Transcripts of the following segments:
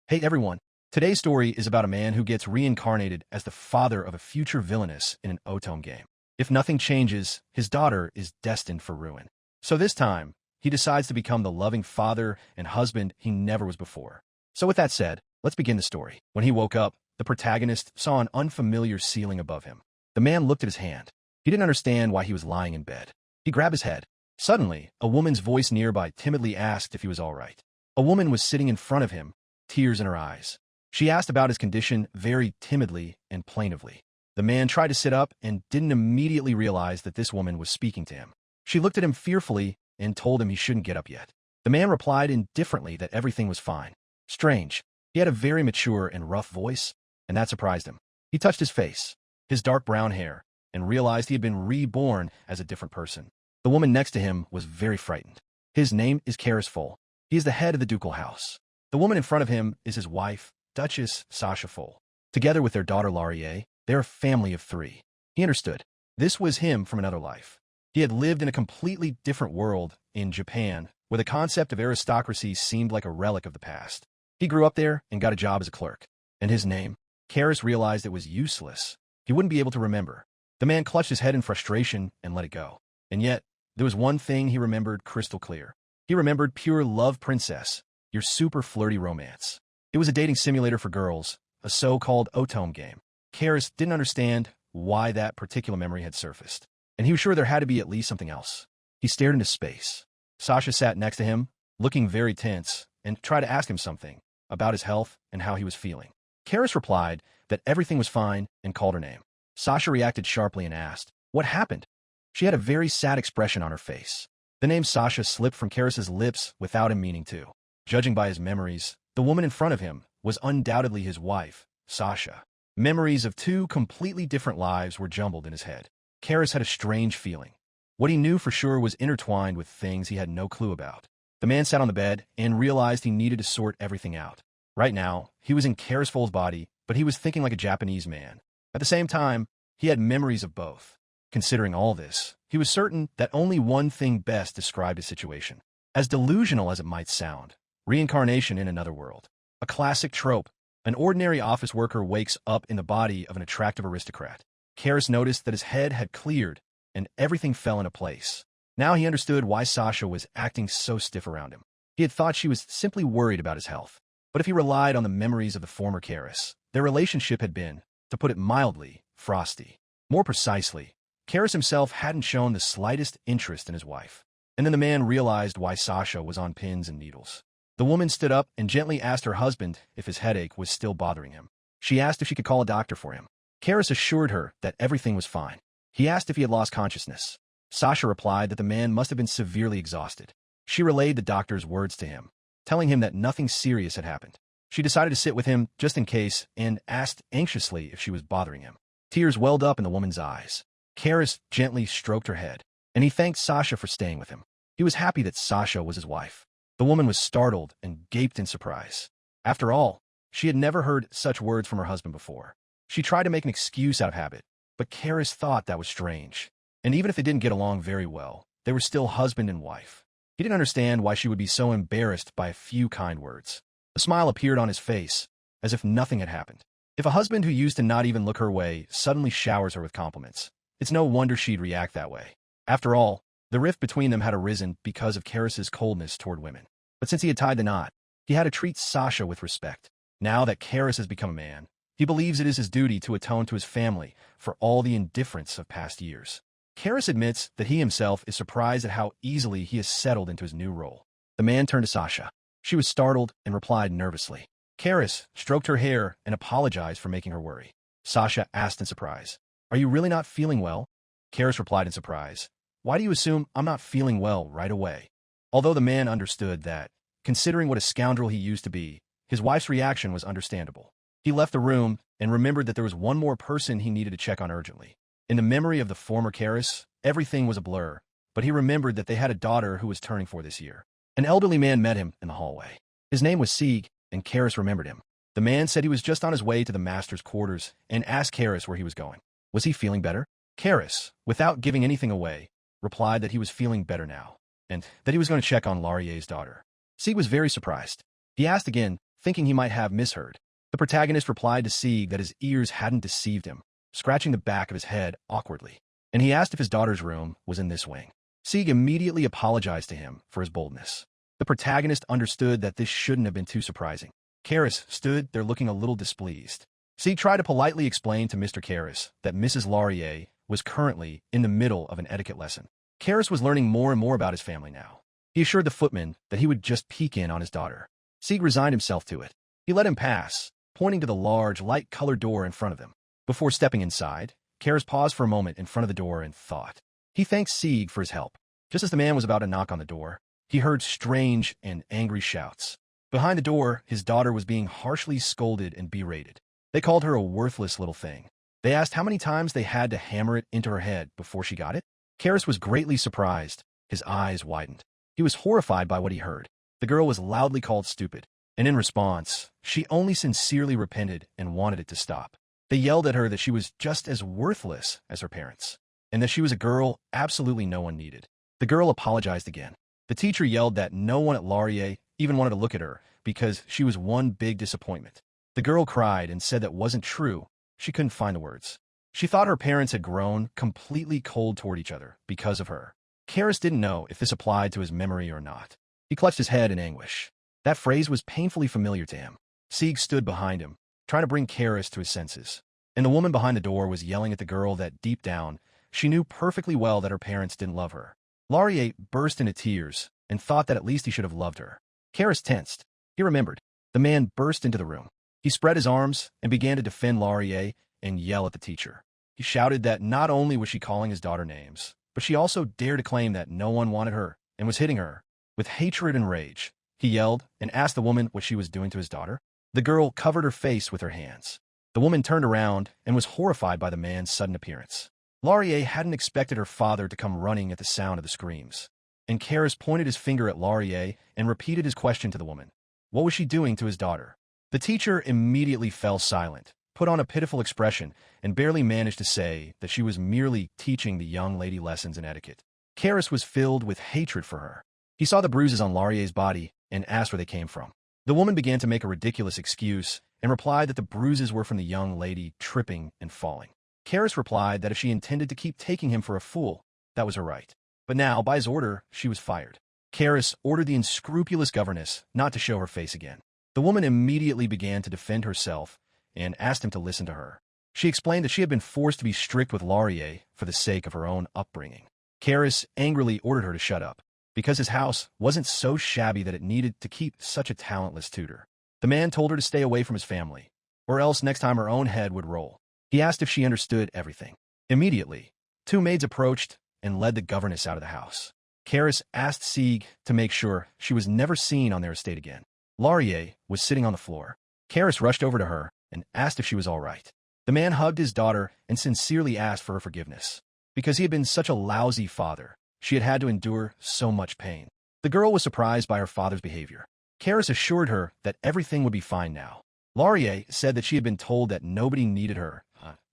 Hey everyone, today's story is about a man who gets reincarnated as the father of a future villainess in an Otome game. If nothing changes, his daughter is destined for ruin. So this time, he decides to become the loving father and husband he never was before. So with that said, let's begin the story. When he woke up, the protagonist saw an unfamiliar ceiling above him. The man looked at his hand. He didn't understand why he was lying in bed. He grabbed his head. Suddenly, a woman's voice nearby timidly asked if he was all right. A woman was sitting in front of him, tears in her eyes. She asked about his condition very timidly and plaintively. The man tried to sit up and didn't immediately realize that this woman was speaking to him. She looked at him fearfully and told him he shouldn't get up yet. The man replied indifferently that everything was fine. Strange. He had a very mature and rough voice, and that surprised him. He touched his face, his dark brown hair, and realized he had been reborn as a different person. The woman next to him was very frightened. His name is Full. He is the head of the ducal house. The woman in front of him is his wife, Duchess Sasha Full. Together with their daughter Laurier, they're a family of 3. He understood. This was him from another life. He had lived in a completely different world in Japan, where the concept of aristocracy seemed like a relic of the past. He grew up there and got a job as a clerk. And his name? Karis realized it was useless. He wouldn't be able to remember. The man clutched his head in frustration and let it go. And yet, there was one thing he remembered crystal clear. He remembered Pure Love Princess, your super flirty romance. It was a dating simulator for girls, a so-called Otome game. Karis didn't understand why that particular memory had surfaced, and he was sure there had to be at least something else. He stared into space. Sasha sat next to him, looking very tense, and tried to ask him something about his health and how he was feeling. Karis replied that everything was fine and called her name. Sasha reacted sharply and asked, "What happened?" She had a very sad expression on her face. The name Sasha slipped from Karis's lips without him meaning to. Judging by his memories, the woman in front of him was undoubtedly his wife, Sasha. Memories of 2 completely different lives were jumbled in his head. Karis had a strange feeling. What he knew for sure was intertwined with things he had no clue about. The man sat on the bed and realized he needed to sort everything out. Right now, he was in Karis Full's body, but he was thinking like a Japanese man. At the same time, he had memories of both. Considering all this, he was certain that only one thing best described his situation. As delusional as it might sound, reincarnation in another world. A classic trope. An ordinary office worker wakes up in the body of an attractive aristocrat. Karis noticed that his head had cleared, and everything fell into place. Now he understood why Sasha was acting so stiff around him. He had thought she was simply worried about his health. But if he relied on the memories of the former Karis, their relationship had been, to put it mildly, frosty. More precisely, Karis himself hadn't shown the slightest interest in his wife. And then the man realized why Sasha was on pins and needles. The woman stood up and gently asked her husband if his headache was still bothering him. She asked if she could call a doctor for him. Karis assured her that everything was fine. He asked if he had lost consciousness. Sasha replied that the man must have been severely exhausted. She relayed the doctor's words to him, telling him that nothing serious had happened. She decided to sit with him just in case and asked anxiously if she was bothering him. Tears welled up in the woman's eyes. Karis gently stroked her head, and he thanked Sasha for staying with him. He was happy that Sasha was his wife. The woman was startled and gaped in surprise. After all, she had never heard such words from her husband before. She tried to make an excuse out of habit, but Karis thought that was strange. And even if they didn't get along very well, they were still husband and wife. He didn't understand why she would be so embarrassed by a few kind words. A smile appeared on his face, as if nothing had happened. If a husband who used to not even look her way suddenly showers her with compliments, it's no wonder she'd react that way. After all, the rift between them had arisen because of Karis's coldness toward women. But since he had tied the knot, he had to treat Sasha with respect. Now that Karis has become a man, he believes it is his duty to atone to his family for all the indifference of past years. Karis admits that he himself is surprised at how easily he has settled into his new role. The man turned to Sasha. She was startled and replied nervously. Karis stroked her hair and apologized for making her worry. Sasha asked in surprise, "Are you really not feeling well?" Karis replied in surprise, "Why do you assume I'm not feeling well right away?" Although the man understood that, considering what a scoundrel he used to be, his wife's reaction was understandable. He left the room and remembered that there was one more person he needed to check on urgently. In the memory of the former Karis, everything was a blur, but he remembered that they had a daughter who was turning 4 this year. An elderly man met him in the hallway. His name was Sieg, and Karis remembered him. The man said he was just on his way to the master's quarters and asked Karis where he was going. Was he feeling better? Karis, without giving anything away, replied that he was feeling better now, and that he was going to check on Laurier's daughter. Sieg was very surprised. He asked again, thinking he might have misheard. The protagonist replied to Sieg that his ears hadn't deceived him, scratching the back of his head awkwardly, and he asked if his daughter's room was in this wing. Sieg immediately apologized to him for his boldness. The protagonist understood that this shouldn't have been too surprising. Karis stood there looking a little displeased. Sieg tried to politely explain to Mr. Karis that Mrs. Laurier was currently in the middle of an etiquette lesson. Karis was learning more and more about his family now. He assured the footman that he would just peek in on his daughter. Sieg resigned himself to it. He let him pass, pointing to the large, light-colored door in front of them. Before stepping inside, Karis paused for a moment in front of the door and thought. He thanked Sieg for his help. Just as the man was about to knock on the door, he heard strange and angry shouts. Behind the door, his daughter was being harshly scolded and berated. They called her a worthless little thing. They asked how many times they had to hammer it into her head before she got it. Karis was greatly surprised. His eyes widened. He was horrified by what he heard. The girl was loudly called stupid, and in response, she only sincerely repented and wanted it to stop. They yelled at her that she was just as worthless as her parents, and that she was a girl absolutely no one needed. The girl apologized again. The teacher yelled that no one at Laurier even wanted to look at her because she was one big disappointment. The girl cried and said that wasn't true. She couldn't find the words. She thought her parents had grown completely cold toward each other because of her. Karis didn't know if this applied to his memory or not. He clutched his head in anguish. That phrase was painfully familiar to him. Sieg stood behind him, trying to bring Karis to his senses. And the woman behind the door was yelling at the girl that, deep down, she knew perfectly well that her parents didn't love her. Laurier burst into tears and thought that at least he should have loved her. Karis tensed. He remembered. The man burst into the room. He spread his arms and began to defend Laurier and yell at the teacher. He shouted that not only was she calling his daughter names, but she also dared to claim that no one wanted her and was hitting her. With hatred and rage, he yelled and asked the woman what she was doing to his daughter. The girl covered her face with her hands. The woman turned around and was horrified by the man's sudden appearance. Laurier hadn't expected her father to come running at the sound of the screams, and Karis pointed his finger at Laurier and repeated his question to the woman. What was she doing to his daughter? The teacher immediately fell silent, put on a pitiful expression, and barely managed to say that she was merely teaching the young lady lessons in etiquette. Karis was filled with hatred for her. He saw the bruises on Laurier's body and asked where they came from. The woman began to make a ridiculous excuse and replied that the bruises were from the young lady tripping and falling. Karis replied that if she intended to keep taking him for a fool, that was her right. But now, by his order, she was fired. Karis ordered the unscrupulous governess not to show her face again. The woman immediately began to defend herself and asked him to listen to her. She explained that she had been forced to be strict with Laurier for the sake of her own upbringing. Karis angrily ordered her to shut up, because his house wasn't so shabby that it needed to keep such a talentless tutor. The man told her to stay away from his family, or else next time her own head would roll. He asked if she understood everything. Immediately, two maids approached and led the governess out of the house. Karis asked Sieg to make sure she was never seen on their estate again. Laurier was sitting on the floor. Karis rushed over to her and asked if she was all right. The man hugged his daughter and sincerely asked for her forgiveness. Because he had been such a lousy father, she had to endure so much pain. The girl was surprised by her father's behavior. Karis assured her that everything would be fine now. Laurier said that she had been told that nobody needed her,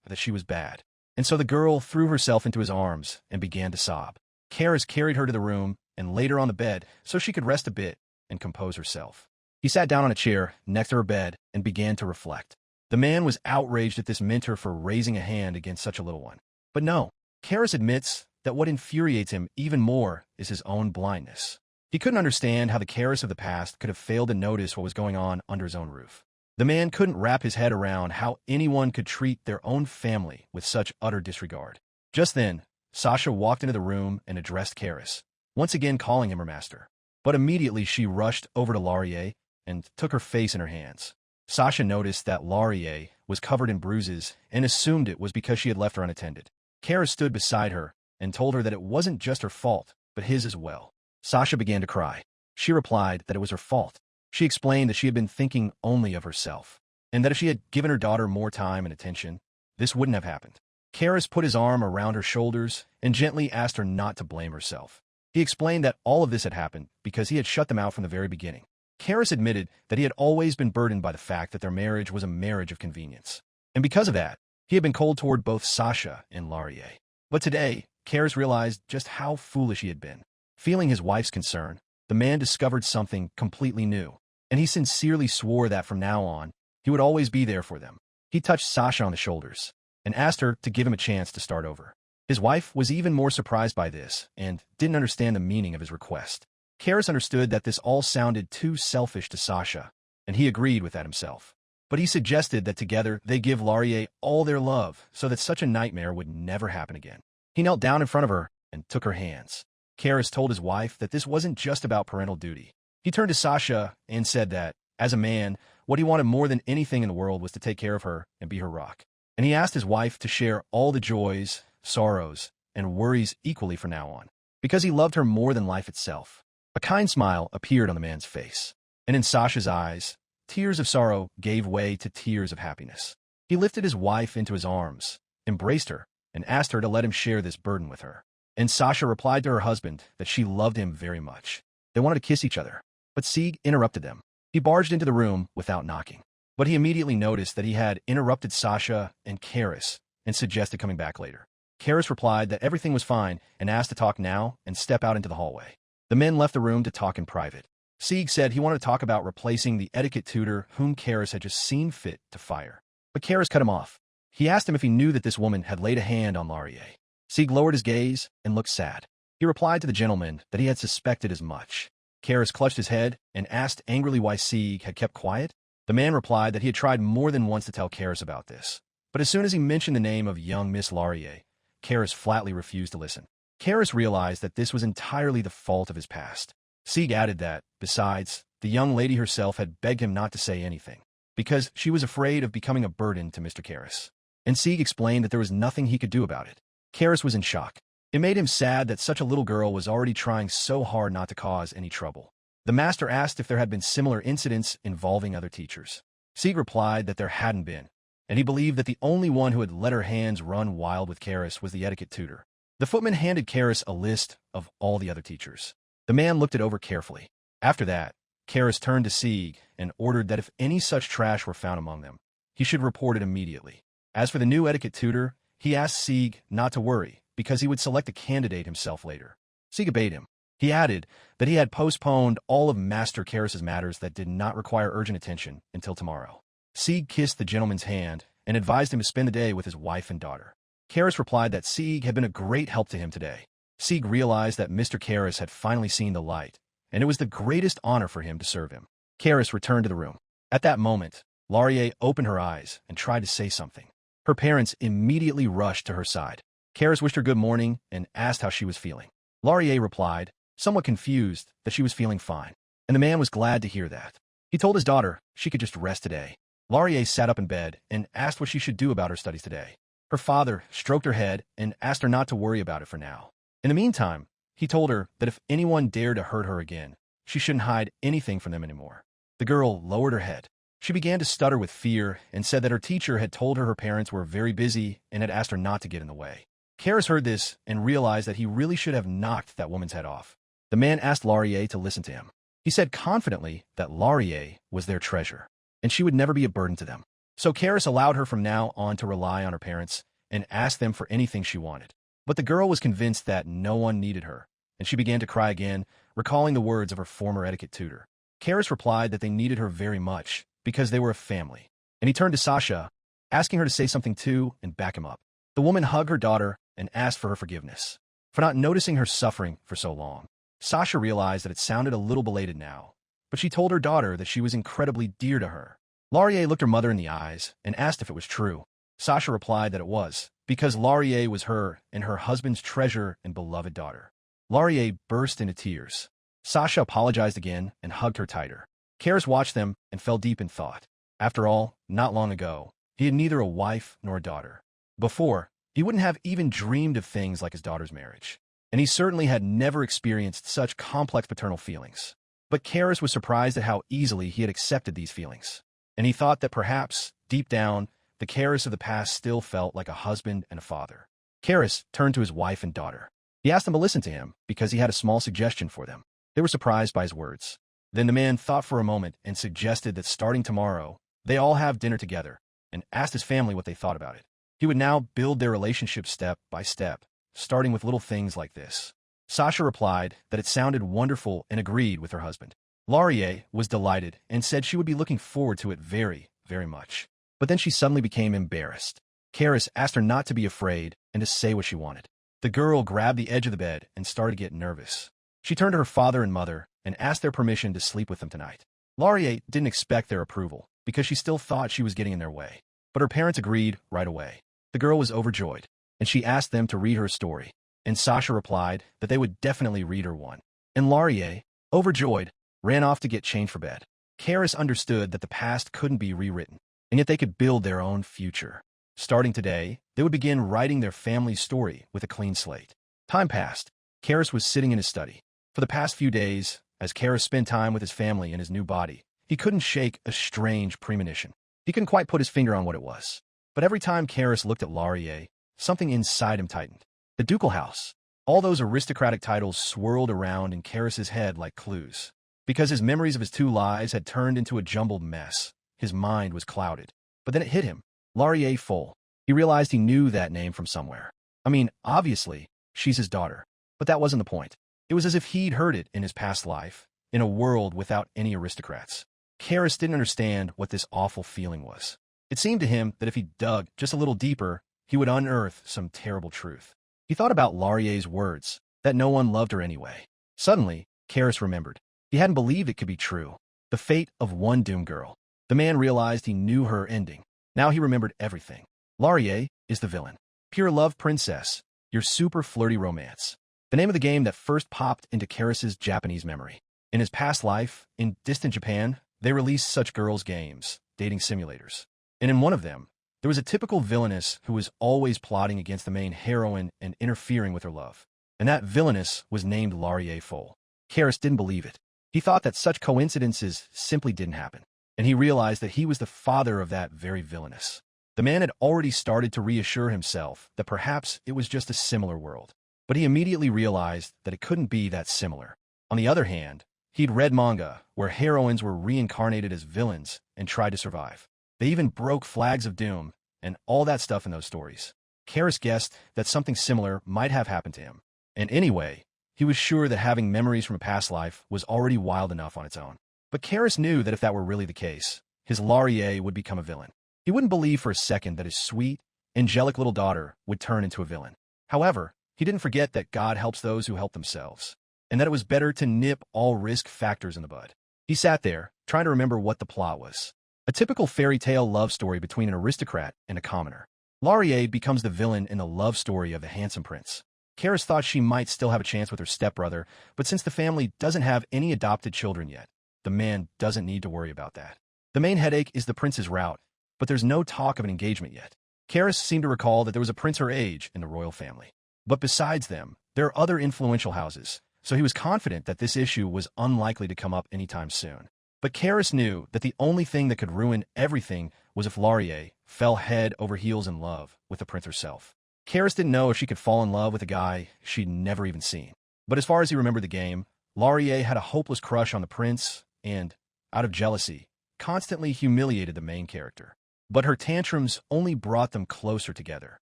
that she was bad. And so the girl threw herself into his arms and began to sob. Karis carried her to the room and laid her on the bed so she could rest a bit and compose herself. He sat down on a chair next to her bed and began to reflect. The man was outraged at this mentor for raising a hand against such a little one. But no, Karis admits that what infuriates him even more is his own blindness. He couldn't understand how the Karis of the past could have failed to notice what was going on under his own roof. The man couldn't wrap his head around how anyone could treat their own family with such utter disregard. Just then, Sasha walked into the room and addressed Karis, once again calling him her master. But immediately she rushed over to Laurier and took her face in her hands. Sasha noticed that Laurier was covered in bruises and assumed it was because she had left her unattended. Karis stood beside her and told her that it wasn't just her fault, but his as well. Sasha began to cry. She replied that it was her fault. She explained that she had been thinking only of herself, and that if she had given her daughter more time and attention, this wouldn't have happened. Karis put his arm around her shoulders and gently asked her not to blame herself. He explained that all of this had happened because he had shut them out from the very beginning. Karis admitted that he had always been burdened by the fact that their marriage was a marriage of convenience. And because of that, he had been cold toward both Sasha and Laurier. But today, Karis realized just how foolish he had been. Feeling his wife's concern, the man discovered something completely new. and he sincerely swore that from now on, he would always be there for them. He touched Sasha on the shoulders and asked her to give him a chance to start over. His wife was even more surprised by this and didn't understand the meaning of his request. Karis understood that this all sounded too selfish to Sasha, and he agreed with that himself. But he suggested that together they give Laurier all their love so that such a nightmare would never happen again. He knelt down in front of her and took her hands. Karis told his wife that this wasn't just about parental duty. He turned to Sasha and said that, as a man, what he wanted more than anything in the world was to take care of her and be her rock. And he asked his wife to share all the joys, sorrows, and worries equally from now on, because he loved her more than life itself. A kind smile appeared on the man's face, and in Sasha's eyes, tears of sorrow gave way to tears of happiness. He lifted his wife into his arms, embraced her, and asked her to let him share this burden with her. And Sasha replied to her husband that she loved him very much. They wanted to kiss each other, but Sieg interrupted them. He barged into the room without knocking, but he immediately noticed that he had interrupted Sasha and Karis and suggested coming back later. Karis replied that everything was fine and asked to talk now and step out into the hallway. The men left the room to talk in private. Sieg said he wanted to talk about replacing the etiquette tutor whom Karis had just seen fit to fire. But Karis cut him off. He asked him if he knew that this woman had laid a hand on Laurier. Sieg lowered his gaze and looked sad. He replied to the gentleman that he had suspected as much. Karis clutched his head and asked angrily why Sieg had kept quiet. The man replied that he had tried more than once to tell Karis about this. But as soon as he mentioned the name of young Miss Laurier, Karis flatly refused to listen. Karis realized that this was entirely the fault of his past. Sieg added that, besides, the young lady herself had begged him not to say anything, because she was afraid of becoming a burden to Mr. Karis. And Sieg explained that there was nothing he could do about it. Karis was in shock. It made him sad that such a little girl was already trying so hard not to cause any trouble. The master asked if there had been similar incidents involving other teachers. Sieg replied that there hadn't been, and he believed that the only one who had let her hands run wild with Karis was the etiquette tutor. The footman handed Karis a list of all the other teachers. The man looked it over carefully. After that, Karis turned to Sieg and ordered that if any such trash were found among them, he should report it immediately. As for the new etiquette tutor, he asked Sieg not to worry, because he would select a candidate himself later. Sieg obeyed him. He added that he had postponed all of Master Karis's matters that did not require urgent attention until tomorrow. Sieg kissed the gentleman's hand and advised him to spend the day with his wife and daughter. Karis replied that Sieg had been a great help to him today. Sieg realized that Mr. Karis had finally seen the light, and it was the greatest honor for him to serve him. Karis returned to the room. At that moment, Laurier opened her eyes and tried to say something. Her parents immediately rushed to her side. Karis wished her good morning and asked how she was feeling. Laurier replied, somewhat confused, that she was feeling fine, and the man was glad to hear that. He told his daughter she could just rest today. Laurier sat up in bed and asked what she should do about her studies today. Her father stroked her head and asked her not to worry about it for now. In the meantime, he told her that if anyone dared to hurt her again, she shouldn't hide anything from them anymore. The girl lowered her head. She began to stutter with fear and said that her teacher had told her her parents were very busy and had asked her not to get in the way. Karis heard this and realized that he really should have knocked that woman's head off. The man asked Laurier to listen to him. He said confidently that Laurier was their treasure, and she would never be a burden to them. So Karis allowed her from now on to rely on her parents and ask them for anything she wanted. But the girl was convinced that no one needed her, and she began to cry again, recalling the words of her former etiquette tutor. Karis replied that they needed her very much, because they were a family, and he turned to Sasha, asking her to say something too and back him up. The woman hugged her daughter and asked for her forgiveness for not noticing her suffering for so long. Sasha realized that it sounded a little belated now, but she told her daughter that she was incredibly dear to her. Laurier looked her mother in the eyes and asked if it was true. Sasha replied that it was, because Laurier was her and her husband's treasure and beloved daughter. Laurier burst into tears. Sasha apologized again and hugged her tighter. Karis watched them and fell deep in thought. After all, not long ago, he had neither a wife nor a daughter. Before, he wouldn't have even dreamed of things like his daughter's marriage, and he certainly had never experienced such complex paternal feelings. But Karis was surprised at how easily he had accepted these feelings, and he thought that perhaps, deep down, the Karis of the past still felt like a husband and a father. Karis turned to his wife and daughter. He asked them to listen to him because he had a small suggestion for them. They were surprised by his words. Then the man thought for a moment and suggested that starting tomorrow, they all have dinner together, and asked his family what they thought about it. He would now build their relationship step by step, starting with little things like this. Sasha replied that it sounded wonderful and agreed with her husband. Laurier was delighted and said she would be looking forward to it very, very much. But then she suddenly became embarrassed. Karis asked her not to be afraid and to say what she wanted. The girl grabbed the edge of the bed and started to get nervous. She turned to her father and mother and asked their permission to sleep with them tonight. Laurier didn't expect their approval because she still thought she was getting in their way. But her parents agreed right away. The girl was overjoyed, and she asked them to read her a story. And Sasha replied that they would definitely read her one. And Laurier, overjoyed, ran off to get changed for bed. Karis understood that the past couldn't be rewritten, and yet they could build their own future. Starting today, they would begin writing their family's story with a clean slate. Time passed. Karis was sitting in his study. For the past few days, as Karis spent time with his family in his new body, he couldn't shake a strange premonition. He couldn't quite put his finger on what it was. But every time Karis looked at Laurier, something inside him tightened. The ducal house. All those aristocratic titles swirled around in Karis's head like clues. Because his memories of his two lives had turned into a jumbled mess, his mind was clouded. But then it hit him. Laurier Foal. He realized he knew that name from somewhere. I mean, obviously, she's his daughter. But that wasn't the point. It was as if he'd heard it in his past life, in a world without any aristocrats. Karis didn't understand what this awful feeling was. It seemed to him that if he dug just a little deeper, he would unearth some terrible truth. He thought about Laurier's words, that no one loved her anyway. Suddenly, Karis remembered. He hadn't believed it could be true. The fate of one doomed girl. The man realized he knew her ending. Now he remembered everything. Laurier is the villain. Pure love princess, your super flirty romance. The name of the game that first popped into Karis's Japanese memory. In his past life, in distant Japan, they released such girls' games, dating simulators. And in one of them, there was a typical villainess who was always plotting against the main heroine and interfering with her love. And that villainess was named Laurier Foal. Karis didn't believe it. He thought that such coincidences simply didn't happen. And he realized that he was the father of that very villainess. The man had already started to reassure himself that perhaps it was just a similar world. But he immediately realized that it couldn't be that similar. On the other hand, he'd read manga where heroines were reincarnated as villains and tried to survive. They even broke flags of doom and all that stuff in those stories. Karis guessed that something similar might have happened to him. And anyway, he was sure that having memories from a past life was already wild enough on its own. But Karis knew that if that were really the case, his Laurier would become a villain. He wouldn't believe for a second that his sweet, angelic little daughter would turn into a villain. However, he didn't forget that God helps those who help themselves, and that it was better to nip all risk factors in the bud. He sat there, trying to remember what the plot was. A typical fairy tale love story between an aristocrat and a commoner. Laurier becomes the villain in the love story of the handsome prince. Karis thought she might still have a chance with her stepbrother, but since the family doesn't have any adopted children yet, the man doesn't need to worry about that. The main headache is the prince's route, but there's no talk of an engagement yet. Karis seemed to recall that there was a prince her age in the royal family. But besides them, there are other influential houses, so he was confident that this issue was unlikely to come up anytime soon. But Karis knew that the only thing that could ruin everything was if Laurier fell head over heels in love with the prince herself. Karis didn't know if she could fall in love with a guy she'd never even seen. But as far as he remembered the game, Laurier had a hopeless crush on the prince and, out of jealousy, constantly humiliated the main character. But her tantrums only brought them closer together.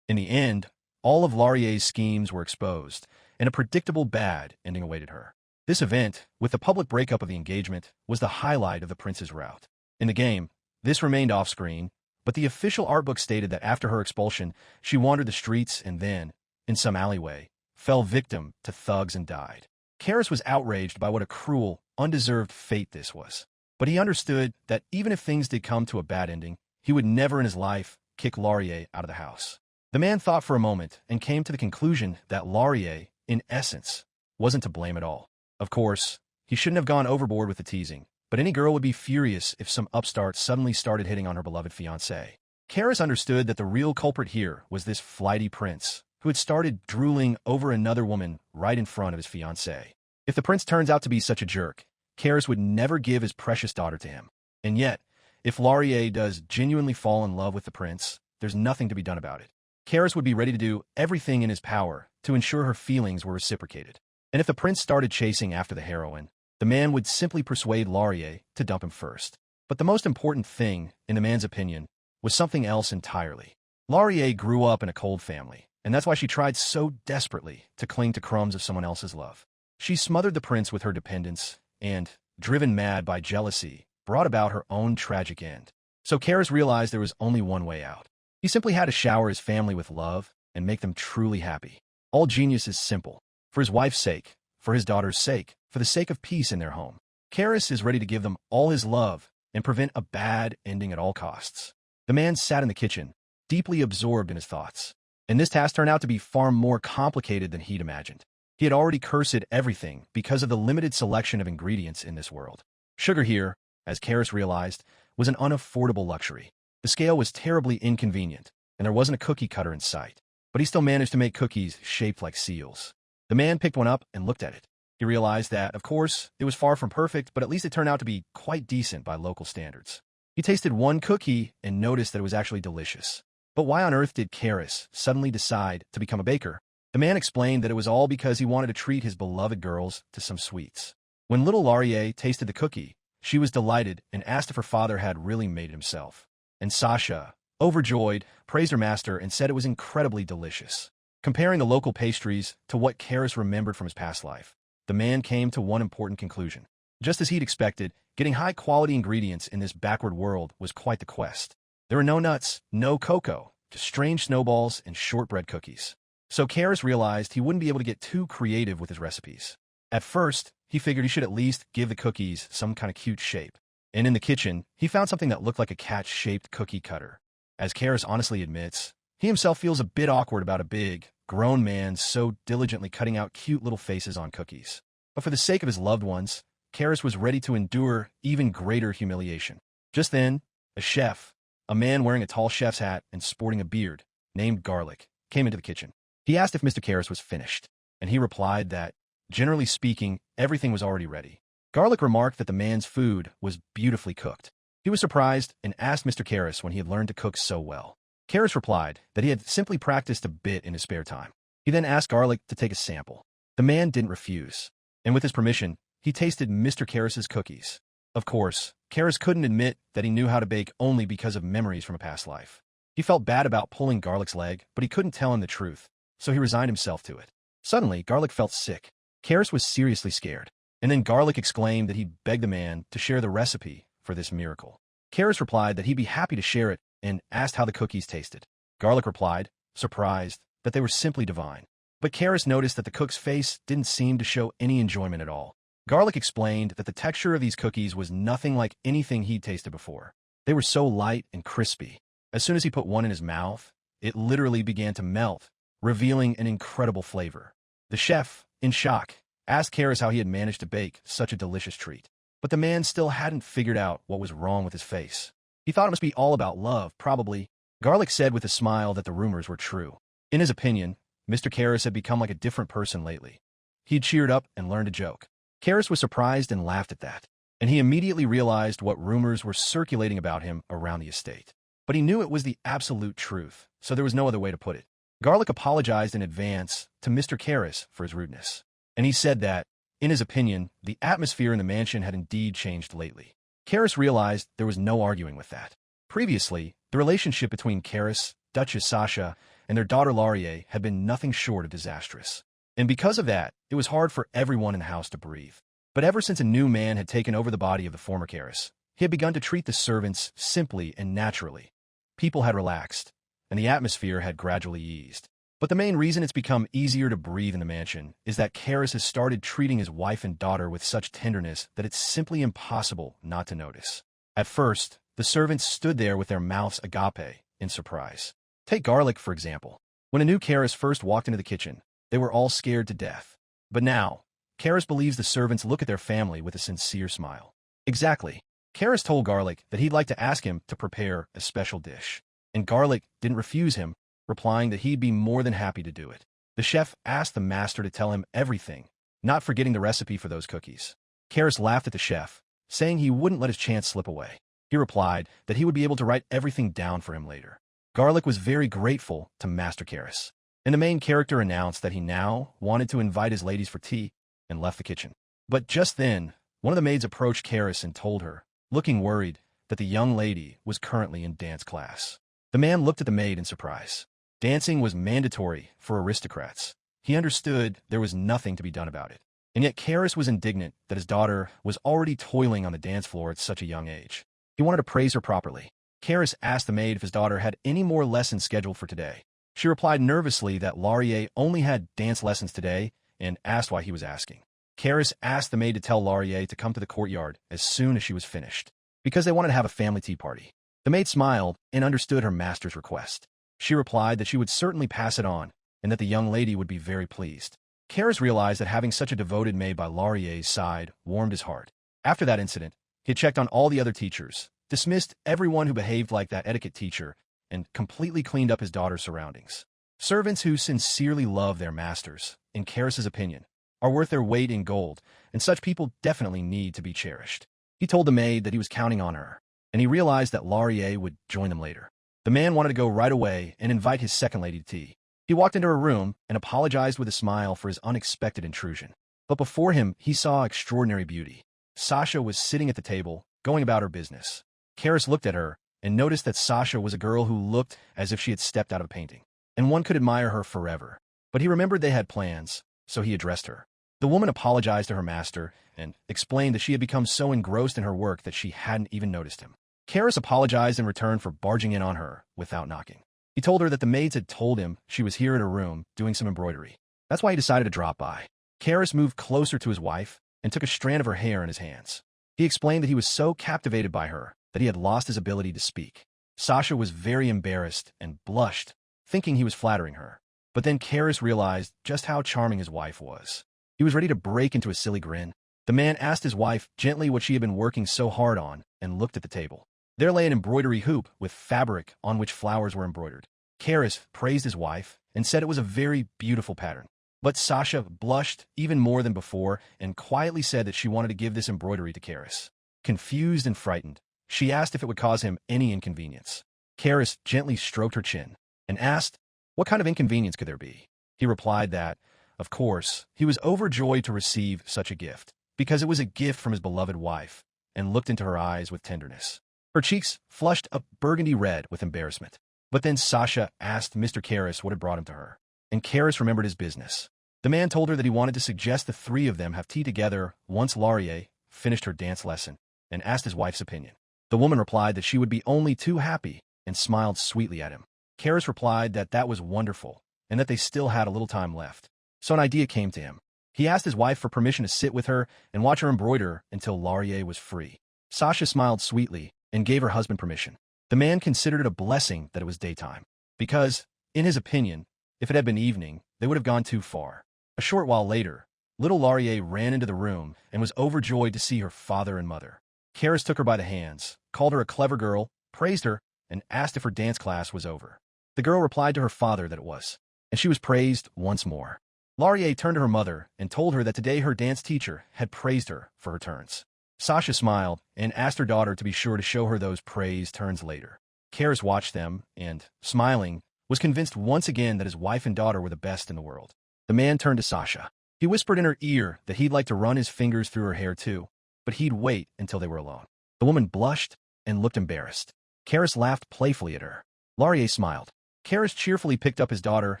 In the end, all of Laurier's schemes were exposed, and a predictable bad ending awaited her. This event, with the public breakup of the engagement, was the highlight of the prince's route. In the game, this remained off-screen, but the official art book stated that after her expulsion, she wandered the streets and then, in some alleyway, fell victim to thugs and died. Karis was outraged by what a cruel, undeserved fate this was. But he understood that even if things did come to a bad ending, he would never in his life kick Laurier out of the house. The man thought for a moment and came to the conclusion that Laurier, in essence, wasn't to blame at all. Of course, he shouldn't have gone overboard with the teasing, but any girl would be furious if some upstart suddenly started hitting on her beloved fiancé. Karis understood that the real culprit here was this flighty prince, who had started drooling over another woman right in front of his fiancée. If the prince turns out to be such a jerk, Karis would never give his precious daughter to him. And yet, if Laurier does genuinely fall in love with the prince, there's nothing to be done about it. Karis would be ready to do everything in his power to ensure her feelings were reciprocated. And if the prince started chasing after the heroine, the man would simply persuade Laurier to dump him first. But the most important thing, in the man's opinion, was something else entirely. Laurier grew up in a cold family, and that's why she tried so desperately to cling to crumbs of someone else's love. She smothered the prince with her dependence, and, driven mad by jealousy, brought about her own tragic end. So Karis realized there was only one way out. He simply had to shower his family with love and make them truly happy. All genius is simple. For his wife's sake, for his daughter's sake, for the sake of peace in their home. Karis is ready to give them all his love and prevent a bad ending at all costs. The man sat in the kitchen, deeply absorbed in his thoughts. And this task turned out to be far more complicated than he'd imagined. He had already cursed everything because of the limited selection of ingredients in this world. Sugar here, as Karis realized, was an unaffordable luxury. The scale was terribly inconvenient, and there wasn't a cookie cutter in sight. But he still managed to make cookies shaped like seals. The man picked one up and looked at it. He realized that, of course, it was far from perfect, but at least it turned out to be quite decent by local standards. He tasted one cookie and noticed that it was actually delicious. But why on earth did Karis suddenly decide to become a baker? The man explained that it was all because he wanted to treat his beloved girls to some sweets. When little Laurier tasted the cookie, she was delighted and asked if her father had really made it himself. And Sasha, overjoyed, praised her master and said it was incredibly delicious. Comparing the local pastries to what Karis remembered from his past life, the man came to one important conclusion. Just as he'd expected, getting high-quality ingredients in this backward world was quite the quest. There were no nuts, no cocoa, just strange snowballs and shortbread cookies. So Karis realized he wouldn't be able to get too creative with his recipes. At first, he figured he should at least give the cookies some kind of cute shape. And in the kitchen, he found something that looked like a cat-shaped cookie cutter. As Karis honestly admits, he himself feels a bit awkward about a big, grown man so diligently cutting out cute little faces on cookies. But for the sake of his loved ones, Karis was ready to endure even greater humiliation. Just then, a chef, a man wearing a tall chef's hat and sporting a beard, named Garlic, came into the kitchen. He asked if Mr. Karis was finished, and he replied that, generally speaking, everything was already ready. Garlic remarked that the man's food was beautifully cooked. He was surprised and asked Mr. Karis when he had learned to cook so well. Karis replied that he had simply practiced a bit in his spare time. He then asked Garlic to take a sample. The man didn't refuse, and with his permission, he tasted Mr. Karis's cookies. Of course, Karis couldn't admit that he knew how to bake only because of memories from a past life. He felt bad about pulling Garlic's leg, but he couldn't tell him the truth, so he resigned himself to it. Suddenly, Garlic felt sick. Karis was seriously scared, and then Garlic exclaimed that he'd beg the man to share the recipe for this miracle. Karis replied that he'd be happy to share it and asked how the cookies tasted. Garlic replied, surprised, that they were simply divine. But Karis noticed that the cook's face didn't seem to show any enjoyment at all. Garlic explained that the texture of these cookies was nothing like anything he'd tasted before. They were so light and crispy. As soon as he put one in his mouth, it literally began to melt, revealing an incredible flavor. The chef, in shock, asked Karis how he had managed to bake such a delicious treat. But the man still hadn't figured out what was wrong with his face. He thought it must be all about love, probably. Garlic said with a smile that the rumors were true. In his opinion, Mr. Karis had become like a different person lately. He'd cheered up and learned a joke. Karis was surprised and laughed at that, and he immediately realized what rumors were circulating about him around the estate. But he knew it was the absolute truth, so there was no other way to put it. Garlic apologized in advance to Mr. Karis for his rudeness, and he said that, in his opinion, the atmosphere in the mansion had indeed changed lately. Karis realized there was no arguing with that. Previously, the relationship between Karis, Duchess Sasha, and their daughter Laurier had been nothing short of disastrous. And because of that, it was hard for everyone in the house to breathe. But ever since a new man had taken over the body of the former Karis, he had begun to treat the servants simply and naturally. People had relaxed, and the atmosphere had gradually eased. But the main reason it's become easier to breathe in the mansion is that Karis has started treating his wife and daughter with such tenderness that it's simply impossible not to notice. At first, the servants stood there with their mouths agape in surprise. Take Garlic, for example. When a new Karis first walked into the kitchen, they were all scared to death. But now, Karis believes the servants look at their family with a sincere smile. Exactly. Karis told Garlic that he'd like to ask him to prepare a special dish. And Garlic didn't refuse him, replying that he'd be more than happy to do it. The chef asked the master to tell him everything, not forgetting the recipe for those cookies. Karis laughed at the chef, saying he wouldn't let his chance slip away. He replied that he would be able to write everything down for him later. Garlic was very grateful to Master Karis, and the main character announced that he now wanted to invite his ladies for tea and left the kitchen. But just then, one of the maids approached Karis and told her, looking worried, that the young lady was currently in dance class. The man looked at the maid in surprise. Dancing was mandatory for aristocrats. He understood there was nothing to be done about it. and yet Karis was indignant that his daughter was already toiling on the dance floor at such a young age. He wanted to praise her properly. Karis asked the maid if his daughter had any more lessons scheduled for today. She replied nervously that Laurier only had dance lessons today and asked why he was asking. Karis asked the maid to tell Laurier to come to the courtyard as soon as she was finished, because they wanted to have a family tea party. The maid smiled and understood her master's request. She replied that she would certainly pass it on and that the young lady would be very pleased. Karis realized that having such a devoted maid by Laurier's side warmed his heart. After that incident, he had checked on all the other teachers, dismissed everyone who behaved like that etiquette teacher, and completely cleaned up his daughter's surroundings. Servants who sincerely love their masters, in Karis's opinion, are worth their weight in gold, and such people definitely need to be cherished. He told the maid that he was counting on her, and he realized that Laurier would join them later. The man wanted to go right away and invite his second lady to tea. He walked into her room and apologized with a smile for his unexpected intrusion. But before him, he saw extraordinary beauty. Sasha was sitting at the table, going about her business. Karis looked at her and noticed that Sasha was a girl who looked as if she had stepped out of a painting, and one could admire her forever. But he remembered they had plans, so he addressed her. The woman apologized to her master and explained that she had become so engrossed in her work that she hadn't even noticed him. Karis apologized in return for barging in on her without knocking. He told her that the maids had told him she was here in her room doing some embroidery. That's why he decided to drop by. Karis moved closer to his wife and took a strand of her hair in his hands. He explained that he was so captivated by her that he had lost his ability to speak. Sasha was very embarrassed and blushed, thinking he was flattering her. But then Karis realized just how charming his wife was. He was ready to break into a silly grin. The man asked his wife gently what she had been working so hard on and looked at the table. There lay an embroidery hoop with fabric on which flowers were embroidered. Karis praised his wife and said it was a very beautiful pattern. But Sasha blushed even more than before and quietly said that she wanted to give this embroidery to Karis. Confused and frightened, she asked if it would cause him any inconvenience. Karis gently stroked her chin and asked, what kind of inconvenience could there be? He replied that, of course, he was overjoyed to receive such a gift, because it was a gift from his beloved wife, and looked into her eyes with tenderness. Her cheeks flushed a burgundy red with embarrassment. But then Sasha asked Mr. Karis what had brought him to her, and Karis remembered his business. The man told her that he wanted to suggest the three of them have tea together once Laurier finished her dance lesson, and asked his wife's opinion. The woman replied that she would be only too happy, and smiled sweetly at him. Karis replied that that was wonderful, and that they still had a little time left. So an idea came to him. He asked his wife for permission to sit with her and watch her embroider until Laurier was free. Sasha smiled sweetly and gave her husband permission. The man considered it a blessing that it was daytime, because, in his opinion, if it had been evening, they would have gone too far. A short while later, little Laurier ran into the room and was overjoyed to see her father and mother. Karis took her by the hands, called her a clever girl, praised her, and asked if her dance class was over. The girl replied to her father that it was, and she was praised once more. Laurier turned to her mother and told her that today her dance teacher had praised her for her turns. Sasha smiled and asked her daughter to be sure to show her those praise turns later. Karis watched them and, smiling, was convinced once again that his wife and daughter were the best in the world. The man turned to Sasha. He whispered in her ear that he'd like to run his fingers through her hair too, but he'd wait until they were alone. The woman blushed and looked embarrassed. Karis laughed playfully at her. Laurier smiled. Karis cheerfully picked up his daughter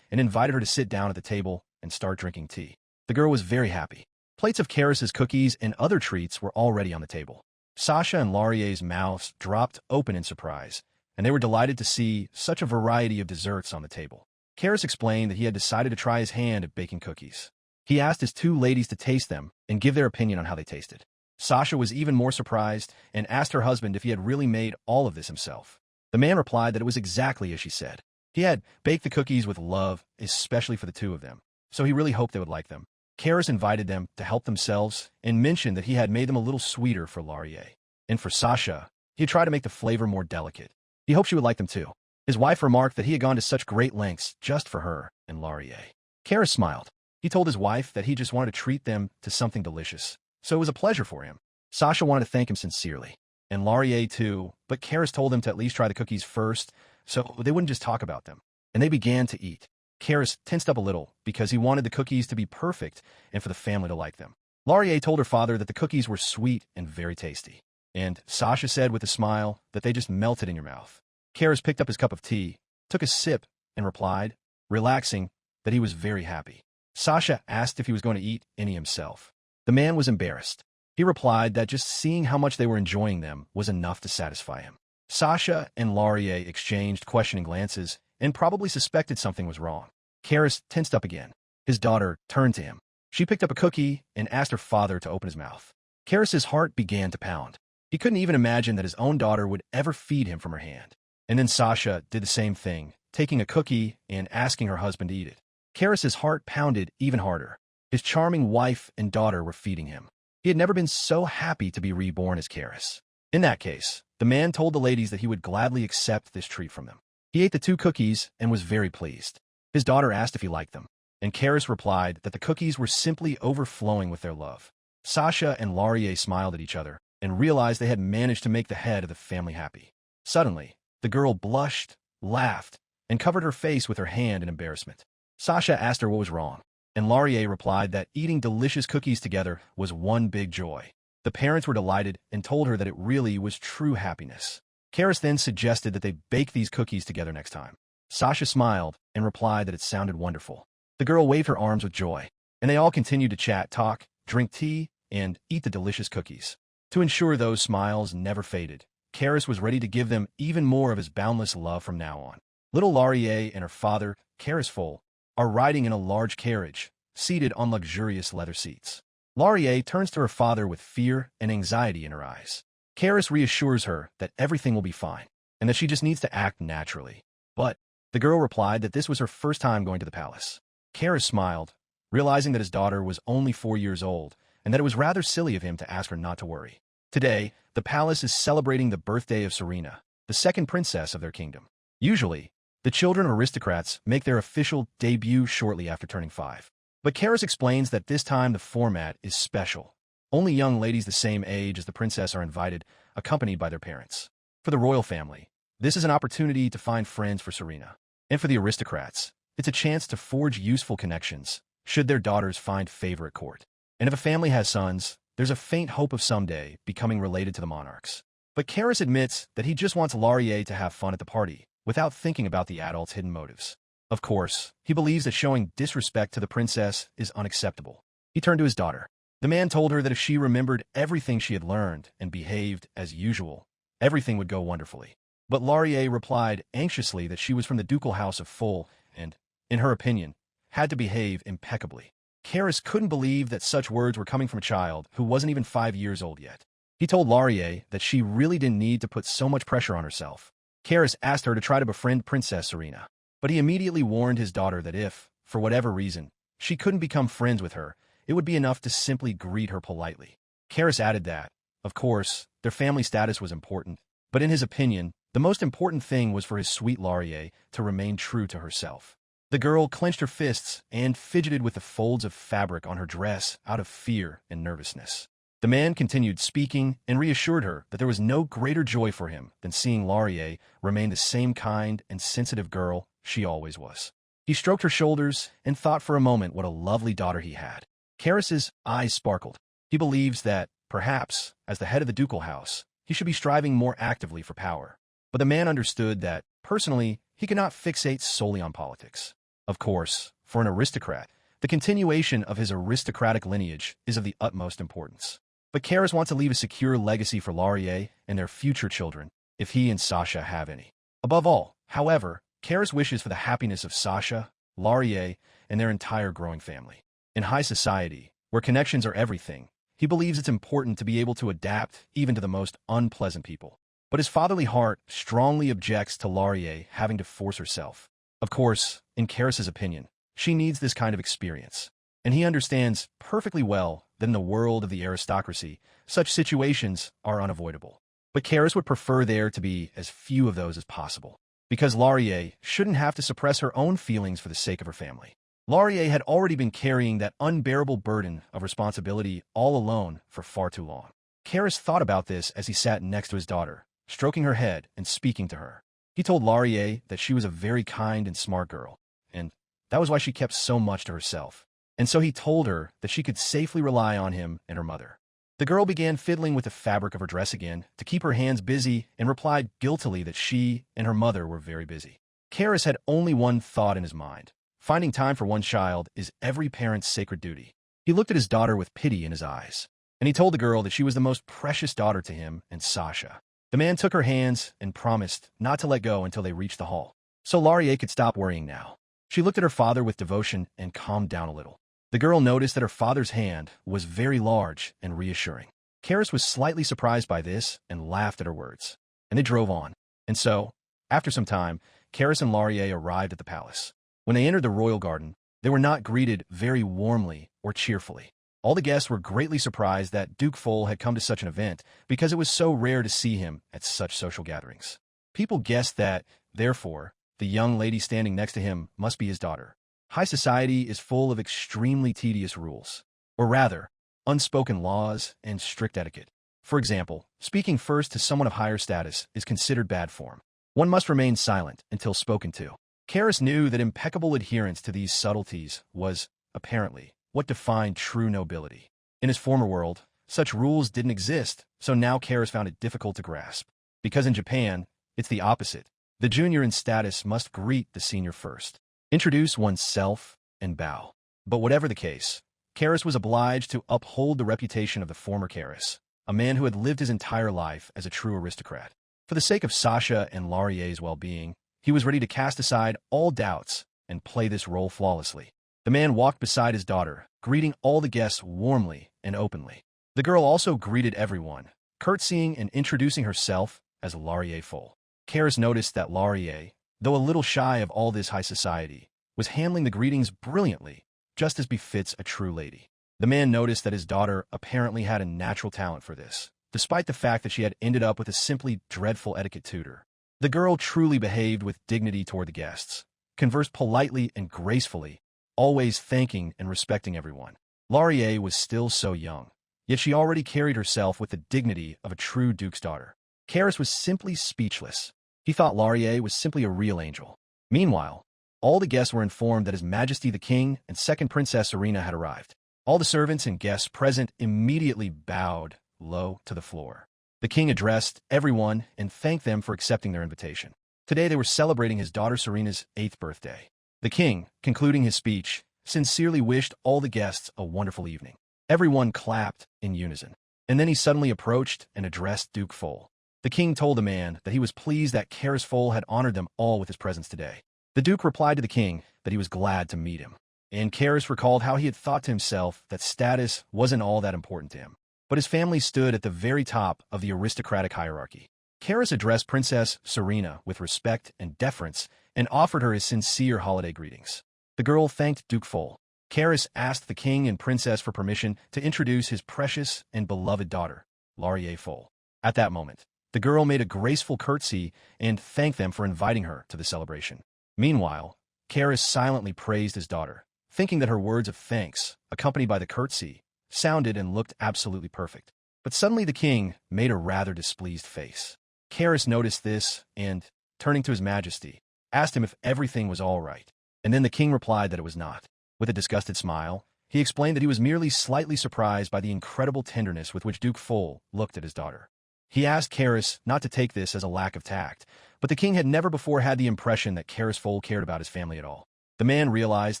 and invited her to sit down at the table and start drinking tea. The girl was very happy. Plates of Karis's cookies and other treats were already on the table. Sasha and Laurier's mouths dropped open in surprise, and they were delighted to see such a variety of desserts on the table. Karis explained that he had decided to try his hand at baking cookies. He asked his two ladies to taste them and give their opinion on how they tasted. Sasha was even more surprised and asked her husband if he had really made all of this himself. The man replied that it was exactly as she said. He had baked the cookies with love, especially for the two of them, so he really hoped they would like them. Karis invited them to help themselves and mentioned that he had made them a little sweeter for Laurier. And for Sasha, he had tried to make the flavor more delicate. He hoped she would like them too. His wife remarked that he had gone to such great lengths just for her and Laurier. Karis smiled. He told his wife that he just wanted to treat them to something delicious, so it was a pleasure for him. Sasha wanted to thank him sincerely, and Laurier too, but Karis told them to at least try the cookies first, so they wouldn't just talk about them. And they began to eat. Karis tensed up a little because he wanted the cookies to be perfect and for the family to like them. Laurier told her father that the cookies were sweet and very tasty, and Sasha said with a smile that they just melted in your mouth. Karis picked up his cup of tea, took a sip, and replied, relaxing, that he was very happy. Sasha asked if he was going to eat any himself. The man was embarrassed. He replied that just seeing how much they were enjoying them was enough to satisfy him. Sasha and Laurier exchanged questioning glances and probably suspected something was wrong. Karis tensed up again. His daughter turned to him. She picked up a cookie and asked her father to open his mouth. Karis's heart began to pound. He couldn't even imagine that his own daughter would ever feed him from her hand. And then Sasha did the same thing, taking a cookie and asking her husband to eat it. Karis's heart pounded even harder. His charming wife and daughter were feeding him. He had never been so happy to be reborn as Karis. In that case, the man told the ladies that he would gladly accept this treat from them. He ate the 2 cookies and was very pleased. His daughter asked if he liked them, and Karis replied that the cookies were simply overflowing with their love. Sasha and Laurier smiled at each other and realized they had managed to make the head of the family happy. Suddenly, the girl blushed, laughed, and covered her face with her hand in embarrassment. Sasha asked her what was wrong, and Laurier replied that eating delicious cookies together was one big joy. The parents were delighted and told her that it really was true happiness. Karis then suggested that they bake these cookies together next time. Sasha smiled and replied that it sounded wonderful. The girl waved her arms with joy, and they all continued to chat, talk, drink tea, and eat the delicious cookies. To ensure those smiles never faded, Karis was ready to give them even more of his boundless love from now on. Little Laurier and her father, Karisful, are riding in a large carriage, seated on luxurious leather seats. Laurier turns to her father with fear and anxiety in her eyes. Karis reassures her that everything will be fine, and that she just needs to act naturally. But the girl replied that this was her first time going to the palace. Karis smiled, realizing that his daughter was only 4 years old, and that it was rather silly of him to ask her not to worry. Today, the palace is celebrating the birthday of Serena, the second princess of their kingdom. Usually, the children of aristocrats make their official debut shortly after turning 5. But Karis explains that this time the format is special. Only young ladies the same age as the princess are invited, accompanied by their parents. For the royal family, this is an opportunity to find friends for Serena. And for the aristocrats, it's a chance to forge useful connections, should their daughters find favor at court. And if a family has sons, there's a faint hope of someday becoming related to the monarchs. But Karis admits that he just wants Laurier to have fun at the party, without thinking about the adults' hidden motives. Of course, he believes that showing disrespect to the princess is unacceptable. He turned to his daughter. The man told her that if she remembered everything she had learned and behaved as usual, everything would go wonderfully. But Laurier replied anxiously that she was from the ducal house of Full and, in her opinion, had to behave impeccably. Karis couldn't believe that such words were coming from a child who wasn't even 5 years old yet. He told Laurier that she really didn't need to put so much pressure on herself. Karis asked her to try to befriend Princess Serena, but he immediately warned his daughter that if, for whatever reason, she couldn't become friends with her, it would be enough to simply greet her politely. Karis added that, of course, their family status was important, but in his opinion, the most important thing was for his sweet Laurier to remain true to herself. The girl clenched her fists and fidgeted with the folds of fabric on her dress out of fear and nervousness. The man continued speaking and reassured her that there was no greater joy for him than seeing Laurier remain the same kind and sensitive girl she always was. He stroked her shoulders and thought for a moment what a lovely daughter he had. Karis's eyes sparkled. He believes that, perhaps, as the head of the ducal house, he should be striving more actively for power. But the man understood that, personally, he could not fixate solely on politics. Of course, for an aristocrat, the continuation of his aristocratic lineage is of the utmost importance. But Karis wants to leave a secure legacy for Laurier and their future children, if he and Sasha have any. Above all, however, Karis wishes for the happiness of Sasha, Laurier, and their entire growing family. In high society, where connections are everything, he believes it's important to be able to adapt even to the most unpleasant people. But his fatherly heart strongly objects to Laurier having to force herself. Of course, in Karis's opinion, she needs this kind of experience, and he understands perfectly well that in the world of the aristocracy, such situations are unavoidable. But Karis would prefer there to be as few of those as possible, because Laurier shouldn't have to suppress her own feelings for the sake of her family. Laurier had already been carrying that unbearable burden of responsibility all alone for far too long. Karis thought about this as he sat next to his daughter, stroking her head and speaking to her. He told Laurier that she was a very kind and smart girl, and that was why she kept so much to herself. And so he told her that she could safely rely on him and her mother. The girl began fiddling with the fabric of her dress again to keep her hands busy and replied guiltily that she and her mother were very busy. Karis had only one thought in his mind. Finding time for one child is every parent's sacred duty. He looked at his daughter with pity in his eyes, and he told the girl that she was the most precious daughter to him and Sasha. The man took her hands and promised not to let go until they reached the hall, so Laurier could stop worrying now. She looked at her father with devotion and calmed down a little. The girl noticed that her father's hand was very large and reassuring. Karis was slightly surprised by this and laughed at her words, and they drove on. And so, after some time, Karis and Laurier arrived at the palace. When they entered the royal garden, they were not greeted very warmly or cheerfully. All the guests were greatly surprised that Duke Foal had come to such an event because it was so rare to see him at such social gatherings. People guessed that, therefore, the young lady standing next to him must be his daughter. High society is full of extremely tedious rules, or rather, unspoken laws and strict etiquette. For example, speaking first to someone of higher status is considered bad form. One must remain silent until spoken to. Karis knew that impeccable adherence to these subtleties was, apparently, what defined true nobility. In his former world, such rules didn't exist, so now Karis found it difficult to grasp. Because in Japan, it's the opposite. The junior in status must greet the senior first, introduce oneself, and bow. But whatever the case, Karis was obliged to uphold the reputation of the former Karis, a man who had lived his entire life as a true aristocrat. For the sake of Sasha and Laurier's well-being, he was ready to cast aside all doubts and play this role flawlessly. The man walked beside his daughter, greeting all the guests warmly and openly. The girl also greeted everyone, curtsying and introducing herself as Laurier Foal. Karis noticed that Laurier, though a little shy of all this high society, was handling the greetings brilliantly, just as befits a true lady. The man noticed that his daughter apparently had a natural talent for this, despite the fact that she had ended up with a simply dreadful etiquette tutor. The girl truly behaved with dignity toward the guests, conversed politely and gracefully, always thanking and respecting everyone. Laurier was still so young, yet she already carried herself with the dignity of a true duke's daughter. Karis was simply speechless. He thought Laurier was simply a real angel. Meanwhile, all the guests were informed that His Majesty the King and second Princess Serena had arrived. All the servants and guests present immediately bowed low to the floor. The king addressed everyone and thanked them for accepting their invitation. Today they were celebrating his daughter Serena's 8th birthday. The king, concluding his speech, sincerely wished all the guests a wonderful evening. Everyone clapped in unison. And then he suddenly approached and addressed Duke Foal. The king told the man that he was pleased that Karis Foal had honored them all with his presence today. The duke replied to the king that he was glad to meet him. And Karis recalled how he had thought to himself that status wasn't all that important to him. But his family stood at the very top of the aristocratic hierarchy. Karis addressed Princess Serena with respect and deference and offered her his sincere holiday greetings. The girl thanked Duke Foal. Karis asked the king and princess for permission to introduce his precious and beloved daughter, Laurier Foal. At that moment, the girl made a graceful curtsy and thanked them for inviting her to the celebration. Meanwhile, Karis silently praised his daughter, thinking that her words of thanks, accompanied by the curtsy, sounded and looked absolutely perfect. But suddenly the king made a rather displeased face. Karis noticed this and, turning to His Majesty, asked him if everything was all right. And then the king replied that it was not. With a disgusted smile, he explained that he was merely slightly surprised by the incredible tenderness with which Duke Foal looked at his daughter. He asked Karis not to take this as a lack of tact, but the king had never before had the impression that Karis Foal cared about his family at all. The man realized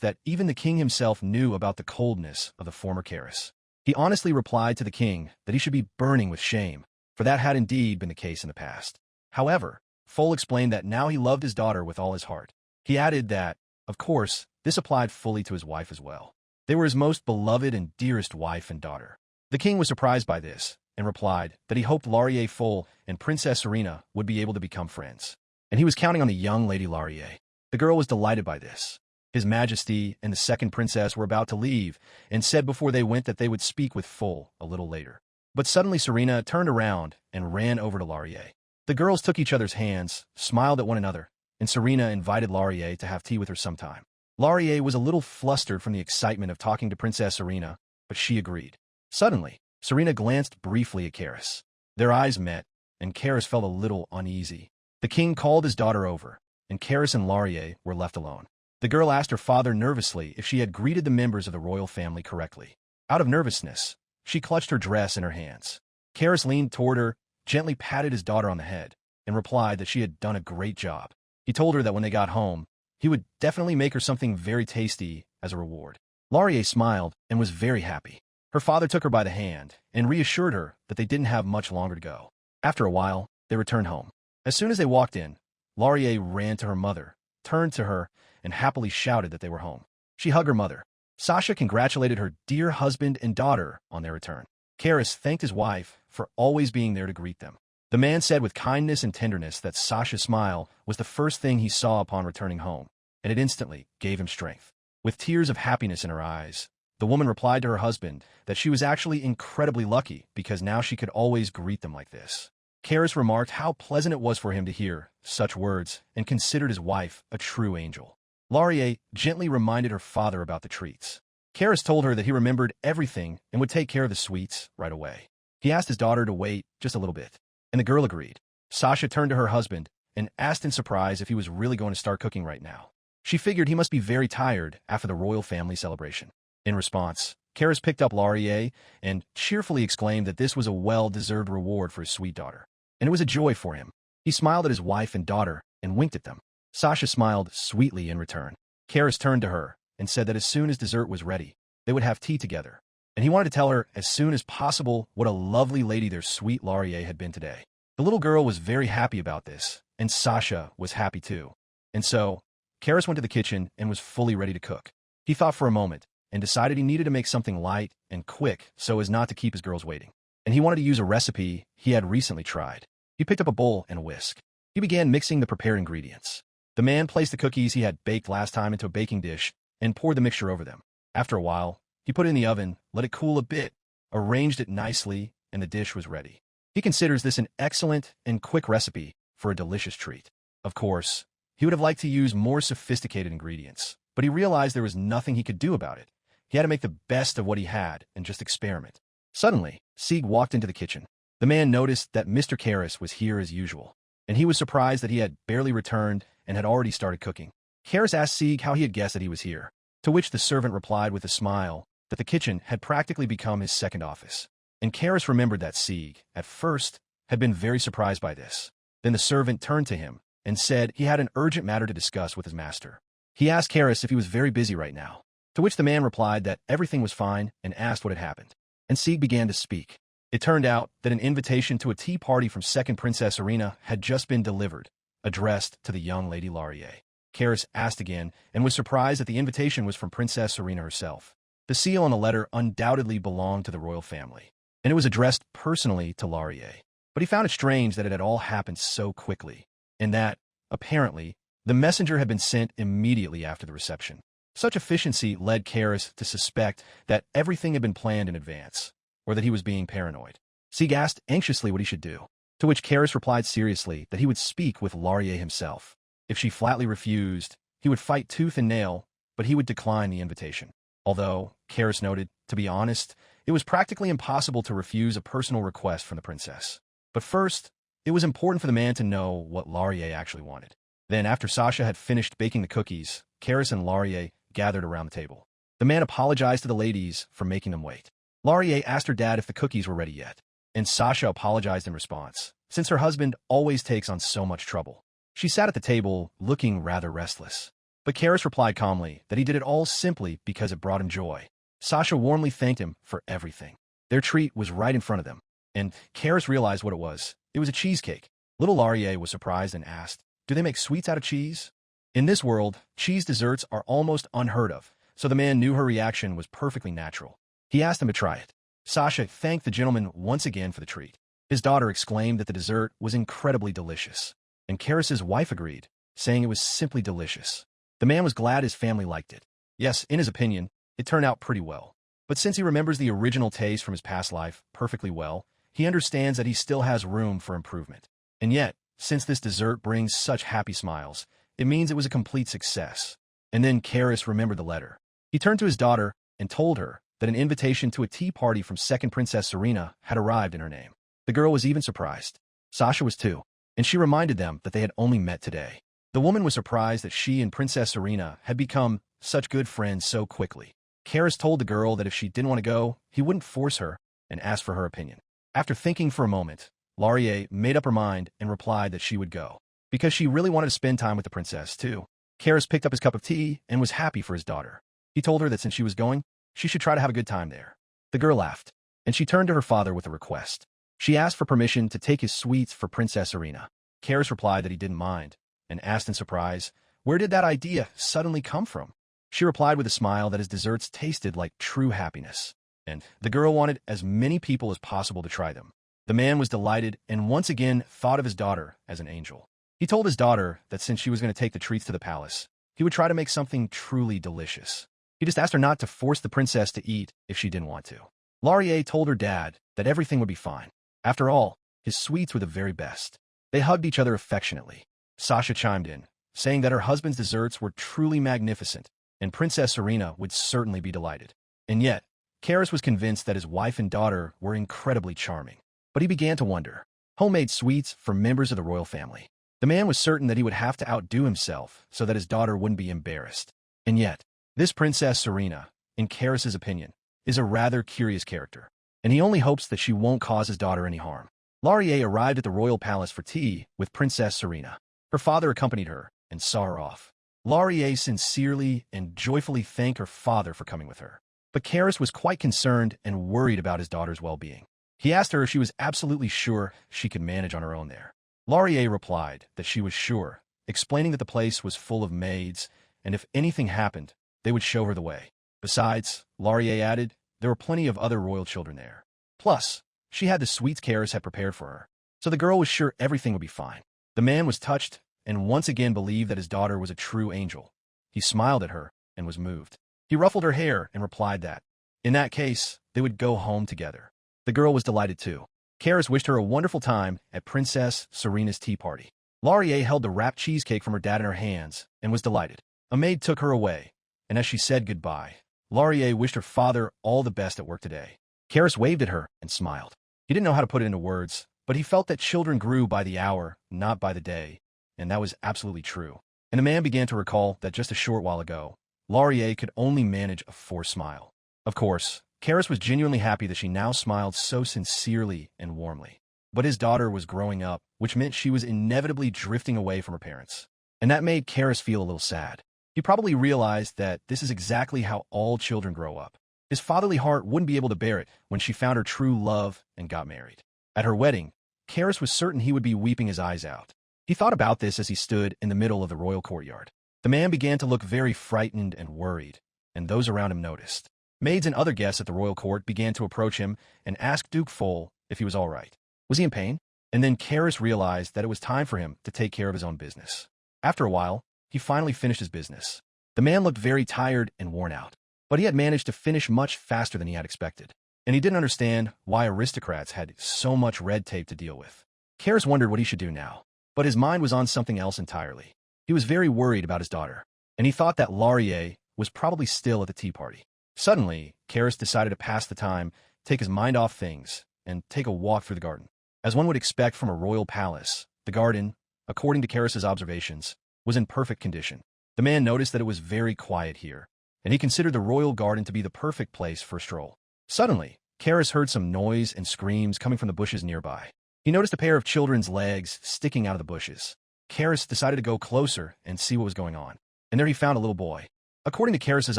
that even the king himself knew about the coldness of the former Karis. He honestly replied to the king that he should be burning with shame, for that had indeed been the case in the past. However, Foal explained that now he loved his daughter with all his heart. He added that, of course, this applied fully to his wife as well. They were his most beloved and dearest wife and daughter. The king was surprised by this, and replied that he hoped Laurier Foal and Princess Serena would be able to become friends. And he was counting on the young Lady Laurier. The girl was delighted by this. His Majesty and the second princess were about to leave, and said before they went that they would speak with Foal a little later. But suddenly Serena turned around and ran over to Laurier. The girls took each other's hands, smiled at one another, and Serena invited Laurier to have tea with her sometime. Laurier was a little flustered from the excitement of talking to Princess Serena, but she agreed. Suddenly, Serena glanced briefly at Karis. Their eyes met, and Karis felt a little uneasy. The king called his daughter over, and Karis and Laurier were left alone. The girl asked her father nervously if she had greeted the members of the royal family correctly. Out of nervousness, she clutched her dress in her hands. Karis leaned toward her, gently patted his daughter on the head, and replied that she had done a great job. He told her that when they got home, he would definitely make her something very tasty as a reward. Laurier smiled and was very happy. Her father took her by the hand and reassured her that they didn't have much longer to go. After a while, they returned home. As soon as they walked in, Laurier ran to her mother, turned to her, and happily shouted that they were home. She hugged her mother. Sasha congratulated her dear husband and daughter on their return. Karis thanked his wife for always being there to greet them. The man said with kindness and tenderness that Sasha's smile was the first thing he saw upon returning home, and it instantly gave him strength. With tears of happiness in her eyes, the woman replied to her husband that she was actually incredibly lucky because now she could always greet them like this. Karis remarked how pleasant it was for him to hear such words and considered his wife a true angel. Laurier gently reminded her father about the treats. Karis told her that he remembered everything and would take care of the sweets right away. He asked his daughter to wait just a little bit, and the girl agreed. Sasha turned to her husband and asked in surprise if he was really going to start cooking right now. She figured he must be very tired after the royal family celebration. In response, Karis picked up Laurier and cheerfully exclaimed that this was a well-deserved reward for his sweet daughter, and it was a joy for him. He smiled at his wife and daughter and winked at them. Sasha smiled sweetly in return. Karis turned to her and said that as soon as dessert was ready, they would have tea together, and he wanted to tell her as soon as possible what a lovely lady their sweet Laurier had been today. The little girl was very happy about this, and Sasha was happy too. And so, Karis went to the kitchen and was fully ready to cook. He thought for a moment and decided he needed to make something light and quick so as not to keep his girls waiting. And he wanted to use a recipe he had recently tried. He picked up a bowl and a whisk. He began mixing the prepared ingredients. The man placed the cookies he had baked last time into a baking dish and poured the mixture over them. After a while, he put it in the oven, let it cool a bit, arranged it nicely, and the dish was ready. He considers this an excellent and quick recipe for a delicious treat. Of course, he would have liked to use more sophisticated ingredients, but he realized there was nothing he could do about it. He had to make the best of what he had and just experiment. Suddenly, Sieg walked into the kitchen. The man noticed that Mr. Karis was here as usual, and he was surprised that he had barely returned and had already started cooking. Karis asked Sieg how he had guessed that he was here, to which the servant replied with a smile that the kitchen had practically become his second office. And Karis remembered that Sieg, at first, had been very surprised by this. Then the servant turned to him and said he had an urgent matter to discuss with his master. He asked Karis if he was very busy right now, to which the man replied that everything was fine and asked what had happened. And Sieg began to speak. It turned out that an invitation to a tea party from Second Princess Arena had just been delivered, addressed to the young Lady Laurier. Karis asked again and was surprised that the invitation was from Princess Serena herself. The seal on the letter undoubtedly belonged to the royal family, and it was addressed personally to Laurier. But he found it strange that it had all happened so quickly, and that, apparently, the messenger had been sent immediately after the reception. Such efficiency led Karis to suspect that everything had been planned in advance, or that he was being paranoid. Sieg asked anxiously what he should do, to which Karis replied seriously that he would speak with Laurier himself. If she flatly refused, he would fight tooth and nail, but he would decline the invitation. Although, Karis noted, to be honest, it was practically impossible to refuse a personal request from the princess. But first, it was important for the man to know what Laurier actually wanted. Then, after Sasha had finished baking the cookies, Karis and Laurier gathered around the table. The man apologized to the ladies for making them wait. Laurier asked her dad if the cookies were ready yet, and Sasha apologized in response, since her husband always takes on so much trouble. She sat at the table, looking rather restless. But Karis replied calmly that he did it all simply because it brought him joy. Sasha warmly thanked him for everything. Their treat was right in front of them, and Karis realized what it was. It was a cheesecake. Little Laurier was surprised and asked, "Do they make sweets out of cheese?" In this world, cheese desserts are almost unheard of, so the man knew her reaction was perfectly natural. He asked him to try it. Sasha thanked the gentleman once again for the treat. His daughter exclaimed that the dessert was incredibly delicious, and Karis's wife agreed, saying it was simply delicious. The man was glad his family liked it. Yes, in his opinion, it turned out pretty well. But since he remembers the original taste from his past life perfectly well, he understands that he still has room for improvement. And yet, since this dessert brings such happy smiles, it means it was a complete success. And then Karis remembered the letter. He turned to his daughter and told her that an invitation to a tea party from Second Princess Serena had arrived in her name. The girl was even surprised. Sasha was too, and she reminded them that they had only met today. The woman was surprised that she and Princess Serena had become such good friends so quickly. Karis told the girl that if she didn't want to go, he wouldn't force her, and asked for her opinion. After thinking for a moment, Laurier made up her mind and replied that she would go, because she really wanted to spend time with the princess too. Karis picked up his cup of tea and was happy for his daughter. He told her that since she was going, she should try to have a good time there. The girl laughed, and she turned to her father with a request. She asked for permission to take his sweets for Princess Irina. Karis replied that he didn't mind, and asked in surprise, where did that idea suddenly come from? She replied with a smile that his desserts tasted like true happiness, and the girl wanted as many people as possible to try them. The man was delighted and once again thought of his daughter as an angel. He told his daughter that since she was going to take the treats to the palace, he would try to make something truly delicious. He just asked her not to force the princess to eat if she didn't want to. Laurier told her dad that everything would be fine. After all, his sweets were the very best. They hugged each other affectionately. Sasha chimed in, saying that her husband's desserts were truly magnificent, and Princess Irina would certainly be delighted. And yet, Karis was convinced that his wife and daughter were incredibly charming. But he began to wonder. Homemade sweets for members of the royal family. The man was certain that he would have to outdo himself so that his daughter wouldn't be embarrassed. And yet, this Princess Irina, in Karis's opinion, is a rather curious character, and he only hopes that she won't cause his daughter any harm. Laurier arrived at the royal palace for tea with Princess Irina. Her father accompanied her and saw her off. Laurier sincerely and joyfully thanked her father for coming with her. But Karis was quite concerned and worried about his daughter's well-being. He asked her if she was absolutely sure she could manage on her own there. Laurier replied that she was sure, explaining that the place was full of maids, and if anything happened, they would show her the way. Besides, Laurier added, there were plenty of other royal children there. Plus, she had the sweets Karis had prepared for her, so the girl was sure everything would be fine. The man was touched and once again believed that his daughter was a true angel. He smiled at her and was moved. He ruffled her hair and replied that, in that case, they would go home together. The girl was delighted too. Karis wished her a wonderful time at Princess Serena's tea party. Laurier held the wrapped cheesecake from her dad in her hands and was delighted. A maid took her away, and as she said goodbye, Laurier wished her father all the best at work today. Karis waved at her and smiled. He didn't know how to put it into words, but he felt that children grew by the hour, not by the day, and that was absolutely true. And the man began to recall that just a short while ago, Laurier could only manage a forced smile. Of course, Karis was genuinely happy that she now smiled so sincerely and warmly. But his daughter was growing up, which meant she was inevitably drifting away from her parents. And that made Karis feel a little sad. He probably realized that this is exactly how all children grow up. His fatherly heart wouldn't be able to bear it when she found her true love and got married. At her wedding, Karis was certain he would be weeping his eyes out. He thought about this as he stood in the middle of the royal courtyard. The man began to look very frightened and worried, and those around him noticed. Maids and other guests at the royal court began to approach him and ask Duke Foal if he was all right. Was he in pain? And then Karis realized that it was time for him to take care of his own business. After a while, he finally finished his business. The man looked very tired and worn out, but he had managed to finish much faster than he had expected, and he didn't understand why aristocrats had so much red tape to deal with. Karis wondered what he should do now, but his mind was on something else entirely. He was very worried about his daughter, and he thought that Laurier was probably still at the tea party. Suddenly, Karis decided to pass the time, take his mind off things, and take a walk through the garden. As one would expect from a royal palace, the garden, according to Karis's observations, was in perfect condition. The man noticed that it was very quiet here, and he considered the royal garden to be the perfect place for a stroll. Suddenly, Karis heard some noise and screams coming from the bushes nearby. He noticed a pair of children's legs sticking out of the bushes. Karis decided to go closer and see what was going on, and there he found a little boy. According to Karis's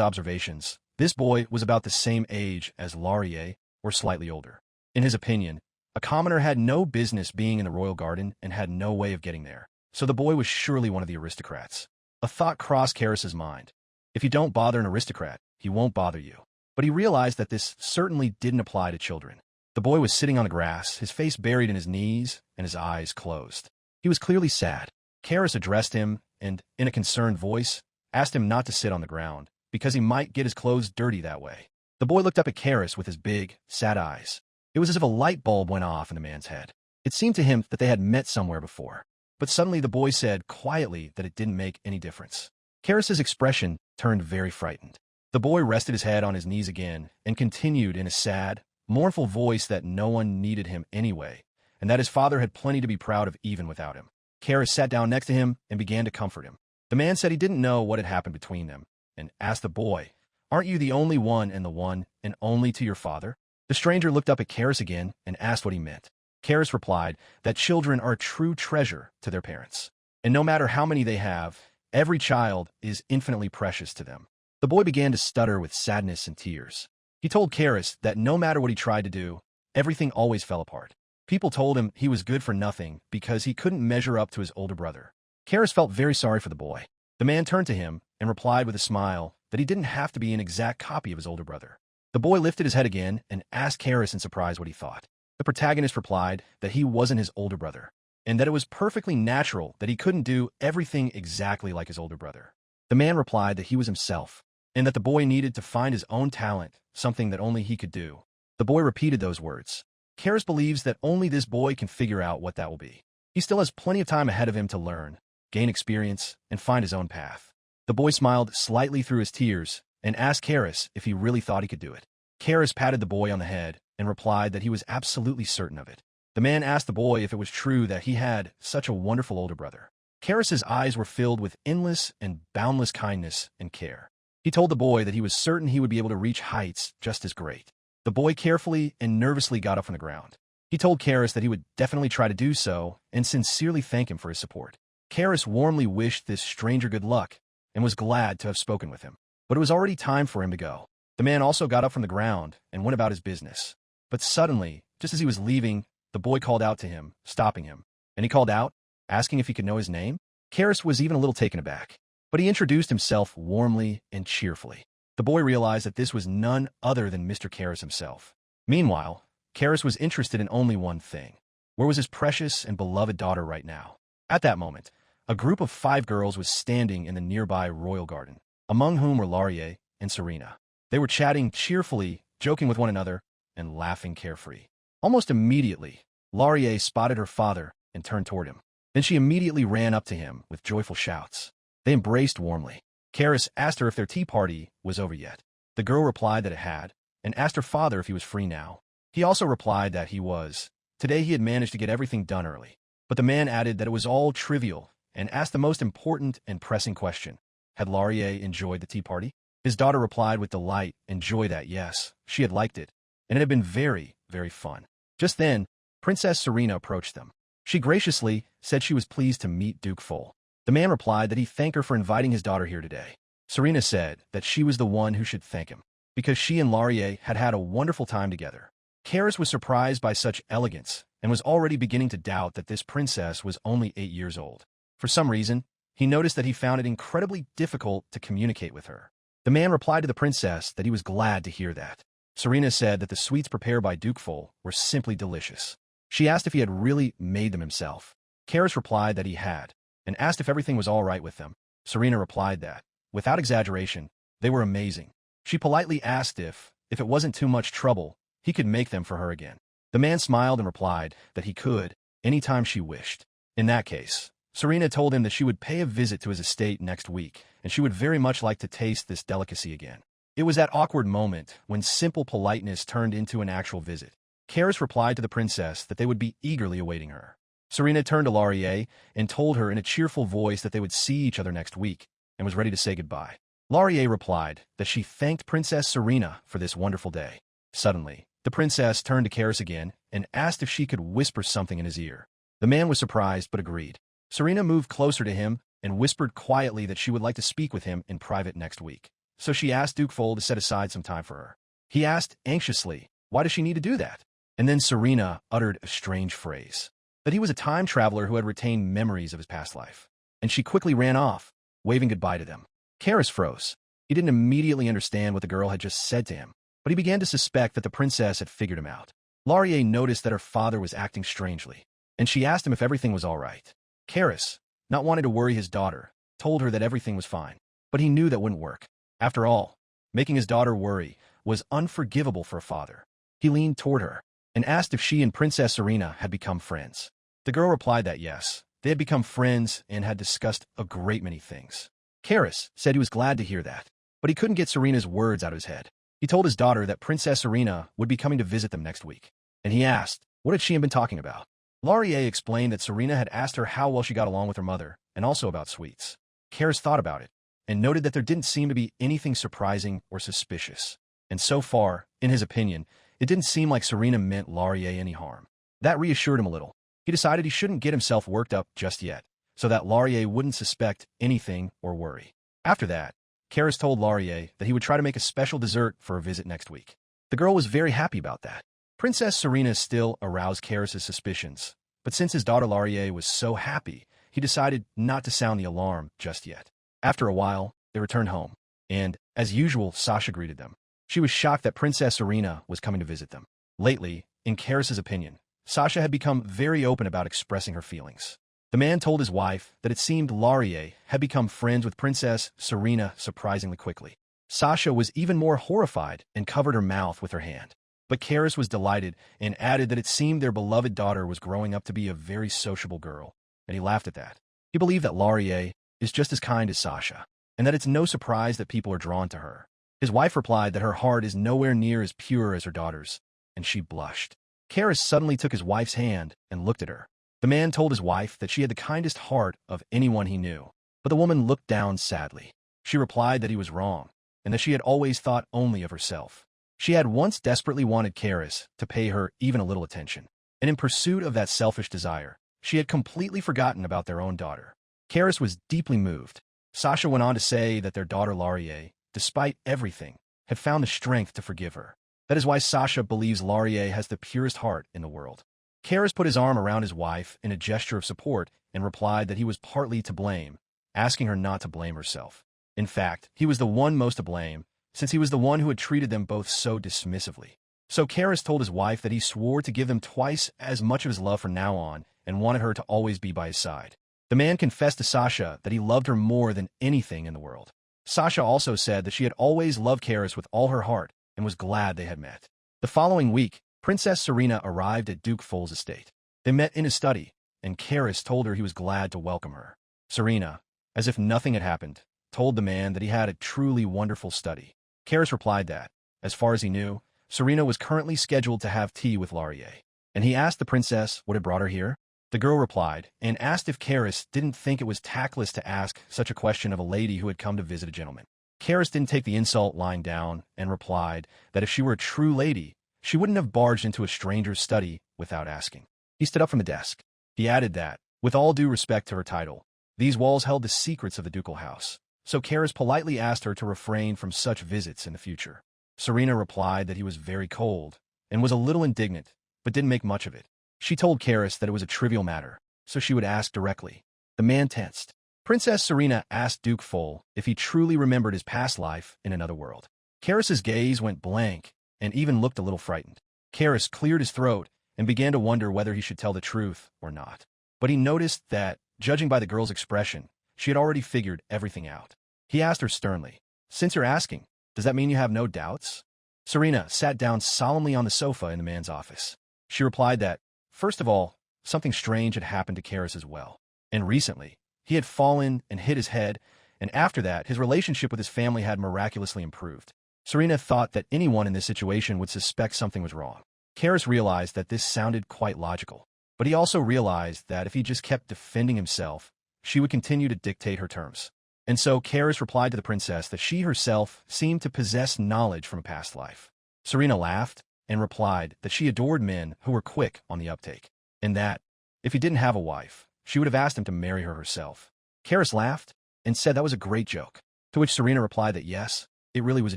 observations, this boy was about the same age as Laurier, or slightly older. In his opinion, a commoner had no business being in the royal garden and had no way of getting there, so the boy was surely one of the aristocrats. A thought crossed Karis's mind. If you don't bother an aristocrat, he won't bother you. But he realized that this certainly didn't apply to children. The boy was sitting on the grass, his face buried in his knees and his eyes closed. He was clearly sad. Karis addressed him and, in a concerned voice, asked him not to sit on the ground, because he might get his clothes dirty that way. The boy looked up at Karis with his big, sad eyes. It was as if a light bulb went off in the man's head. It seemed to him that they had met somewhere before. But suddenly the boy said quietly that it didn't make any difference. Karis's expression turned very frightened. The boy rested his head on his knees again and continued in a sad, mournful voice that no one needed him anyway, and that his father had plenty to be proud of even without him. Karis sat down next to him and began to comfort him. The man said he didn't know what had happened between them, and asked the boy, "Aren't you the only one and the one and only to your father?" The stranger looked up at Karis again and asked what he meant. Karis replied that children are a true treasure to their parents, and no matter how many they have, every child is infinitely precious to them. The boy began to stutter with sadness and tears. He told Karis that no matter what he tried to do, everything always fell apart. People told him he was good for nothing because he couldn't measure up to his older brother. Karis felt very sorry for the boy. The man turned to him and replied with a smile that he didn't have to be an exact copy of his older brother. The boy lifted his head again and asked Karis in surprise what he thought. The protagonist replied that he wasn't his older brother, and that it was perfectly natural that he couldn't do everything exactly like his older brother. The man replied that he was himself, and that the boy needed to find his own talent, something that only he could do. The boy repeated those words. Karis believes that only this boy can figure out what that will be. He still has plenty of time ahead of him to learn, gain experience, and find his own path. The boy smiled slightly through his tears and asked Karis if he really thought he could do it. Karis patted the boy on the head and replied that he was absolutely certain of it. The man asked the boy if it was true that he had such a wonderful older brother. Karis's eyes were filled with endless and boundless kindness and care. He told the boy that he was certain he would be able to reach heights just as great. The boy carefully and nervously got up from the ground. He told Karis that he would definitely try to do so and sincerely thank him for his support. Karis warmly wished this stranger good luck and was glad to have spoken with him. But it was already time for him to go. The man also got up from the ground and went about his business. But suddenly, just as he was leaving, the boy called out to him, stopping him. And he called out, asking if he could know his name. Karis was even a little taken aback, but he introduced himself warmly and cheerfully. The boy realized that this was none other than Mr. Karis himself. Meanwhile, Karis was interested in only one thing. Where was his precious and beloved daughter right now? At that moment, a group of 5 girls was standing in the nearby royal garden, among whom were Laurier and Serena. They were chatting cheerfully, joking with one another, and laughing carefree. Almost immediately, Laurier spotted her father and turned toward him. Then she immediately ran up to him with joyful shouts. They embraced warmly. Karis asked her if their tea party was over yet. The girl replied that it had, and asked her father if he was free now. He also replied that he was. Today he had managed to get everything done early. But the man added that it was all trivial and asked the most important and pressing question. Had Laurier enjoyed the tea party? His daughter replied with delight and joy that yes, she had liked it, and it had been very, very fun. Just then, Princess Serena approached them. She graciously said she was pleased to meet Duke Fol. The man replied that he thanked her for inviting his daughter here today. Serena said that she was the one who should thank him, because she and Laurier had had a wonderful time together. Karis was surprised by such elegance and was already beginning to doubt that this princess was only 8 years old. For some reason, he noticed that he found it incredibly difficult to communicate with her. The man replied to the princess that he was glad to hear that. Serena said that the sweets prepared by Duke Fol were simply delicious. She asked if he had really made them himself. Karis replied that he had, and asked if everything was all right with them. Serena replied that, without exaggeration, they were amazing. She politely asked if it wasn't too much trouble, he could make them for her again. The man smiled and replied that he could, anytime she wished. In that case, Serena told him that she would pay a visit to his estate next week, and she would very much like to taste this delicacy again. It was that awkward moment when simple politeness turned into an actual visit. Karis replied to the princess that they would be eagerly awaiting her. Serena turned to Laurier and told her in a cheerful voice that they would see each other next week, and was ready to say goodbye. Laurier replied that she thanked Princess Serena for this wonderful day. Suddenly, the princess turned to Karis again and asked if she could whisper something in his ear. The man was surprised but agreed. Serena moved closer to him and whispered quietly that she would like to speak with him in private next week. So she asked Duke Fol to set aside some time for her. He asked anxiously, why does she need to do that? And then Serena uttered a strange phrase, that he was a time traveler who had retained memories of his past life. And she quickly ran off, waving goodbye to them. Karis froze. He didn't immediately understand what the girl had just said to him, but he began to suspect that the princess had figured him out. Laurier noticed that her father was acting strangely, and she asked him if everything was all right. Karis, not wanting to worry his daughter, told her that everything was fine, but he knew that wouldn't work. After all, making his daughter worry was unforgivable for a father. He leaned toward her and asked if she and Princess Serena had become friends. The girl replied that yes, they had become friends and had discussed a great many things. Karis said he was glad to hear that, but he couldn't get Serena's words out of his head. He told his daughter that Princess Serena would be coming to visit them next week, and he asked, what had she been talking about? Laurier explained that Serena had asked her how well she got along with her mother, and also about sweets. Karis thought about it, and noted that there didn't seem to be anything surprising or suspicious. And so far, in his opinion, it didn't seem like Serena meant Laurier any harm. That reassured him a little. He decided he shouldn't get himself worked up just yet, so that Laurier wouldn't suspect anything or worry. After that, Karis told Laurier that he would try to make a special dessert for her visit next week. The girl was very happy about that. Princess Serena still aroused Karis' suspicions, but since his daughter Laurier was so happy, he decided not to sound the alarm just yet. After a while, they returned home, and, as usual, Sasha greeted them. She was shocked that Princess Serena was coming to visit them. Lately, in Karis' opinion, Sasha had become very open about expressing her feelings. The man told his wife that it seemed Laurier had become friends with Princess Serena surprisingly quickly. Sasha was even more horrified and covered her mouth with her hand. But Karis was delighted and added that it seemed their beloved daughter was growing up to be a very sociable girl, and he laughed at that. He believed that Laurier is just as kind as Sasha, and that it's no surprise that people are drawn to her. His wife replied that her heart is nowhere near as pure as her daughter's, and she blushed. Karis suddenly took his wife's hand and looked at her. The man told his wife that she had the kindest heart of anyone he knew, but the woman looked down sadly. She replied that he was wrong, and that she had always thought only of herself. She had once desperately wanted Karis to pay her even a little attention, and in pursuit of that selfish desire, she had completely forgotten about their own daughter. Karis was deeply moved. Sasha went on to say that their daughter Laurier, despite everything, had found the strength to forgive her. That is why Sasha believes Laurier has the purest heart in the world. Karis put his arm around his wife in a gesture of support and replied that he was partly to blame, asking her not to blame herself. In fact, he was the one most to blame, since he was the one who had treated them both so dismissively. So Karis told his wife that he swore to give them twice as much of his love from now on and wanted her to always be by his side. The man confessed to Sasha that he loved her more than anything in the world. Sasha also said that she had always loved Karis with all her heart and was glad they had met. The following week, Princess Serena arrived at Duke Foal's estate. They met in his study, and Karis told her he was glad to welcome her. Serena, as if nothing had happened, told the man that he had a truly wonderful study. Karis replied that, as far as he knew, Serena was currently scheduled to have tea with Laurier, and he asked the princess what had brought her here. The girl replied, and asked if Karis didn't think it was tactless to ask such a question of a lady who had come to visit a gentleman. Karis didn't take the insult lying down and replied that if she were a true lady, she wouldn't have barged into a stranger's study without asking. He stood up from the desk. He added that, with all due respect to her title, these walls held the secrets of the ducal house, so Karis politely asked her to refrain from such visits in the future. Serena replied that he was very cold and was a little indignant, but didn't make much of it. She told Karis that it was a trivial matter, so she would ask directly. The man tensed. Princess Serena asked Duke Foal if he truly remembered his past life in another world. Karis's gaze went blank and even looked a little frightened. Karis cleared his throat and began to wonder whether he should tell the truth or not. But he noticed that, judging by the girl's expression, she had already figured everything out. He asked her sternly, "Since you're asking, does that mean you have no doubts?" Serena sat down solemnly on the sofa in the man's office. She replied that, first of all, something strange had happened to Karis as well. And recently, he had fallen and hit his head, and after that, his relationship with his family had miraculously improved. Serena thought that anyone in this situation would suspect something was wrong. Karis realized that this sounded quite logical, but he also realized that if he just kept defending himself, she would continue to dictate her terms. And so Karis replied to the princess that she herself seemed to possess knowledge from a past life. Serena laughed and replied that she adored men who were quick on the uptake, and that, if he didn't have a wife, she would have asked him to marry her herself. Karis laughed and said that was a great joke, to which Serena replied that yes, it really was a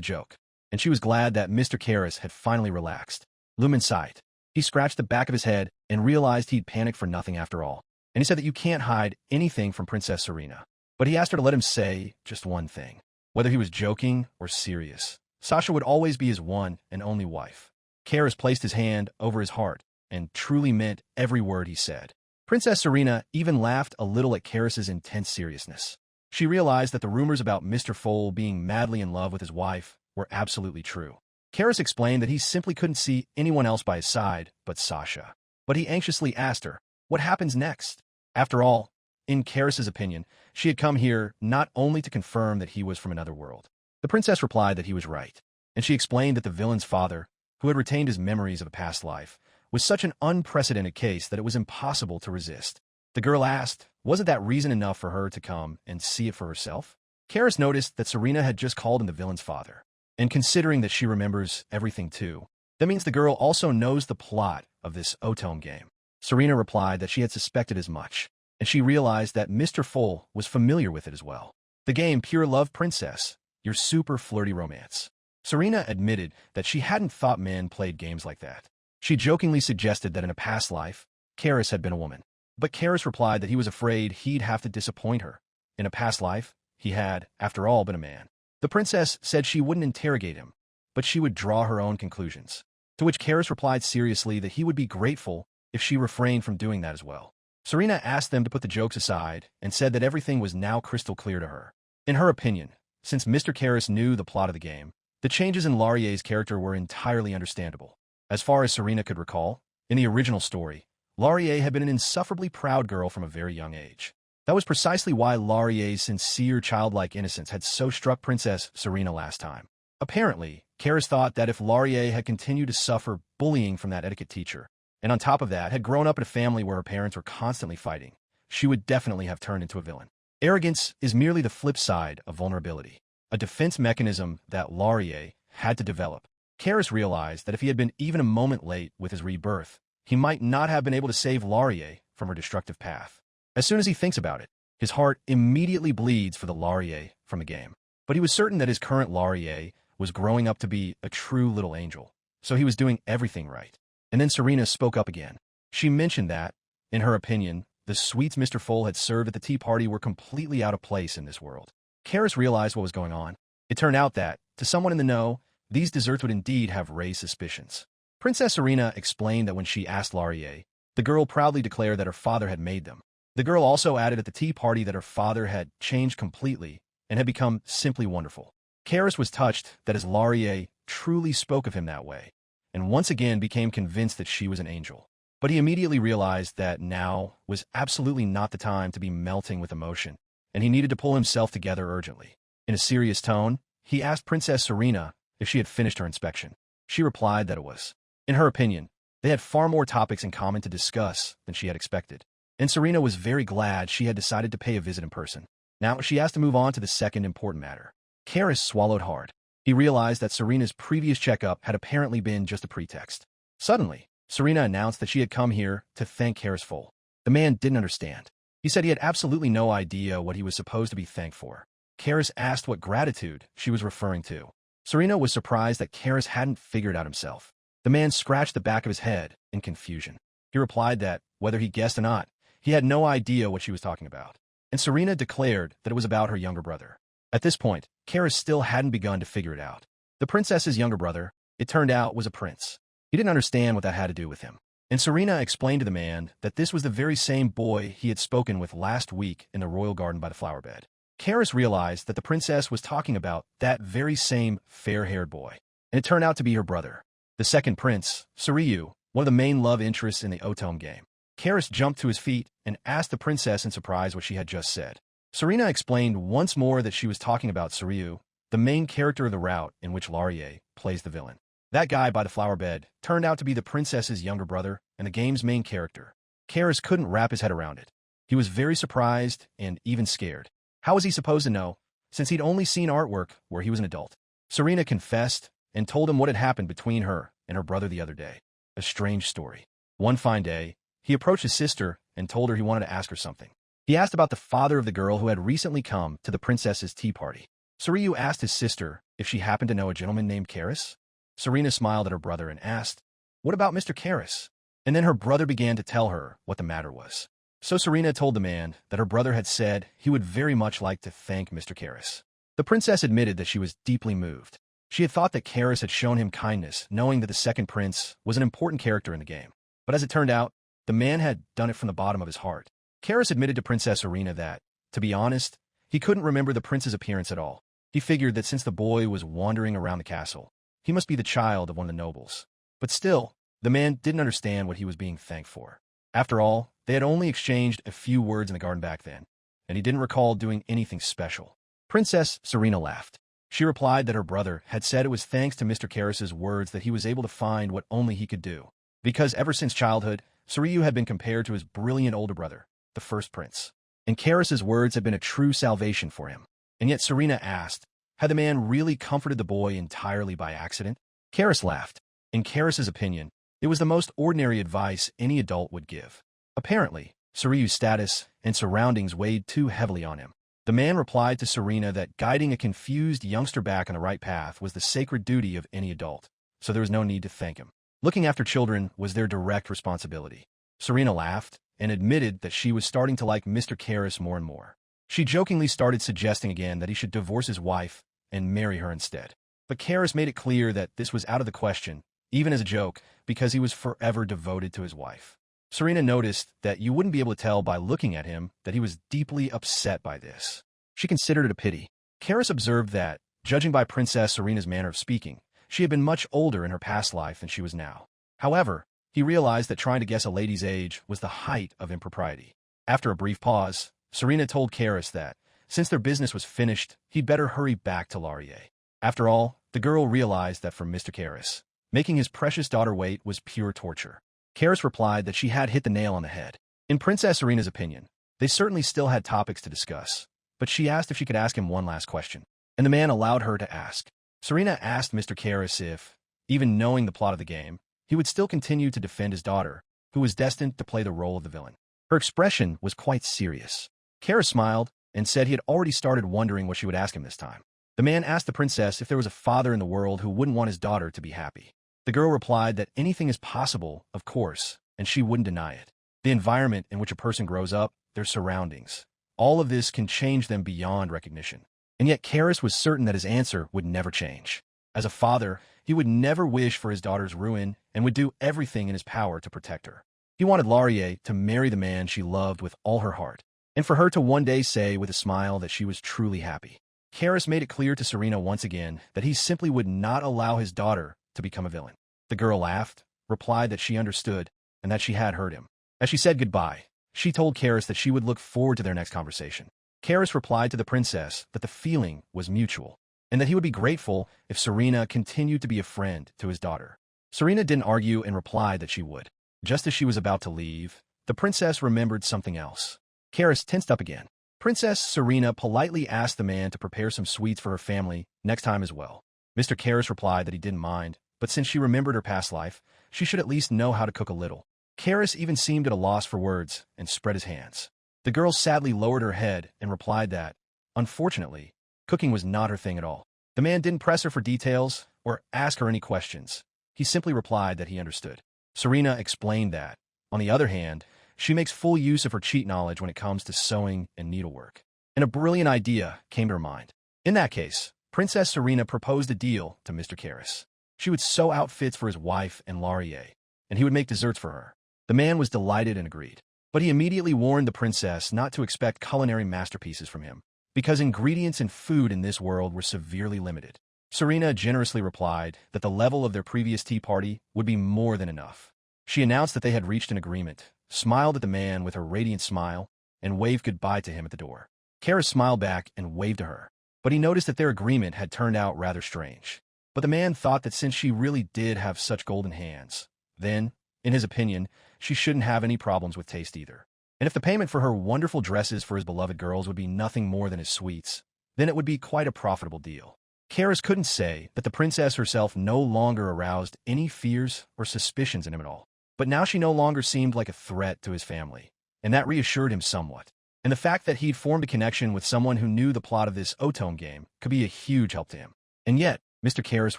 joke, and she was glad that Mr. Karis had finally relaxed. Lumen sighed. He scratched the back of his head and realized he'd panicked for nothing after all, and he said that you can't hide anything from Princess Serena. But he asked her to let him say just one thing. Whether he was joking or serious, Sasha would always be his one and only wife. Karis placed his hand over his heart and truly meant every word he said. Princess Serena even laughed a little at Karis's intense seriousness. She realized that the rumors about Mr. Foal being madly in love with his wife were absolutely true. Karis explained that he simply couldn't see anyone else by his side but Sasha. But he anxiously asked her, what happens next? After all, in Karis's opinion, she had come here not only to confirm that he was from another world. The princess replied that he was right, and she explained that the villain's father, who had retained his memories of a past life, was such an unprecedented case that it was impossible to resist. The girl asked, wasn't that reason enough for her to come and see it for herself? Karis noticed that Serena had just called him the villain's father, and considering that she remembers everything too, that means the girl also knows the plot of this Otome game. Serena replied that she had suspected as much, and she realized that Mr. Foal was familiar with it as well. The game Pure Love Princess your super flirty romance. Serena admitted that she hadn't thought men played games like that. She jokingly suggested that in a past life, Karis had been a woman. But Karis replied that he was afraid he'd have to disappoint her. In a past life, he had, after all, been a man. The princess said she wouldn't interrogate him, but she would draw her own conclusions. To which Karis replied seriously that he would be grateful if she refrained from doing that as well. Serena asked them to put the jokes aside and said that everything was now crystal clear to her. In her opinion, since Mr. Karis knew the plot of the game, the changes in Laurier's character were entirely understandable. As far as Serena could recall, in the original story, Laurier had been an insufferably proud girl from a very young age. That was precisely why Laurier's sincere childlike innocence had so struck Princess Serena last time. Apparently, Karis thought that if Laurier had continued to suffer bullying from that etiquette teacher, and on top of that had grown up in a family where her parents were constantly fighting, she would definitely have turned into a villain. Arrogance is merely the flip side of vulnerability, a defense mechanism that Laurier had to develop. Karis realized that if he had been even a moment late with his rebirth, he might not have been able to save Laurier from her destructive path. As soon as he thinks about it, his heart immediately bleeds for the Laurier from the game. But he was certain that his current Laurier was growing up to be a true little angel, so he was doing everything right. And then Serena spoke up again. She mentioned that, in her opinion, the sweets Mr. Full had served at the tea party were completely out of place in this world. Karis realized what was going on. It turned out that, to someone in the know, these desserts would indeed have raised suspicions. Princess Serena explained that when she asked Laurier, the girl proudly declared that her father had made them. The girl also added at the tea party that her father had changed completely and had become simply wonderful. Karis was touched that as Laurier truly spoke of him that way, and once again became convinced that she was an angel. But he immediately realized that now was absolutely not the time to be melting with emotion, and he needed to pull himself together urgently. In a serious tone, he asked Princess Serena if she had finished her inspection. She replied that it was. In her opinion, they had far more topics in common to discuss than she had expected, and Serena was very glad she had decided to pay a visit in person. Now she asked to move on to the second important matter. Karis swallowed hard. He realized that Serena's previous checkup had apparently been just a pretext. Suddenly, Serena announced that she had come here to thank Karis Full. The man didn't understand. He said he had absolutely no idea what he was supposed to be thanked for. Karis asked what gratitude she was referring to. Serena was surprised that Karis hadn't figured out himself. The man scratched the back of his head in confusion. He replied that, whether he guessed or not, he had no idea what she was talking about. And Serena declared that it was about her younger brother. At this point, Karis still hadn't begun to figure it out. The princess's younger brother, it turned out, was a prince. He didn't understand what that had to do with him. And Serena explained to the man that this was the very same boy he had spoken with last week in the royal garden by the flower bed. Karis realized that the princess was talking about that very same fair-haired boy, and it turned out to be her brother. The second prince, Reijou, one of the main love interests in the Otome game. Karis jumped to his feet and asked the princess in surprise what she had just said. Serena explained once more that she was talking about Reijou, the main character of the route in which Laurier plays the villain. That guy by the flower bed turned out to be the princess's younger brother and the game's main character. Karis couldn't wrap his head around it. He was very surprised and even scared. How was he supposed to know, since he'd only seen artwork where he was an adult? Serena confessed and told him what had happened between her and her brother the other day. A strange story. One fine day, he approached his sister and told her he wanted to ask her something. He asked about the father of the girl who had recently come to the princess's tea party. Reijou asked his sister if she happened to know a gentleman named Karis. Serena smiled at her brother and asked, "What about Mr. Karis?" And then her brother began to tell her what the matter was. So Serena told the man that her brother had said he would very much like to thank Mr. Karis. The princess admitted that she was deeply moved. She had thought that Karis had shown him kindness, knowing that the second prince was an important character in the game. But as it turned out, the man had done it from the bottom of his heart. Karis admitted to Princess Serena that, to be honest, he couldn't remember the prince's appearance at all. He figured that since the boy was wandering around the castle, he must be the child of one of the nobles. But still, the man didn't understand what he was being thanked for. After all, they had only exchanged a few words in the garden back then, and he didn't recall doing anything special. Princess Serena laughed. She replied that her brother had said it was thanks to Mr. Karis's words that he was able to find what only he could do. Because ever since childhood, Reijou had been compared to his brilliant older brother, the first prince. And Karis's words had been a true salvation for him. And yet Serena asked, had the man really comforted the boy entirely by accident? Karis laughed. In Karis's opinion, it was the most ordinary advice any adult would give. Apparently, Reijou's status and surroundings weighed too heavily on him. The man replied to Serena that guiding a confused youngster back on the right path was the sacred duty of any adult, so there was no need to thank him. Looking after children was their direct responsibility. Serena laughed and admitted that she was starting to like Mr. Karras more and more. She jokingly started suggesting again that he should divorce his wife and marry her instead. But Karras made it clear that this was out of the question, even as a joke, because he was forever devoted to his wife. Serena noticed that you wouldn't be able to tell by looking at him that he was deeply upset by this. She considered it a pity. Karras observed that, judging by Princess Serena's manner of speaking, she had been much older in her past life than she was now. However, he realized that trying to guess a lady's age was the height of impropriety. After a brief pause, Serena told Karras that, since their business was finished, he'd better hurry back to Laurier. After all, the girl realized that for Mr. Karras, making his precious daughter wait was pure torture. Karras replied that she had hit the nail on the head. In Princess Serena's opinion, they certainly still had topics to discuss, but she asked if she could ask him one last question, and the man allowed her to ask. Serena asked Mr. Karras if, even knowing the plot of the game, he would still continue to defend his daughter, who was destined to play the role of the villain. Her expression was quite serious. Karras smiled and said he had already started wondering what she would ask him this time. The man asked the princess if there was a father in the world who wouldn't want his daughter to be happy. The girl replied that anything is possible, of course, and she wouldn't deny it. The environment in which a person grows up, their surroundings, all of this can change them beyond recognition. And yet Karras was certain that his answer would never change. As a father, he would never wish for his daughter's ruin and would do everything in his power to protect her. He wanted Laurier to marry the man she loved with all her heart, and for her to one day say with a smile that she was truly happy. Karras made it clear to Serena once again that he simply would not allow his daughter to become a villain. The girl laughed, replied that she understood, and that she had heard him. As she said goodbye, she told Karras that she would look forward to their next conversation. Karras replied to the princess that the feeling was mutual, and that he would be grateful if Serena continued to be a friend to his daughter. Serena didn't argue and replied that she would. Just as she was about to leave, the princess remembered something else. Karras tensed up again. Princess Serena politely asked the man to prepare some sweets for her family next time as well. Mr. Karras replied that he didn't mind, but since she remembered her past life, she should at least know how to cook a little. Karras even seemed at a loss for words and spread his hands. The girl sadly lowered her head and replied that, unfortunately, cooking was not her thing at all. The man didn't press her for details or ask her any questions. He simply replied that he understood. Serena explained that, on the other hand, she makes full use of her cheat knowledge when it comes to sewing and needlework. And a brilliant idea came to her mind. In that case, Princess Serena proposed a deal to Mr. Karras. She would sew outfits for his wife and Laurier, and he would make desserts for her. The man was delighted and agreed. But he immediately warned the princess not to expect culinary masterpieces from him, because ingredients and food in this world were severely limited. Serena generously replied that the level of their previous tea party would be more than enough. She announced that they had reached an agreement, smiled at the man with her radiant smile, and waved goodbye to him at the door. Karras smiled back and waved to her, but he noticed that their agreement had turned out rather strange. But the man thought that since she really did have such golden hands, then, in his opinion, she shouldn't have any problems with taste either. And if the payment for her wonderful dresses for his beloved girls would be nothing more than his sweets, then it would be quite a profitable deal. Karras couldn't say that the princess herself no longer aroused any fears or suspicions in him at all. But now she no longer seemed like a threat to his family, and that reassured him somewhat. And the fact that he'd formed a connection with someone who knew the plot of this Otome game could be a huge help to him. And yet, Mr. Karras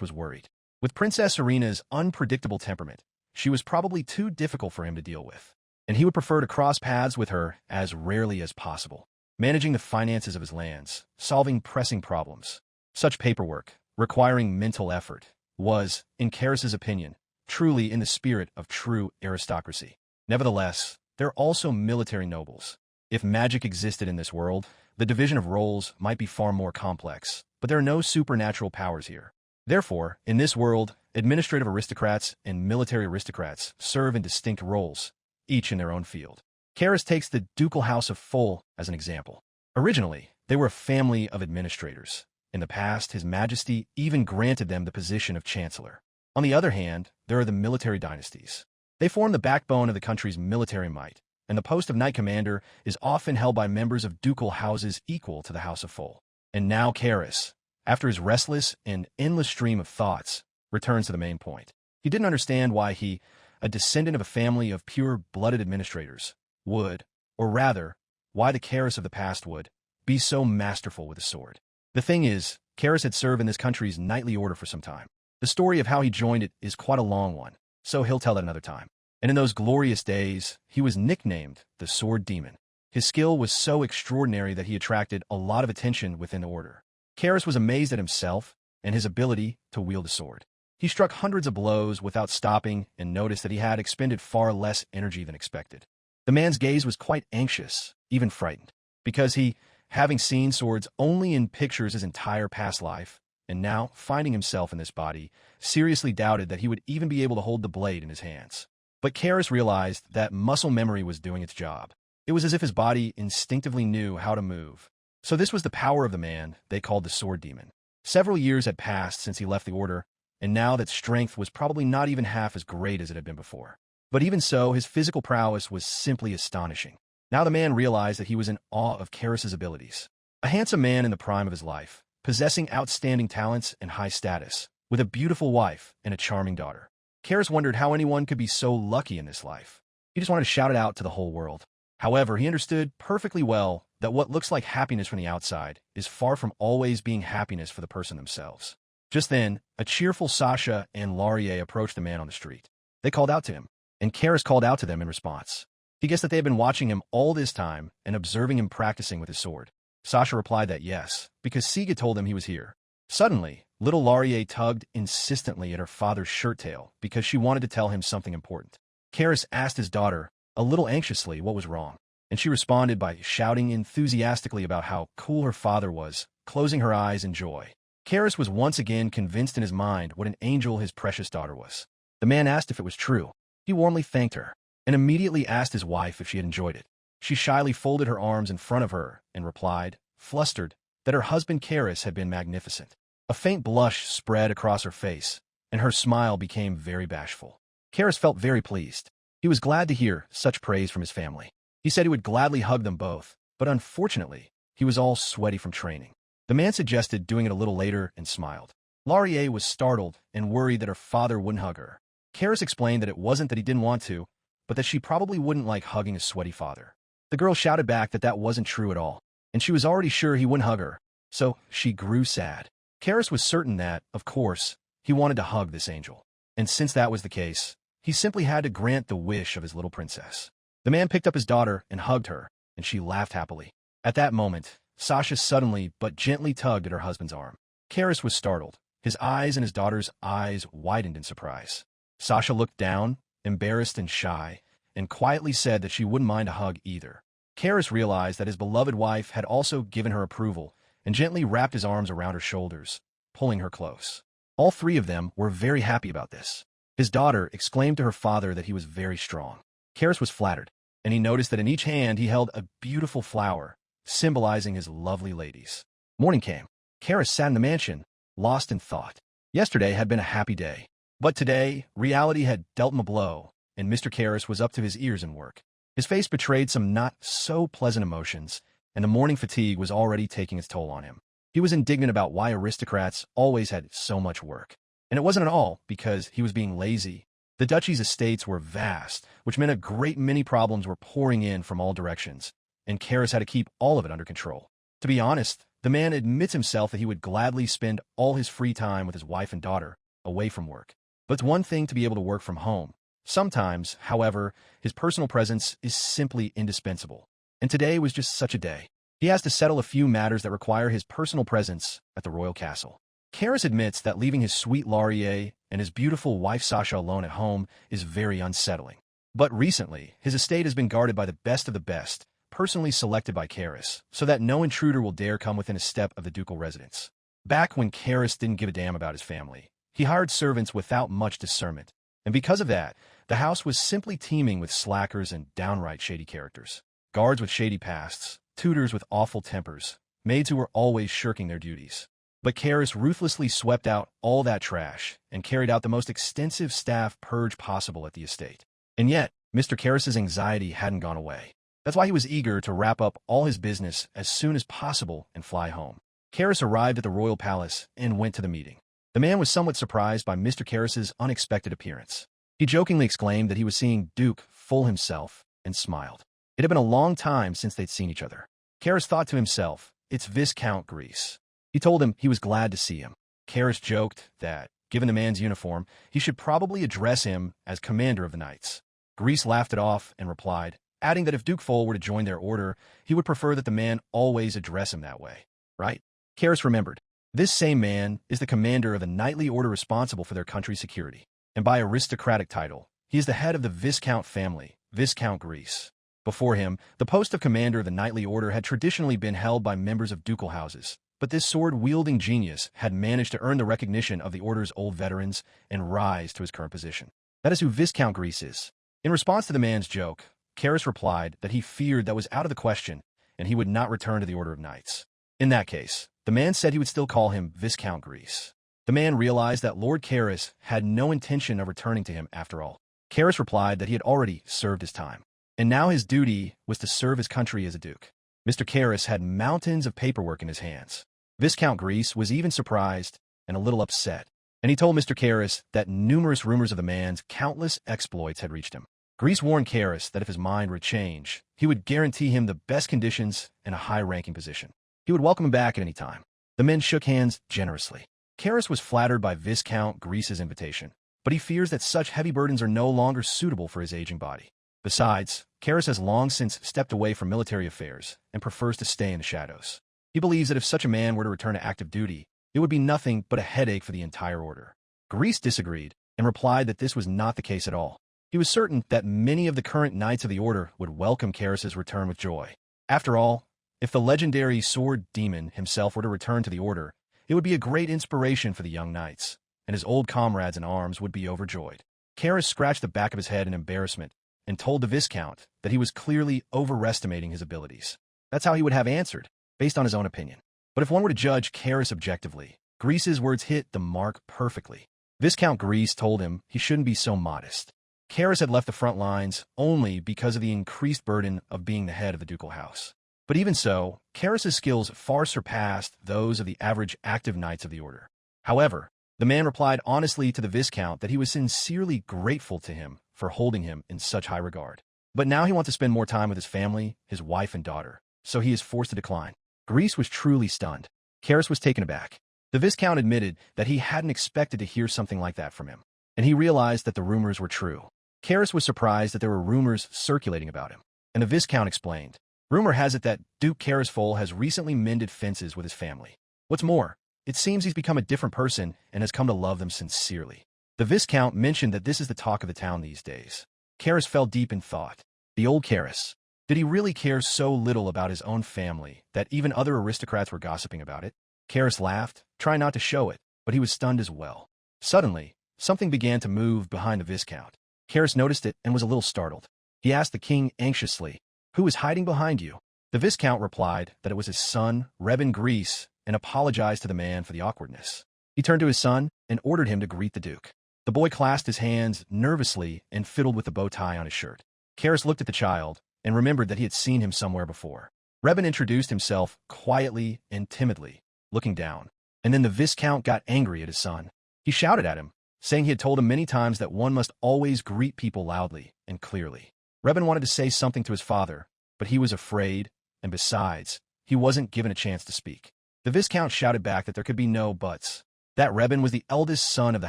was worried. With Princess Serena's unpredictable temperament, she was probably too difficult for him to deal with, and he would prefer to cross paths with her as rarely as possible, managing the finances of his lands, solving pressing problems. Such paperwork, requiring mental effort, was, in Karras's opinion, truly in the spirit of true aristocracy. Nevertheless, there are also military nobles. If magic existed in this world, the division of roles might be far more complex, but there are no supernatural powers here. Therefore, in this world, administrative aristocrats and military aristocrats serve in distinct roles, each in their own field. Karras takes the ducal house of Fol as an example. Originally, they were a family of administrators. In the past, His Majesty even granted them the position of chancellor. On the other hand, there are the military dynasties. They form the backbone of the country's military might, and the post of knight commander is often held by members of ducal houses equal to the House of Fol. And now Karras, after his restless and endless stream of thoughts, returns to the main point. He didn't understand why he, a descendant of a family of pure-blooded administrators, would, or rather, why the Karras of the past would, be so masterful with a sword? The thing is, Karis had served in this country's knightly order for some time. The story of how he joined it is quite a long one, so he'll tell that another time. And in those glorious days, he was nicknamed the Sword Demon. His skill was so extraordinary that he attracted a lot of attention within the order. Karis was amazed at himself and his ability to wield a sword. He struck hundreds of blows without stopping and noticed that he had expended far less energy than expected. The man's gaze was quite anxious, even frightened, because he, having seen swords only in pictures his entire past life, and now finding himself in this body, seriously doubted that he would even be able to hold the blade in his hands. But Karis realized that muscle memory was doing its job. It was as if his body instinctively knew how to move. So this was the power of the man they called the Sword Demon. Several years had passed since he left the order, and now that strength was probably not even half as great as it had been before. But even so, his physical prowess was simply astonishing. Now the man realized that he was in awe of Karis's abilities. A handsome man in the prime of his life, possessing outstanding talents and high status, with a beautiful wife and a charming daughter. Karis wondered how anyone could be so lucky in this life. He just wanted to shout it out to the whole world. However, he understood perfectly well that what looks like happiness from the outside is far from always being happiness for the person themselves. Just then, a cheerful Sasha and Laurier approached the man on the street. They called out to him, and Karis called out to them in response. He guessed that they had been watching him all this time and observing him practicing with his sword. Sasha replied that yes, because Siga told him he was here. Suddenly, little Laurier tugged insistently at her father's shirt tail because she wanted to tell him something important. Karis asked his daughter, a little anxiously, what was wrong, and she responded by shouting enthusiastically about how cool her father was, closing her eyes in joy. Karis was once again convinced in his mind what an angel his precious daughter was. The man asked if it was true. He warmly thanked her, and immediately asked his wife if she had enjoyed it. She shyly folded her arms in front of her and replied, flustered, that her husband Karis had been magnificent. A faint blush spread across her face, and her smile became very bashful. Karis felt very pleased. He was glad to hear such praise from his family. He said he would gladly hug them both, but unfortunately, he was all sweaty from training. The man suggested doing it a little later and smiled. Laurier was startled and worried that her father wouldn't hug her. Karis explained that it wasn't that he didn't want to, but that she probably wouldn't like hugging a sweaty father. The girl shouted back that that wasn't true at all, and she was already sure he wouldn't hug her, so she grew sad. Karis was certain that, of course, he wanted to hug this angel, and since that was the case, he simply had to grant the wish of his little princess. The man picked up his daughter and hugged her, and she laughed happily. At that moment, Sasha suddenly but gently tugged at her husband's arm. Karis was startled. His eyes and his daughter's eyes widened in surprise. Sasha looked down, embarrassed and shy, and quietly said that she wouldn't mind a hug either. Karis realized that his beloved wife had also given her approval and gently wrapped his arms around her shoulders, pulling her close. All three of them were very happy about this. His daughter exclaimed to her father that he was very strong. Karis was flattered, and he noticed that in each hand he held a beautiful flower, symbolizing his lovely ladies. Morning came. Karis sat in the mansion, lost in thought. Yesterday had been a happy day, but today reality had dealt him a blow, and Mr. Karis was up to his ears in work. His face betrayed some not-so-pleasant emotions, and the morning fatigue was already taking its toll on him. He was indignant about why aristocrats always had so much work. And it wasn't at all because he was being lazy. The duchy's estates were vast, which meant a great many problems were pouring in from all directions, and Karis had to keep all of it under control. To be honest, the man admits himself that he would gladly spend all his free time with his wife and daughter, away from work. But it's one thing to be able to work from home. Sometimes, however, his personal presence is simply indispensable. And today was just such a day. He has to settle a few matters that require his personal presence at the royal castle. Karis admits that leaving his sweet Laurier and his beautiful wife Sasha alone at home is very unsettling. But recently, his estate has been guarded by the best of the best, personally selected by Karis, so that no intruder will dare come within a step of the ducal residence. Back when Karis didn't give a damn about his family, he hired servants without much discernment, and because of that, the house was simply teeming with slackers and downright shady characters. Guards with shady pasts, tutors with awful tempers, maids who were always shirking their duties. But Karis ruthlessly swept out all that trash and carried out the most extensive staff purge possible at the estate. And yet, Mr. Karis's anxiety hadn't gone away. That's why he was eager to wrap up all his business as soon as possible and fly home. Karis arrived at the royal palace and went to the meeting. The man was somewhat surprised by Mr. Karis's unexpected appearance. He jokingly exclaimed that he was seeing Duke full himself and smiled. It had been a long time since they'd seen each other. Karis thought to himself it's Viscount Grease." He told him he was glad to see him. Karis joked that, given the man's uniform, he should probably address him as Commander of the Knights. Grease laughed it off and replied, adding that if Duke Foal were to join their order, he would prefer that the man always address him that way. Right? Karis remembered. This same man is the commander of the knightly order responsible for their country's security, and by aristocratic title, he is the head of the Viscount family, Viscount Grease. Before him, the post of commander of the knightly order had traditionally been held by members of ducal houses, but this sword-wielding genius had managed to earn the recognition of the order's old veterans and rise to his current position. That is who Viscount Grease is. In response to the man's joke, Karis replied that he feared that was out of the question and he would not return to the Order of Knights. In that case, the man said he would still call him Viscount Grease. The man realized that Lord Karis had no intention of returning to him after all. Karis replied that he had already served his time, and now his duty was to serve his country as a duke. Mr. Karis had mountains of paperwork in his hands. Viscount Grease was even surprised and a little upset, and he told Mr. Karis that numerous rumors of the man's countless exploits had reached him. Grease warned Karis that if his mind were to change, he would guarantee him the best conditions and a high-ranking position. He would welcome him back at any time. The men shook hands generously. Karis was flattered by Viscount Grease's invitation, but he fears that such heavy burdens are no longer suitable for his aging body. Besides, Karis has long since stepped away from military affairs and prefers to stay in the shadows. He believes that if such a man were to return to active duty, it would be nothing but a headache for the entire order. Grease disagreed and replied that this was not the case at all. He was certain that many of the current knights of the order would welcome Karis's return with joy. After all, if the legendary sword demon himself were to return to the order, it would be a great inspiration for the young knights, and his old comrades in arms would be overjoyed. Karis scratched the back of his head in embarrassment and told the Viscount that he was clearly overestimating his abilities. That's how he would have answered, based on his own opinion. But if one were to judge Karis objectively, Grease's words hit the mark perfectly. Viscount Grease told him he shouldn't be so modest. Karis had left the front lines only because of the increased burden of being the head of the ducal house. But even so, Karis's skills far surpassed those of the average active knights of the order. However, the man replied honestly to the Viscount that he was sincerely grateful to him for holding him in such high regard. But now he wants to spend more time with his family, his wife and daughter, so he is forced to decline. Grease was truly stunned. Karis was taken aback. The Viscount admitted that he hadn't expected to hear something like that from him, and he realized that the rumors were true. Karis was surprised that there were rumors circulating about him, and the Viscount explained. Rumor has it that Duke Karisfol has recently mended fences with his family. What's more, it seems he's become a different person and has come to love them sincerely. The Viscount mentioned that this is the talk of the town these days. Karis fell deep in thought. The old Karis. Did he really care so little about his own family that even other aristocrats were gossiping about it? Karis laughed, trying not to show it, but he was stunned as well. Suddenly, something began to move behind the Viscount. Karis noticed it and was a little startled. He asked the king anxiously, "Who is hiding behind you?" The Viscount replied that it was his son, Rebin Grease, and apologized to the man for the awkwardness. He turned to his son and ordered him to greet the Duke. The boy clasped his hands nervously and fiddled with the bow tie on his shirt. Karis looked at the child and remembered that he had seen him somewhere before. Rebin introduced himself quietly and timidly, looking down, and then the Viscount got angry at his son. He shouted at him, saying he had told him many times that one must always greet people loudly and clearly. Rebin wanted to say something to his father, but he was afraid, and besides, he wasn't given a chance to speak. The Viscount shouted back that there could be no buts, that Rebin was the eldest son of the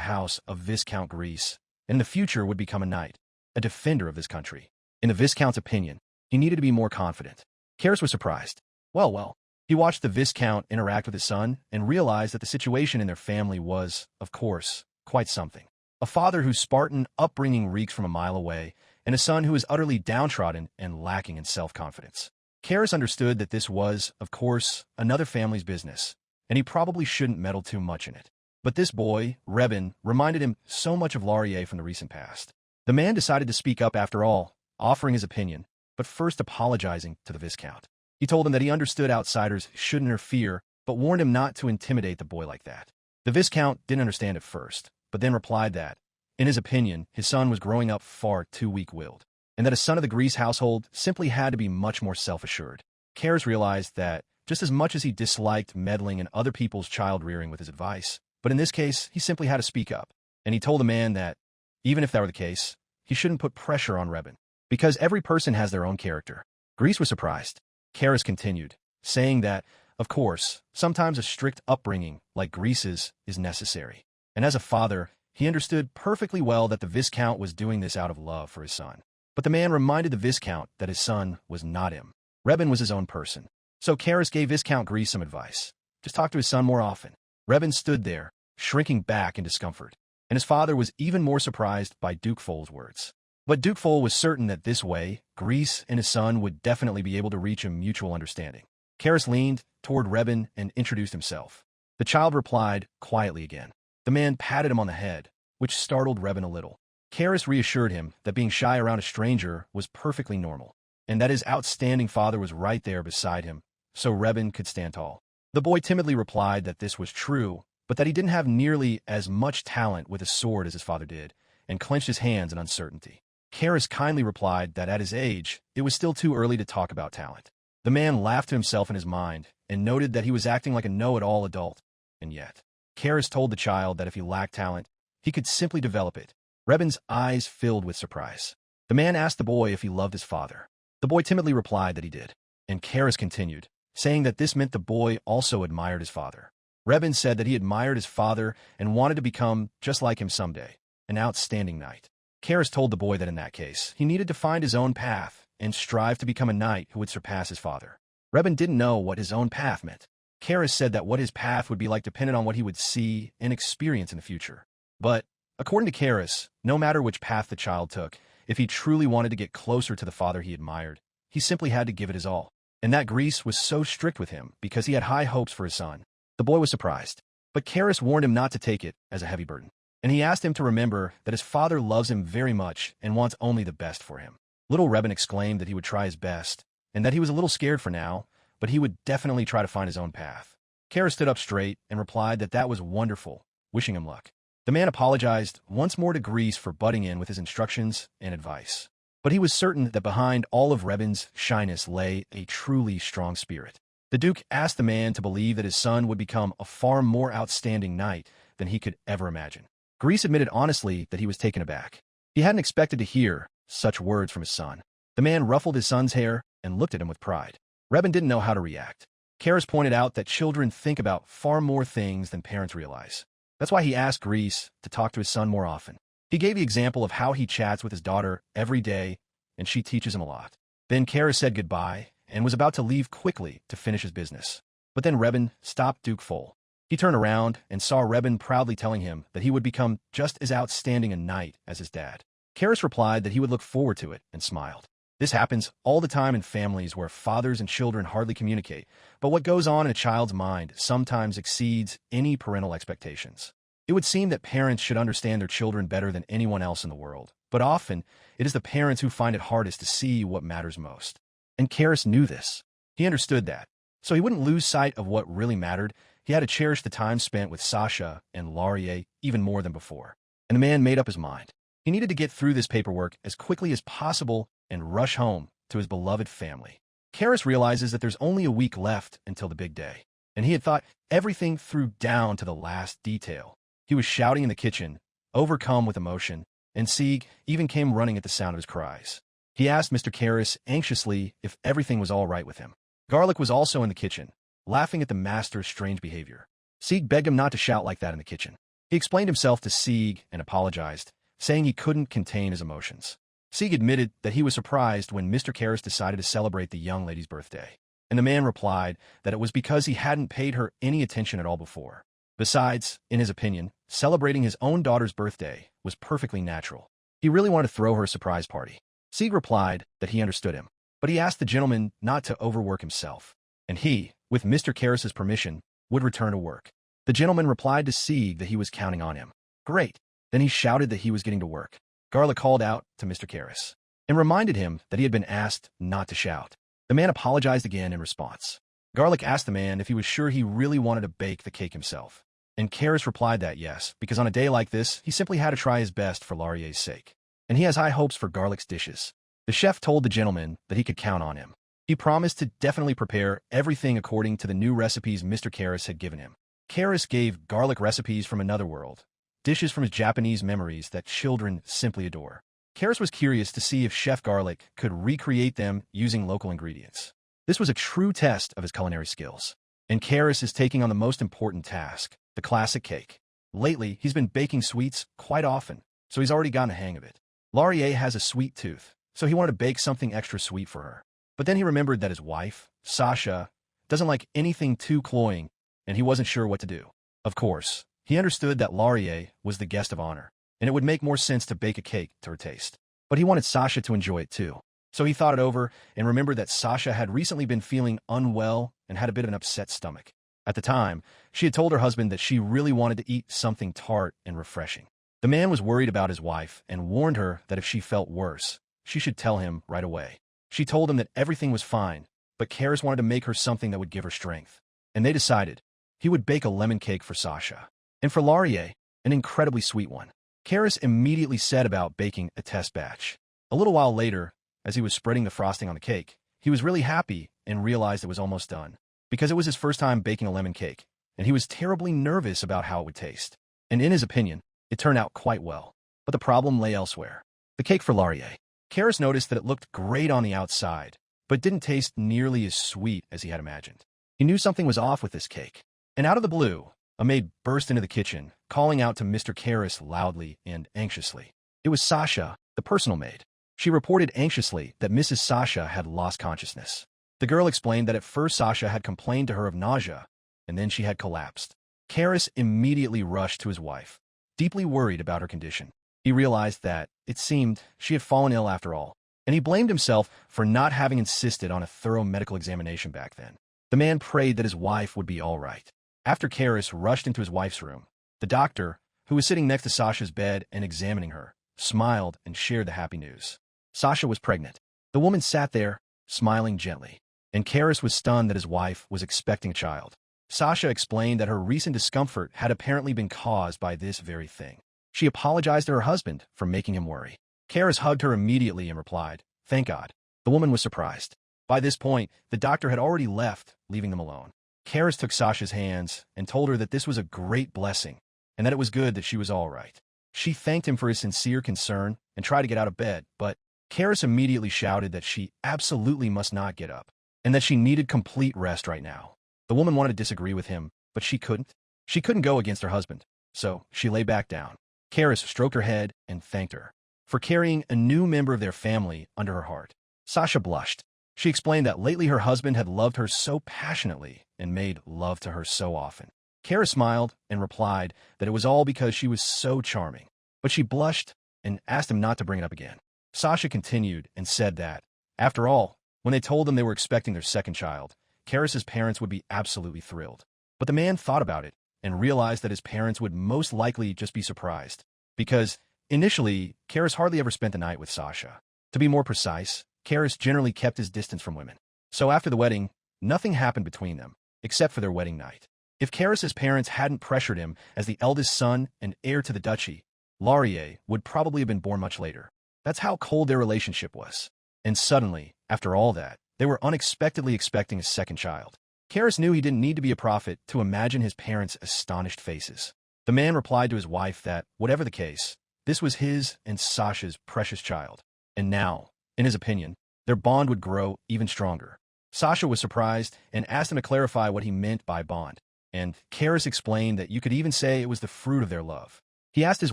house of Viscount Grease, and in the future would become a knight, a defender of this country. In the Viscount's opinion, he needed to be more confident. Karis was surprised. Well. He watched the Viscount interact with his son and realized that the situation in their family was, of course, quite something. A father whose Spartan upbringing reeks from a mile away, and a son who is utterly downtrodden and lacking in self-confidence. Karis understood that this was, of course, another family's business, and he probably shouldn't meddle too much in it. But this boy, Rebin, reminded him so much of Laurier from the recent past. The man decided to speak up after all, offering his opinion, but first apologizing to the Viscount. He told him that he understood outsiders shouldn't interfere, but warned him not to intimidate the boy like that. The Viscount didn't understand at first, but then replied that, in his opinion, his son was growing up far too weak-willed, and that a son of the Grease household simply had to be much more self-assured. Karis realized that, just as much as he disliked meddling in other people's child-rearing with his advice, but in this case, he simply had to speak up, and he told the man that, even if that were the case, he shouldn't put pressure on Rebin, because every person has their own character. Grease was surprised. Karis continued, saying that, Of course, sometimes a strict upbringing, like Greece's, is necessary. And as a father, he understood perfectly well that the Viscount was doing this out of love for his son. But the man reminded the Viscount that his son was not him. Rebin was his own person. So Karis gave Viscount Greece some advice. Just talk to his son more often. Rebin stood there, shrinking back in discomfort. And his father was even more surprised by Duke Foal's words. But Duke Foal was certain that this way, Greece and his son would definitely be able to reach a mutual understanding. Karis leaned toward Rebin and introduced himself. The child replied quietly again. The man patted him on the head, which startled Rebin a little. Karis reassured him that being shy around a stranger was perfectly normal, and that his outstanding father was right there beside him, so Rebin could stand tall. The boy timidly replied that this was true, but that he didn't have nearly as much talent with a sword as his father did, and clenched his hands in uncertainty. Karis kindly replied that at his age, it was still too early to talk about talent. The man laughed to himself in his mind, and noted that he was acting like a know-it-all adult. And yet, Karis told the child that if he lacked talent, he could simply develop it. Rebin's eyes filled with surprise. The man asked the boy if he loved his father. The boy timidly replied that he did, and Karis continued, saying that this meant the boy also admired his father. Rebin said that he admired his father and wanted to become just like him someday, an outstanding knight. Karis told the boy that in that case, he needed to find his own path and strive to become a knight who would surpass his father. Rebin didn't know what his own path meant. Karis said that what his path would be like depended on what he would see and experience in the future. But, according to Karis, no matter which path the child took, if he truly wanted to get closer to the father he admired, he simply had to give it his all. And that Greece was so strict with him because he had high hopes for his son. The boy was surprised, but Karis warned him not to take it as a heavy burden. And he asked him to remember that his father loves him very much and wants only the best for him. Little Rebin exclaimed that he would try his best, and that he was a little scared for now, but he would definitely try to find his own path. Karis stood up straight and replied that that was wonderful, wishing him luck. The man apologized once more to Greece for butting in with his instructions and advice. But he was certain that behind all of Rebin's shyness lay a truly strong spirit. The Duke asked the man to believe that his son would become a far more outstanding knight than he could ever imagine. Greece admitted honestly that he was taken aback. He hadn't expected to hear such words from his son. The man ruffled his son's hair and looked at him with pride. Rebin didn't know how to react. Karis pointed out that children think about far more things than parents realize. That's why he asked Greece to talk to his son more often. He gave the example of how he chats with his daughter every day, and she teaches him a lot. Then Karis said goodbye and was about to leave quickly to finish his business. But then Rebin stopped Duke Foal. He turned around and saw Rebin proudly telling him that he would become just as outstanding a knight as his dad. Karis replied that he would look forward to it and smiled. This happens all the time in families where fathers and children hardly communicate, but what goes on in a child's mind sometimes exceeds any parental expectations. It would seem that parents should understand their children better than anyone else in the world, but often it is the parents who find it hardest to see what matters most. And Karis knew this. He understood that. So he wouldn't lose sight of what really mattered. He had to cherish the time spent with Sasha and Laurier even more than before. And the man made up his mind. He needed to get through this paperwork as quickly as possible and rush home to his beloved family. Karis realizes that there's only a week left until the big day, and he had thought everything through down to the last detail. He was shouting in the kitchen, overcome with emotion, and Sieg even came running at the sound of his cries. He asked Mr. Karis anxiously if everything was all right with him. Garlic was also in the kitchen, laughing at the master's strange behavior. Sieg begged him not to shout like that in the kitchen. He explained himself to Sieg and apologized, saying he couldn't contain his emotions. Sieg admitted that he was surprised when Mr. Karis decided to celebrate the young lady's birthday, and the man replied that it was because he hadn't paid her any attention at all before. Besides, in his opinion, celebrating his own daughter's birthday was perfectly natural. He really wanted to throw her a surprise party. Sieg replied that he understood him, but he asked the gentleman not to overwork himself, and he, with Mr. Karis's permission, would return to work. The gentleman replied to Sieg that he was counting on him. Great. Then he shouted that he was getting to work. Garlic called out to Mr. Karis and reminded him that he had been asked not to shout. The man apologized again in response. Garlic asked the man if he was sure he really wanted to bake the cake himself, and Karis replied that yes, because on a day like this, he simply had to try his best for Laurier's sake, and he has high hopes for Garlic's dishes. The chef told the gentleman that he could count on him. He promised to definitely prepare everything according to the new recipes Mr. Karis had given him. Karis gave Garlic recipes from another world, dishes from his Japanese memories that children simply adore. Karis was curious to see if Chef Garlic could recreate them using local ingredients. This was a true test of his culinary skills. and Karis is taking on the most important task, the classic cake. Lately, he's been baking sweets quite often, so he's already gotten the hang of it. Laurier has a sweet tooth, so he wanted to bake something extra sweet for her. But then he remembered that his wife, Sasha, doesn't like anything too cloying, and he wasn't sure what to do. Of course, he understood that Laurier was the guest of honor, and it would make more sense to bake a cake to her taste. But he wanted Sasha to enjoy it too. So he thought it over and remembered that Sasha had recently been feeling unwell and had a bit of an upset stomach. At the time, she had told her husband that she really wanted to eat something tart and refreshing. The man was worried about his wife and warned her that if she felt worse, she should tell him right away. She told him that everything was fine, but Karis wanted to make her something that would give her strength. And they decided he would bake a lemon cake for Sasha. And for Laurier, an incredibly sweet one. Karis immediately set about baking a test batch. A little while later, as he was spreading the frosting on the cake, he was really happy and realized it was almost done. Because it was his first time baking a lemon cake, and he was terribly nervous about how it would taste. And in his opinion, it turned out quite well. But the problem lay elsewhere. The cake for Laurier. Karis noticed that it looked great on the outside, but didn't taste nearly as sweet as he had imagined. He knew something was off with this cake. And out of the blue, a maid burst into the kitchen, calling out to Mr. Karis loudly and anxiously. It was Sasha, the personal maid. She reported anxiously that Mrs. Sasha had lost consciousness. The girl explained that at first Sasha had complained to her of nausea, and then she had collapsed. Karis immediately rushed to his wife, deeply worried about her condition. He realized that, it seemed, she had fallen ill after all, and he blamed himself for not having insisted on a thorough medical examination back then. The man prayed that his wife would be all right. After Karis rushed into his wife's room, the doctor, who was sitting next to Sasha's bed and examining her, smiled and shared the happy news. Sasha was pregnant. The woman sat there, smiling gently, and Karis was stunned that his wife was expecting a child. Sasha explained that her recent discomfort had apparently been caused by this very thing. She apologized to her husband for making him worry. Karis hugged her immediately and replied, "Thank God." The woman was surprised. By this point, the doctor had already left, leaving them alone. Karis took Sasha's hands and told her that this was a great blessing and that it was good that she was all right. She thanked him for his sincere concern and tried to get out of bed, but Karis immediately shouted that she absolutely must not get up and that she needed complete rest right now. The woman wanted to disagree with him, but she couldn't. She couldn't go against her husband, so she lay back down. Karis stroked her head and thanked her for carrying a new member of their family under her heart. Sasha blushed. She explained that lately her husband had loved her so passionately and made love to her so often. Karis smiled and replied that it was all because she was so charming, but she blushed and asked him not to bring it up again. Sasha continued and said that, after all, when they told them they were expecting their second child, Karis's parents would be absolutely thrilled. But the man thought about it and realized that his parents would most likely just be surprised, because initially, Karis hardly ever spent the night with Sasha. To be more precise, Karis generally kept his distance from women. So after the wedding, nothing happened between them, except for their wedding night. If Karis's parents hadn't pressured him as the eldest son and heir to the duchy, Laurier would probably have been born much later. That's how cold their relationship was. And suddenly, after all that, they were unexpectedly expecting a second child. Karis knew he didn't need to be a prophet to imagine his parents' astonished faces. The man replied to his wife that, whatever the case, this was his and Sasha's precious child. And now, in his opinion, their bond would grow even stronger. Sasha was surprised and asked him to clarify what he meant by bond. And Karis explained that you could even say it was the fruit of their love. He asked his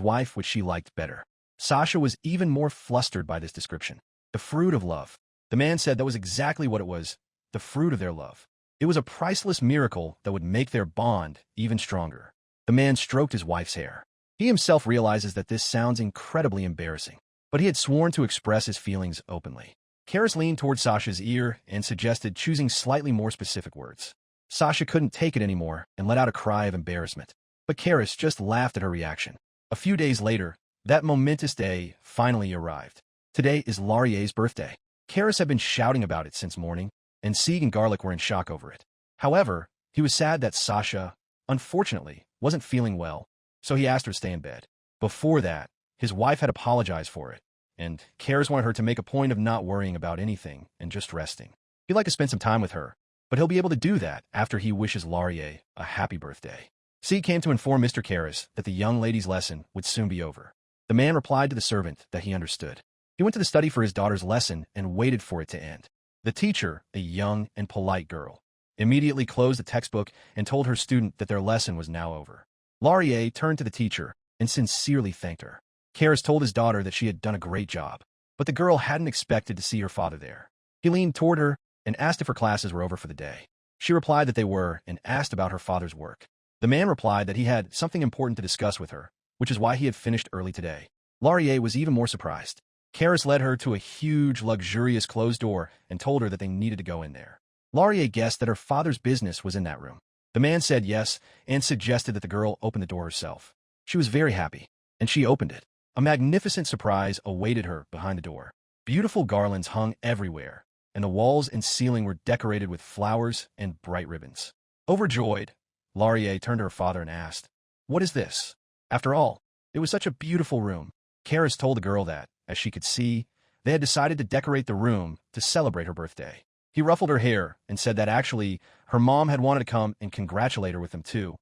wife which she liked better. Sasha was even more flustered by this description. The fruit of love. The man said that was exactly what it was, the fruit of their love. It was a priceless miracle that would make their bond even stronger. The man stroked his wife's hair. He himself realizes that this sounds incredibly embarrassing, but he had sworn to express his feelings openly. Karis leaned toward Sasha's ear and suggested choosing slightly more specific words. Sasha couldn't take it anymore and let out a cry of embarrassment, but Karis just laughed at her reaction. A few days later, that momentous day finally arrived. Today is Laurier's birthday. Karis had been shouting about it since morning, and Sieg and Garlic were in shock over it. However, he was sad that Sasha, unfortunately, wasn't feeling well, so he asked her to stay in bed. Before that, his wife had apologized for it, and Karis wanted her to make a point of not worrying about anything and just resting. He'd like to spend some time with her, but he'll be able to do that after he wishes Laurier a happy birthday. Sieg came to inform Mr. Karis that the young lady's lesson would soon be over. The man replied to the servant that he understood. He went to the study for his daughter's lesson and waited for it to end. The teacher, a young and polite girl, immediately closed the textbook and told her student that their lesson was now over. Laurier turned to the teacher and sincerely thanked her. Karis told his daughter that she had done a great job, but the girl hadn't expected to see her father there. He leaned toward her and asked if her classes were over for the day. She replied that they were and asked about her father's work. The man replied that he had something important to discuss with her, which is why he had finished early today. Laurier was even more surprised. Karis led her to a huge, luxurious closed door and told her that they needed to go in there. Laurier guessed that her father's business was in that room. The man said yes and suggested that the girl open the door herself. She was very happy, and she opened it. A magnificent surprise awaited her behind the door. Beautiful garlands hung everywhere, and the walls and ceiling were decorated with flowers and bright ribbons. Overjoyed, Laurier turned to her father and asked, "What is this?" After all, it was such a beautiful room. Karis told the girl that, as she could see, they had decided to decorate the room to celebrate her birthday. He ruffled her hair and said that actually, her mom had wanted to come and congratulate her with them too,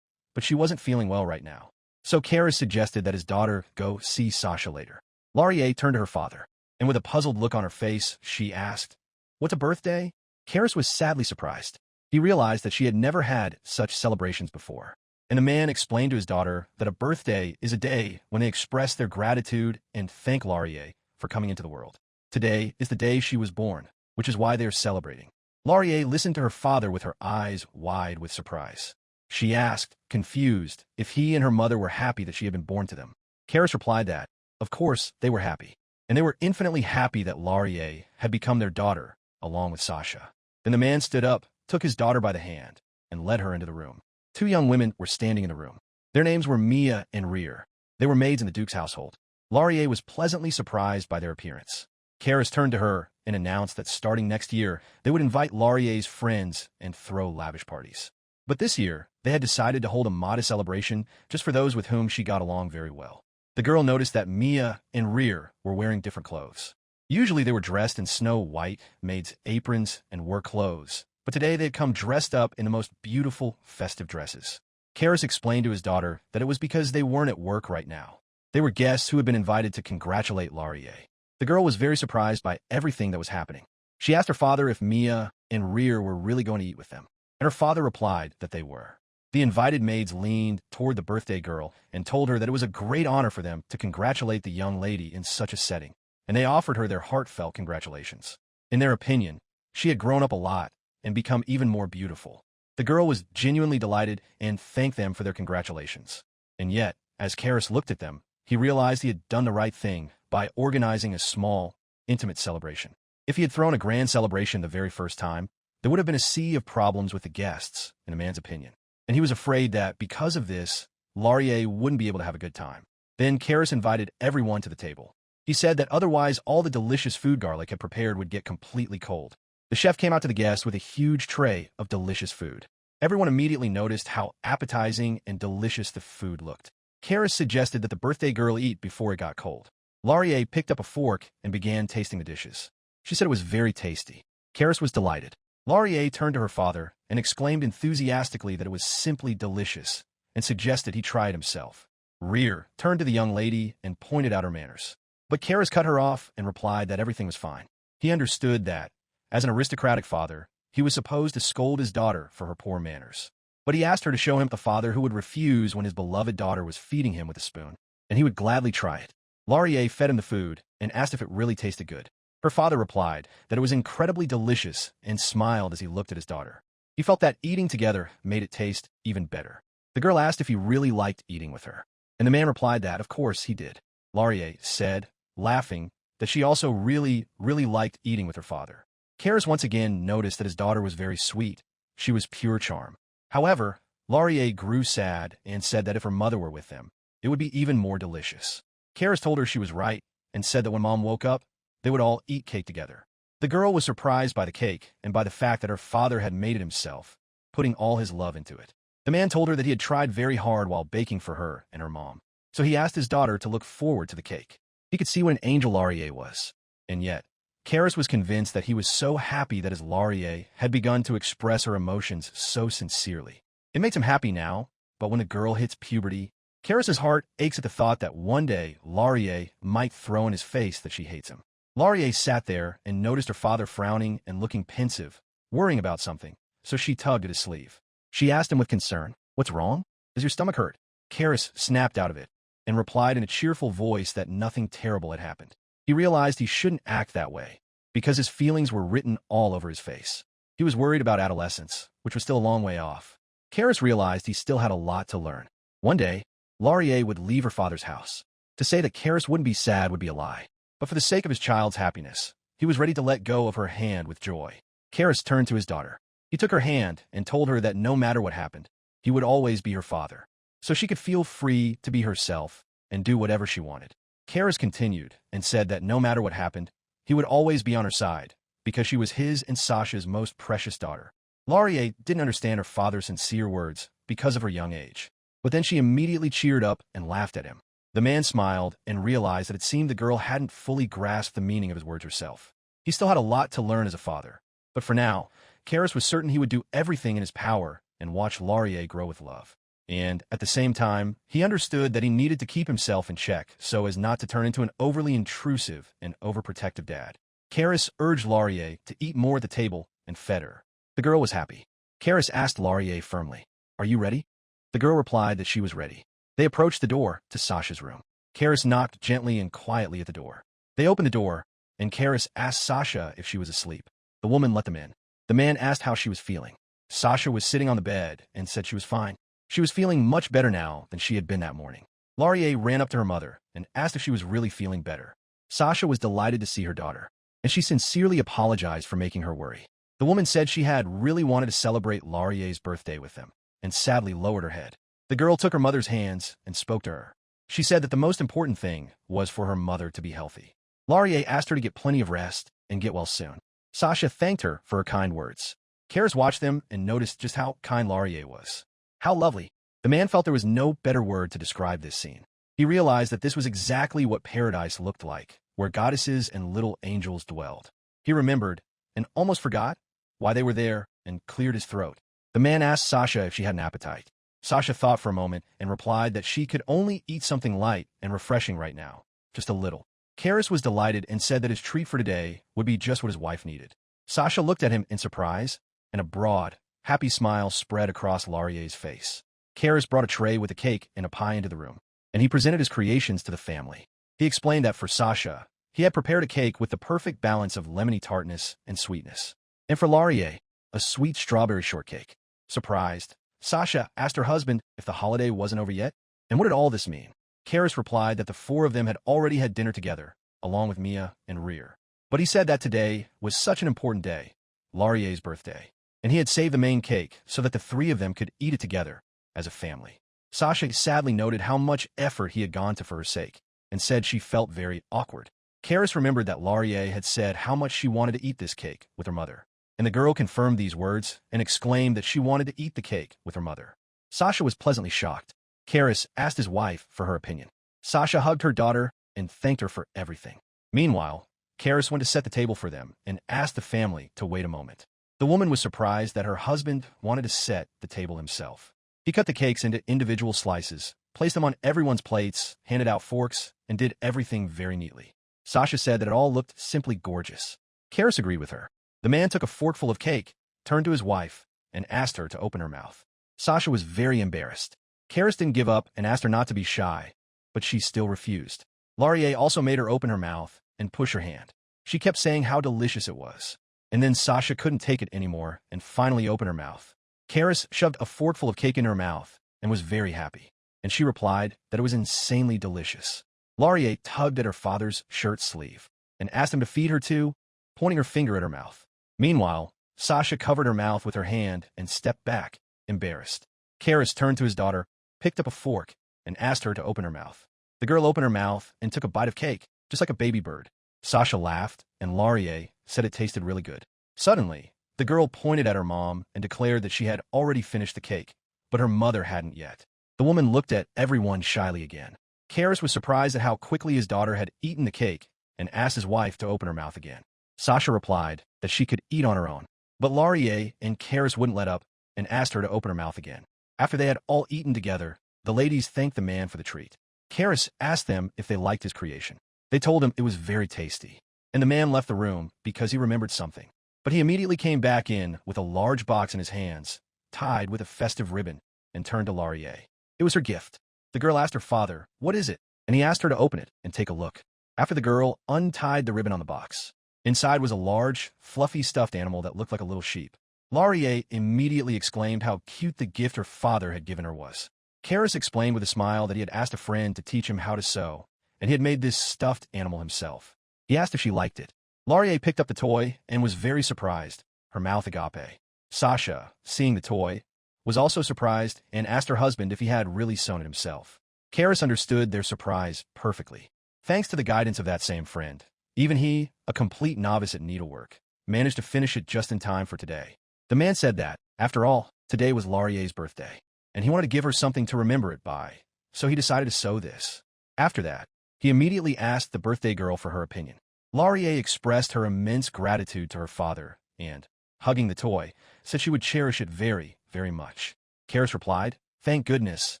but she wasn't feeling well right now. So Karis suggested that his daughter go see Sasha later. Laurier turned to her father, and with a puzzled look on her face, she asked, "What's a birthday?" Karis was sadly surprised. He realized that she had never had such celebrations before. And the man explained to his daughter that a birthday is a day when they express their gratitude and thank Laurier for coming into the world. Today is the day she was born, which is why they are celebrating. Laurier listened to her father with her eyes wide with surprise. She asked, confused, if he and her mother were happy that she had been born to them. Karis replied that, of course, they were happy. And they were infinitely happy that Laurier had become their daughter, along with Sasha. Then the man stood up, took his daughter by the hand, and led her into the room. Two young women were standing in the room. Their names were Mia and Reir. They were maids in the Duke's household. Laurier was pleasantly surprised by their appearance. Karis turned to her and announced that starting next year, they would invite Laurier's friends and throw lavish parties. But this year, they had decided to hold a modest celebration just for those with whom she got along very well. The girl noticed that Mia and Reir were wearing different clothes. Usually they were dressed in snow white, maids' aprons, and work clothes. But today they had come dressed up in the most beautiful, festive dresses. Karis explained to his daughter that it was because they weren't at work right now. They were guests who had been invited to congratulate Laurier. The girl was very surprised by everything that was happening. She asked her father if Mia and Reir were really going to eat with them, and her father replied that they were. The invited maids leaned toward the birthday girl and told her that it was a great honor for them to congratulate the young lady in such a setting, and they offered her their heartfelt congratulations. In their opinion, she had grown up a lot and become even more beautiful. The girl was genuinely delighted and thanked them for their congratulations. And yet, as Karis looked at them, he realized he had done the right thing by organizing a small, intimate celebration. If he had thrown a grand celebration the very first time, there would have been a sea of problems with the guests, in a man's opinion. And he was afraid that, because of this, Laurier wouldn't be able to have a good time. Then Karis invited everyone to the table. He said that otherwise all the delicious food Garlic had prepared would get completely cold. The chef came out to the guests with a huge tray of delicious food. Everyone immediately noticed how appetizing and delicious the food looked. Karis suggested that the birthday girl eat before it got cold. Laurier picked up a fork and began tasting the dishes. She said it was very tasty. Karis was delighted. Laurier turned to her father and exclaimed enthusiastically that it was simply delicious and suggested he try it himself. Reir turned to the young lady and pointed out her manners. But Karis cut her off and replied that everything was fine. He understood that, as an aristocratic father, he was supposed to scold his daughter for her poor manners. But he asked her to show him the father who would refuse when his beloved daughter was feeding him with a spoon, and he would gladly try it. Laurier fed him the food and asked if it really tasted good. Her father replied that it was incredibly delicious and smiled as he looked at his daughter. He felt that eating together made it taste even better. The girl asked if he really liked eating with her, and the man replied that, of course, he did. Laurier said, laughing, that she also really liked eating with her father. Karis once again noticed that his daughter was very sweet. She was pure charm. However, Laurier grew sad and said that if her mother were with them, it would be even more delicious. Karis told her she was right and said that when Mom woke up, they would all eat cake together. The girl was surprised by the cake and by the fact that her father had made it himself, putting all his love into it. The man told her that he had tried very hard while baking for her and her mom, so he asked his daughter to look forward to the cake. He could see what an angel Laurier was, and yet, Karis was convinced that he was so happy that his Laurier had begun to express her emotions so sincerely. It makes him happy now, but when a girl hits puberty, Karis's heart aches at the thought that one day Laurier might throw in his face that she hates him. Laurier sat there and noticed her father frowning and looking pensive, worrying about something, so she tugged at his sleeve. She asked him with concern, "What's wrong? Does your stomach hurt?" Karis snapped out of it and replied in a cheerful voice that nothing terrible had happened. He realized he shouldn't act that way because his feelings were written all over his face. He was worried about adolescence, which was still a long way off. Karis realized he still had a lot to learn. One day, Laurier would leave her father's house. To say that Karis wouldn't be sad would be a lie. But for the sake of his child's happiness, he was ready to let go of her hand with joy. Karis turned to his daughter. He took her hand and told her that no matter what happened, he would always be her father, so she could feel free to be herself and do whatever she wanted. Karis continued and said that no matter what happened, he would always be on her side, because she was his and Sasha's most precious daughter. Laurier didn't understand her father's sincere words because of her young age, but then she immediately cheered up and laughed at him. The man smiled and realized that it seemed the girl hadn't fully grasped the meaning of his words herself. He still had a lot to learn as a father, but for now, Karis was certain he would do everything in his power and watch Laurier grow with love. And, at the same time, he understood that he needed to keep himself in check so as not to turn into an overly intrusive and overprotective dad. Karis urged Laurier to eat more at the table and fed her. The girl was happy. Karis asked Laurier firmly, "Are you ready?" The girl replied that she was ready. They approached the door to Sasha's room. Karis knocked gently and quietly at the door. They opened the door, and Karis asked Sasha if she was asleep. The woman let them in. The man asked how she was feeling. Sasha was sitting on the bed and said she was fine. She was feeling much better now than she had been that morning. Laurier ran up to her mother and asked if she was really feeling better. Sasha was delighted to see her daughter, and she sincerely apologized for making her worry. The woman said she had really wanted to celebrate Laurier's birthday with them, and sadly lowered her head. The girl took her mother's hands and spoke to her. She said that the most important thing was for her mother to be healthy. Laurier asked her to get plenty of rest and get well soon. Sasha thanked her for her kind words. Karis watched them and noticed just how kind Laurier was. How lovely. The man felt there was no better word to describe this scene. He realized that this was exactly what paradise looked like, where goddesses and little angels dwelled. He remembered, and almost forgot, why they were there, and cleared his throat. The man asked Sasha if she had an appetite. Sasha thought for a moment and replied that she could only eat something light and refreshing right now, just a little. Karis was delighted and said that his treat for today would be just what his wife needed. Sasha looked at him in surprise, and a broad, happy smile spread across Laurier's face. Karis brought a tray with a cake and a pie into the room, and he presented his creations to the family. He explained that for Sasha, he had prepared a cake with the perfect balance of lemony tartness and sweetness. And for Laurier, a sweet strawberry shortcake. Surprised, Sasha asked her husband if the holiday wasn't over yet, and what did all this mean? Karis replied that the four of them had already had dinner together, along with Mia and Rear. But he said that today was such an important day, Laurier's birthday, and he had saved the main cake so that the three of them could eat it together as a family. Sasha sadly noted how much effort he had gone to for her sake, and said she felt very awkward. Karis remembered that Laurier had said how much she wanted to eat this cake with her mother, and the girl confirmed these words and exclaimed that she wanted to eat the cake with her mother. Sasha was pleasantly shocked. Karis asked his wife for her opinion. Sasha hugged her daughter and thanked her for everything. Meanwhile, Karis went to set the table for them and asked the family to wait a moment. The woman was surprised that her husband wanted to set the table himself. He cut the cakes into individual slices, placed them on everyone's plates, handed out forks, and did everything very neatly. Sasha said that it all looked simply gorgeous. Karis agreed with her. The man took a forkful of cake, turned to his wife, and asked her to open her mouth. Sasha was very embarrassed. Karis didn't give up and asked her not to be shy, but she still refused. Laurier also made her open her mouth and push her hand. She kept saying how delicious it was. And then Sasha couldn't take it anymore and finally opened her mouth. Karis shoved a forkful of cake in her mouth and was very happy, and she replied that it was insanely delicious. Laurier tugged at her father's shirt sleeve and asked him to feed her too, pointing her finger at her mouth. Meanwhile, Sasha covered her mouth with her hand and stepped back, embarrassed. Karis turned to his daughter, picked up a fork, and asked her to open her mouth. The girl opened her mouth and took a bite of cake, just like a baby bird. Sasha laughed, and Laurier said it tasted really good. Suddenly, the girl pointed at her mom and declared that she had already finished the cake, but her mother hadn't yet. The woman looked at everyone shyly again. Karis was surprised at how quickly his daughter had eaten the cake and asked his wife to open her mouth again. Sasha replied that she could eat on her own, but Laurier and Karis wouldn't let up and asked her to open her mouth again. After they had all eaten together, the ladies thanked the man for the treat. Karis asked them if they liked his creation. They told him it was very tasty, and the man left the room because he remembered something. But he immediately came back in with a large box in his hands, tied with a festive ribbon, and turned to Laurier. It was her gift. The girl asked her father, "What is it?" And he asked her to open it and take a look. After the girl untied the ribbon on the box, inside was a large, fluffy stuffed animal that looked like a little sheep. Laurier immediately exclaimed how cute the gift her father had given her was. Karis explained with a smile that he had asked a friend to teach him how to sew, and he had made this stuffed animal himself. He asked if she liked it. Laurier picked up the toy and was very surprised, her mouth agape. Sasha, seeing the toy, was also surprised and asked her husband if he had really sewn it himself. Karis understood their surprise perfectly. Thanks to the guidance of that same friend, even he, a complete novice at needlework, managed to finish it just in time for today. The man said that, after all, today was Laurier's birthday, and he wanted to give her something to remember it by, so he decided to sew this. After that, he immediately asked the birthday girl for her opinion. Laurier expressed her immense gratitude to her father and, hugging the toy, said she would cherish it very, very much. Karis replied, "Thank goodness,"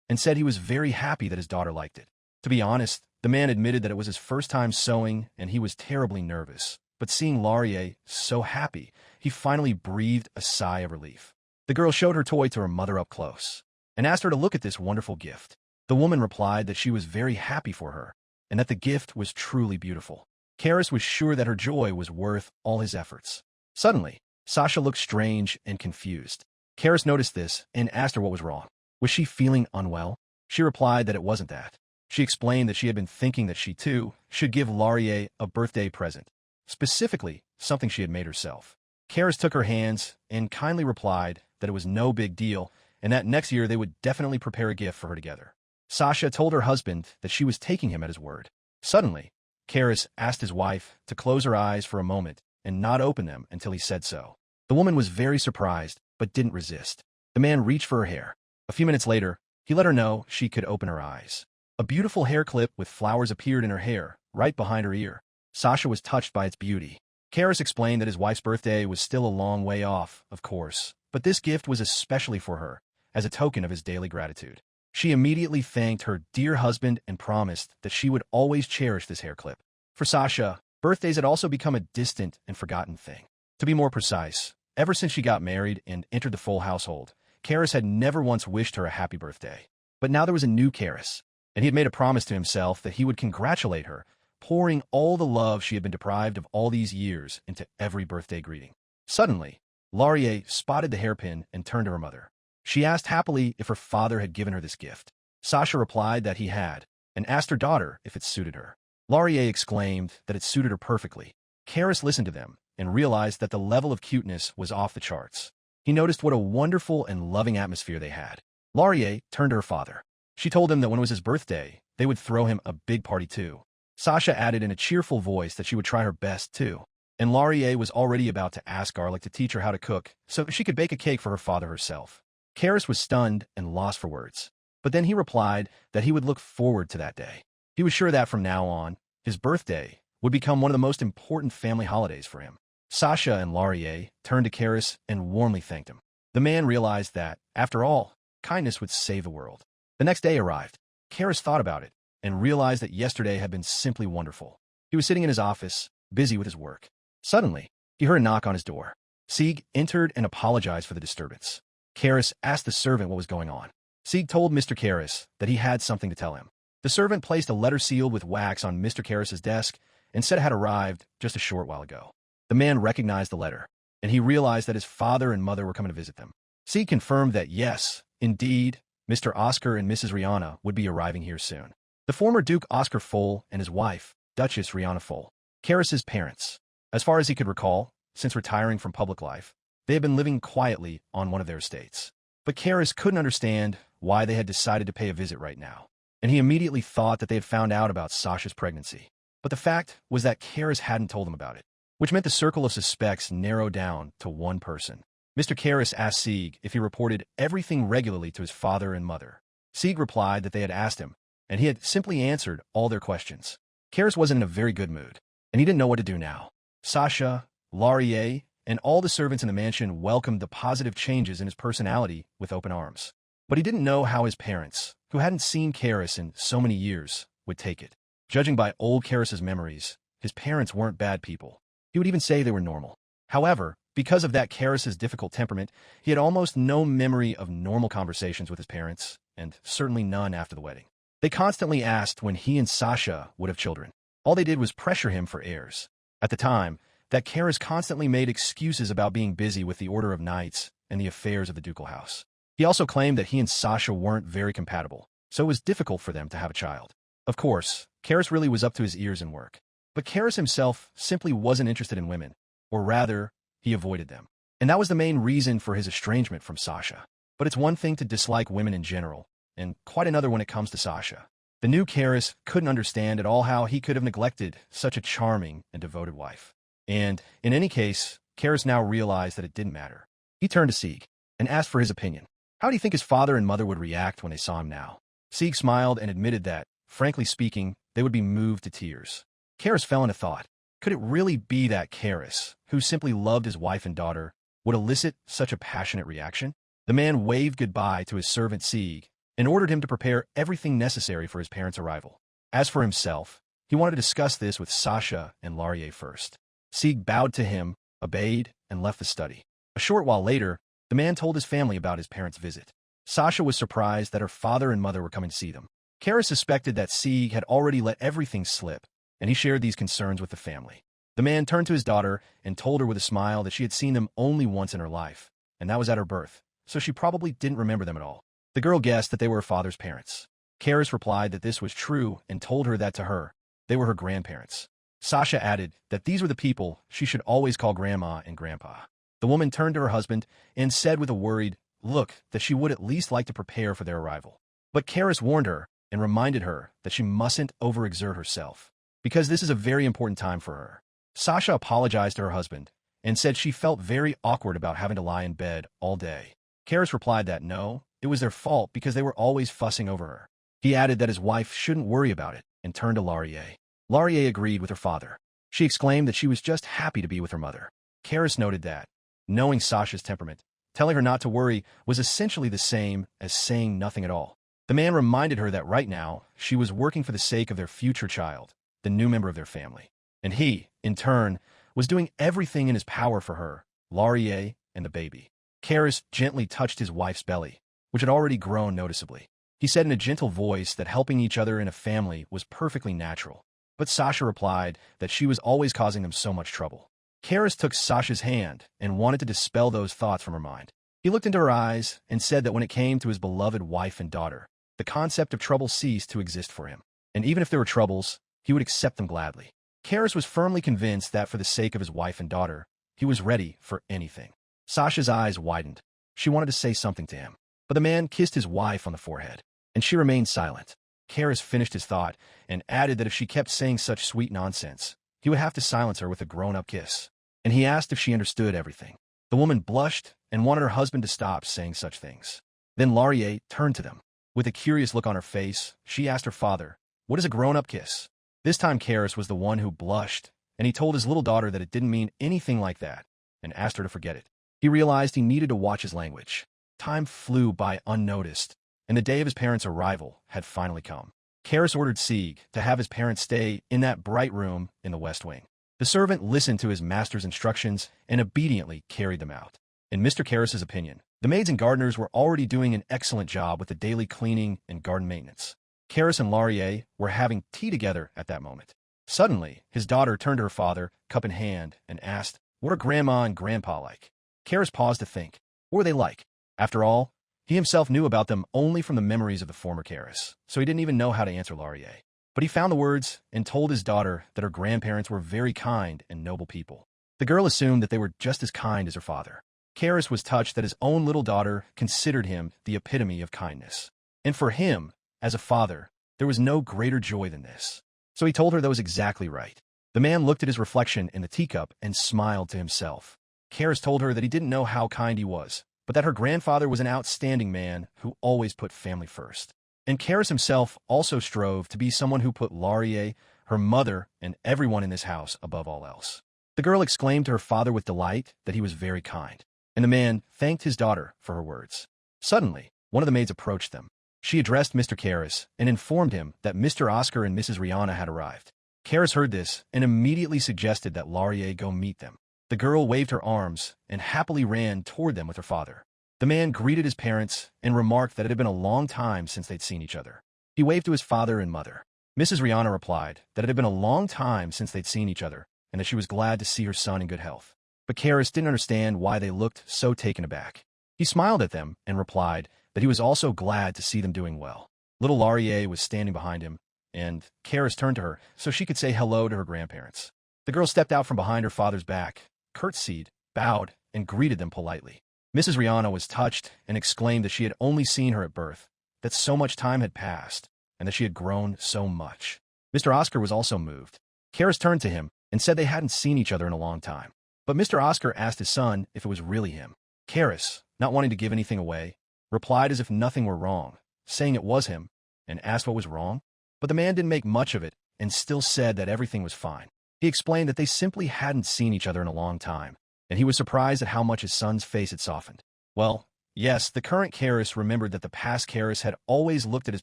and said he was very happy that his daughter liked it. To be honest, the man admitted that it was his first time sewing and he was terribly nervous, but seeing Laurier so happy, he finally breathed a sigh of relief. The girl showed her toy to her mother up close and asked her to look at this wonderful gift. The woman replied that she was very happy for her and that the gift was truly beautiful. Karis was sure that her joy was worth all his efforts. Suddenly, Sasha looked strange and confused. Karis noticed this and asked her what was wrong. Was she feeling unwell? She replied that it wasn't that. She explained that she had been thinking that she, too, should give Laurier a birthday present, specifically something she had made herself. Karis took her hands and kindly replied that it was no big deal and that next year they would definitely prepare a gift for her together. Sasha told her husband that she was taking him at his word. Suddenly, Karis asked his wife to close her eyes for a moment and not open them until he said so. The woman was very surprised, but didn't resist. The man reached for her hair. A few minutes later, he let her know she could open her eyes. A beautiful hair clip with flowers appeared in her hair, right behind her ear. Sasha was touched by its beauty. Karis explained that his wife's birthday was still a long way off, of course, but this gift was especially for her, as a token of his daily gratitude. She immediately thanked her dear husband and promised that she would always cherish this hair clip. For Sasha, birthdays had also become a distant and forgotten thing. To be more precise, ever since she got married and entered the full household, Karis had never once wished her a happy birthday. But now there was a new Karis, and he had made a promise to himself that he would congratulate her, pouring all the love she had been deprived of all these years into every birthday greeting. Suddenly, Laurier spotted the hairpin and turned to her mother. She asked happily if her father had given her this gift. Sasha replied that he had, and asked her daughter if it suited her. Laurier exclaimed that it suited her perfectly. Karis listened to them and realized that the level of cuteness was off the charts. He noticed what a wonderful and loving atmosphere they had. Laurier turned to her father. She told him that when it was his birthday, they would throw him a big party too. Sasha added in a cheerful voice that she would try her best too. And Laurier was already about to ask Garlic to teach her how to cook so she could bake a cake for her father herself. Karis was stunned and lost for words. But then he replied that he would look forward to that day. He was sure that from now on, his birthday would become one of the most important family holidays for him. Sasha and Laurier turned to Karis and warmly thanked him. The man realized that, after all, kindness would save the world. The next day arrived. Karis thought about it and realized that yesterday had been simply wonderful. He was sitting in his office, busy with his work. Suddenly, he heard a knock on his door. Sieg entered and apologized for the disturbance. Karis asked the servant what was going on. Sieg told Mr. Karis that he had something to tell him. The servant placed a letter sealed with wax on Mr. Karis's desk and said it had arrived just a short while ago. The man recognized the letter, and he realized that his father and mother were coming to visit them. Sieg confirmed that yes, indeed, Mr. Oscar and Mrs. Rihanna would be arriving here soon. The former Duke Oscar Foll and his wife, Duchess Rihanna Foll, Karis's parents. As far as he could recall, since retiring from public life, they had been living quietly on one of their estates. But Karis couldn't understand why they had decided to pay a visit right now, and he immediately thought that they had found out about Sasha's pregnancy. But the fact was that Karis hadn't told them about it, which meant the circle of suspects narrowed down to one person. Mr. Karis asked Sieg if he reported everything regularly to his father and mother. Sieg replied that they had asked him, and he had simply answered all their questions. Karis wasn't in a very good mood, and he didn't know what to do now. Sasha, Laurier, and all the servants in the mansion welcomed the positive changes in his personality with open arms. But he didn't know how his parents, who hadn't seen Karis in so many years, would take it. Judging by old Karis's memories, his parents weren't bad people. He would even say they were normal. However, because of that Karis's difficult temperament, he had almost no memory of normal conversations with his parents, and certainly none after the wedding. They constantly asked when he and Sasha would have children. All they did was pressure him for heirs. At the time, that Karis constantly made excuses about being busy with the Order of Knights and the affairs of the ducal house. He also claimed that he and Sasha weren't very compatible, so it was difficult for them to have a child. Of course, Karis really was up to his ears in work. But Karis himself simply wasn't interested in women, or rather, he avoided them. And that was the main reason for his estrangement from Sasha. But it's one thing to dislike women in general, and quite another when it comes to Sasha. The new Karis couldn't understand at all how he could have neglected such a charming and devoted wife. And, in any case, Karis now realized that it didn't matter. He turned to Sieg and asked for his opinion. How do you think his father and mother would react when they saw him now? Sieg smiled and admitted that, frankly speaking, they would be moved to tears. Karis fell into thought. Could it really be that Karis, who simply loved his wife and daughter, would elicit such a passionate reaction? The man waved goodbye to his servant Sieg and ordered him to prepare everything necessary for his parents' arrival. As for himself, he wanted to discuss this with Sasha and Laurier first. Sieg bowed to him, obeyed, and left the study. A short while later, the man told his family about his parents' visit. Sasha was surprised that her father and mother were coming to see them. Karis suspected that Sieg had already let everything slip, and he shared these concerns with the family. The man turned to his daughter and told her with a smile that she had seen them only once in her life, and that was at her birth, so she probably didn't remember them at all. The girl guessed that they were her father's parents. Karis replied that this was true and told her that to her, they were her grandparents. Sasha added that these were the people she should always call grandma and grandpa. The woman turned to her husband and said with a worried look that she would at least like to prepare for their arrival. But Karis warned her and reminded her that she mustn't overexert herself, because this is a very important time for her. Sasha apologized to her husband and said she felt very awkward about having to lie in bed all day. Karis replied that no, it was their fault because they were always fussing over her. He added that his wife shouldn't worry about it and turned to Laurier. Laurier agreed with her father. She exclaimed that she was just happy to be with her mother. Karis noted that, knowing Sasha's temperament, telling her not to worry was essentially the same as saying nothing at all. The man reminded her that right now, she was working for the sake of their future child, the new member of their family. And he, in turn, was doing everything in his power for her, Laurier, and the baby. Karis gently touched his wife's belly, which had already grown noticeably. He said in a gentle voice that helping each other in a family was perfectly natural. But Sasha replied that she was always causing them so much trouble. Karis took Sasha's hand and wanted to dispel those thoughts from her mind. He looked into her eyes and said that when it came to his beloved wife and daughter, the concept of trouble ceased to exist for him. And even if there were troubles, he would accept them gladly. Karis was firmly convinced that for the sake of his wife and daughter, he was ready for anything. Sasha's eyes widened. She wanted to say something to him, but the man kissed his wife on the forehead, and she remained silent. Karis finished his thought and added that if she kept saying such sweet nonsense, he would have to silence her with a grown-up kiss. And he asked if she understood everything. The woman blushed and wanted her husband to stop saying such things. Then Laurier turned to them. With a curious look on her face, she asked her father, "What is a grown-up kiss?" This time Karis was the one who blushed, and he told his little daughter that it didn't mean anything like that, and asked her to forget it. He realized he needed to watch his language. Time flew by unnoticed, and the day of his parents' arrival had finally come. Karis ordered Sieg to have his parents stay in that bright room in the West Wing. The servant listened to his master's instructions and obediently carried them out. In Mr. Karis's opinion, the maids and gardeners were already doing an excellent job with the daily cleaning and garden maintenance. Karis and Laurier were having tea together at that moment. Suddenly, his daughter turned to her father, cup in hand, and asked, "What are Grandma and Grandpa like?" Karis paused to think. What were they like? After all, he himself knew about them only from the memories of the former Karis, so he didn't even know how to answer Laurier. But he found the words and told his daughter that her grandparents were very kind and noble people. The girl assumed that they were just as kind as her father. Karis was touched that his own little daughter considered him the epitome of kindness. And for him, as a father, there was no greater joy than this. So he told her that was exactly right. The man looked at his reflection in the teacup and smiled to himself. Karis told her that he didn't know how kind he was, but that her grandfather was an outstanding man who always put family first. And Karis himself also strove to be someone who put Laurier, her mother, and everyone in this house above all else. The girl exclaimed to her father with delight that he was very kind, and the man thanked his daughter for her words. Suddenly, one of the maids approached them. She addressed Mr. Karis and informed him that Mr. Oscar and Mrs. Rihanna had arrived. Karis heard this and immediately suggested that Laurier go meet them. The girl waved her arms and happily ran toward them with her father. The man greeted his parents and remarked that it had been a long time since they'd seen each other. He waved to his father and mother. Mrs. Rihanna replied that it had been a long time since they'd seen each other and that she was glad to see her son in good health. But Karis didn't understand why they looked so taken aback. He smiled at them and replied that he was also glad to see them doing well. Little Laurier was standing behind him, and Karis turned to her so she could say hello to her grandparents. The girl stepped out from behind her father's back, curtsied, bowed, and greeted them politely. Mrs. Rihanna was touched and exclaimed that she had only seen her at birth, that so much time had passed, and that she had grown so much. Mr. Oscar was also moved. Karis turned to him and said they hadn't seen each other in a long time. But Mr. Oscar asked his son if it was really him. Karis, not wanting to give anything away, replied as if nothing were wrong, saying it was him, and asked what was wrong. But the man didn't make much of it and still said that everything was fine. He explained that they simply hadn't seen each other in a long time, and he was surprised at how much his son's face had softened. Well, yes, the current Karis remembered that the past Karis had always looked at his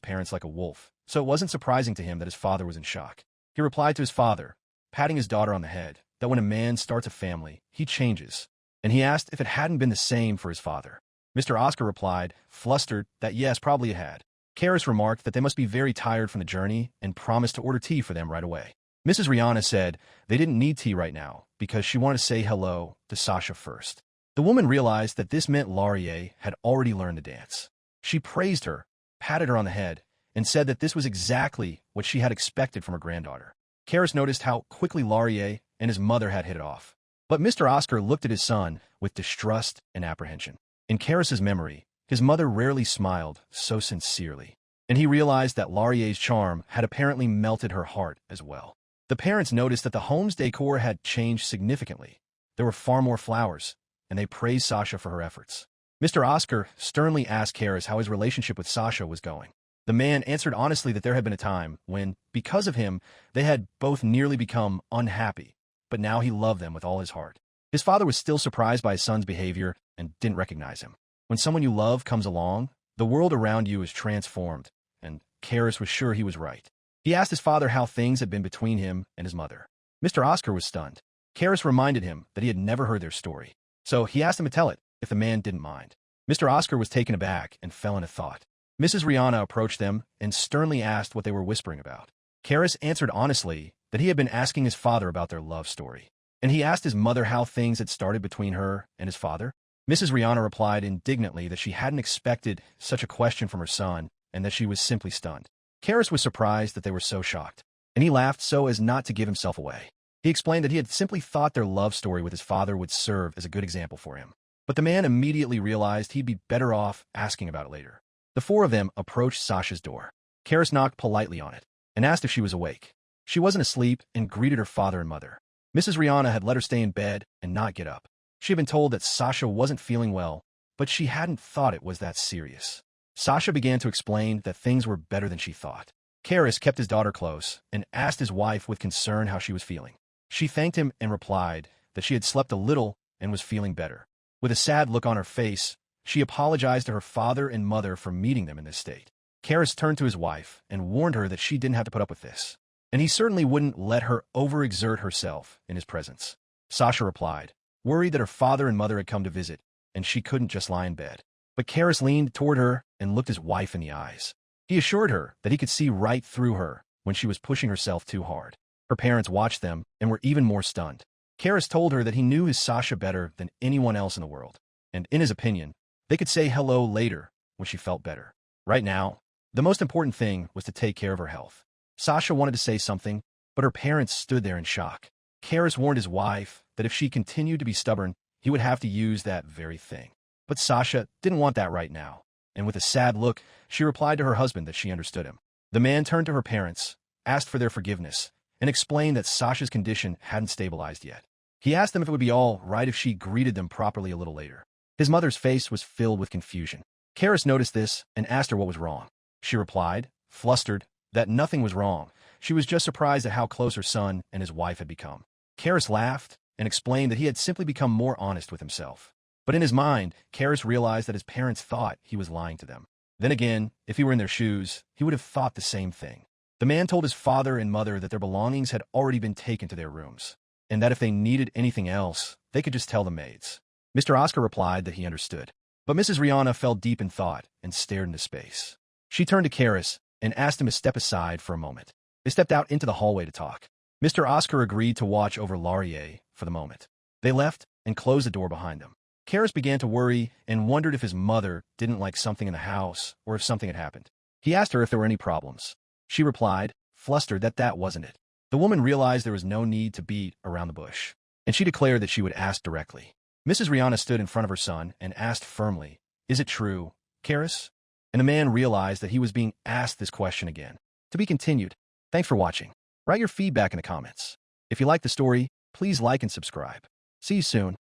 parents like a wolf, so it wasn't surprising to him that his father was in shock. He replied to his father, patting his daughter on the head, that when a man starts a family, he changes, and he asked if it hadn't been the same for his father. Mr. Oscar replied, flustered, that yes, probably it had. Karis remarked that they must be very tired from the journey and promised to order tea for them right away. Mrs. Rihanna said they didn't need tea right now because she wanted to say hello to Sasha first. The woman realized that this meant Laurier had already learned to dance. She praised her, patted her on the head, and said that this was exactly what she had expected from her granddaughter. Karis noticed how quickly Laurier and his mother had hit it off. But Mr. Oscar looked at his son with distrust and apprehension. In Karis's memory, his mother rarely smiled so sincerely, and he realized that Laurier's charm had apparently melted her heart as well. The parents noticed that the home's decor had changed significantly. There were far more flowers, and they praised Sasha for her efforts. Mr. Oscar sternly asked Karis how his relationship with Sasha was going. The man answered honestly that there had been a time when, because of him, they had both nearly become unhappy, but now he loved them with all his heart. His father was still surprised by his son's behavior and didn't recognize him. When someone you love comes along, the world around you is transformed, and Karis was sure he was right. He asked his father how things had been between him and his mother. Mr. Oscar was stunned. Karis reminded him that he had never heard their story, so he asked him to tell it if the man didn't mind. Mr. Oscar was taken aback and fell into thought. Mrs. Rihanna approached them and sternly asked what they were whispering about. Karis answered honestly that he had been asking his father about their love story, and he asked his mother how things had started between her and his father. Mrs. Rihanna replied indignantly that she hadn't expected such a question from her son and that she was simply stunned. Karis was surprised that they were so shocked, and he laughed so as not to give himself away. He explained that he had simply thought their love story with his father would serve as a good example for him. But the man immediately realized he'd be better off asking about it later. The four of them approached Sasha's door. Karis knocked politely on it and asked if she was awake. She wasn't asleep and greeted her father and mother. Mrs. Rihanna had let her stay in bed and not get up. She had been told that Sasha wasn't feeling well, but she hadn't thought it was that serious. Sasha began to explain that things were better than she thought. Karis kept his daughter close and asked his wife with concern how she was feeling. She thanked him and replied that she had slept a little and was feeling better. With a sad look on her face, she apologized to her father and mother for meeting them in this state. Karis turned to his wife and warned her that she didn't have to put up with this, and he certainly wouldn't let her overexert herself in his presence. Sasha replied, worried that her father and mother had come to visit, and she couldn't just lie in bed. But Karis leaned toward her and looked his wife in the eyes. He assured her that he could see right through her when she was pushing herself too hard. Her parents watched them and were even more stunned. Karis told her that he knew his Sasha better than anyone else in the world, and in his opinion, they could say hello later when she felt better. Right now, the most important thing was to take care of her health. Sasha wanted to say something, but her parents stood there in shock. Karis warned his wife that if she continued to be stubborn, he would have to use that very thing. But Sasha didn't want that right now, and with a sad look, she replied to her husband that she understood him. The man turned to her parents, asked for their forgiveness, and explained that Sasha's condition hadn't stabilized yet. He asked them if it would be all right if she greeted them properly a little later. His mother's face was filled with confusion. Karis noticed this and asked her what was wrong. She replied, flustered, that nothing was wrong. She was just surprised at how close her son and his wife had become. Karis laughed and explained that he had simply become more honest with himself. But in his mind, Karis realized that his parents thought he was lying to them. Then again, if he were in their shoes, he would have thought the same thing. The man told his father and mother that their belongings had already been taken to their rooms, and that if they needed anything else, they could just tell the maids. Mr. Oscar replied that he understood. But Mrs. Rihanna fell deep in thought and stared into space. She turned to Karis and asked him to step aside for a moment. They stepped out into the hallway to talk. Mr. Oscar agreed to watch over Laurier for the moment. They left and closed the door behind them. Karis began to worry and wondered if his mother didn't like something in the house or if something had happened. He asked her if there were any problems. She replied, flustered, that that wasn't it. The woman realized there was no need to beat around the bush, and she declared that she would ask directly. Mrs. Rihanna stood in front of her son and asked firmly, "Is it true, Karis?" And the man realized that he was being asked this question again. To be continued. Thanks for watching. Write your feedback in the comments. If you like the story, please like and subscribe. See you soon.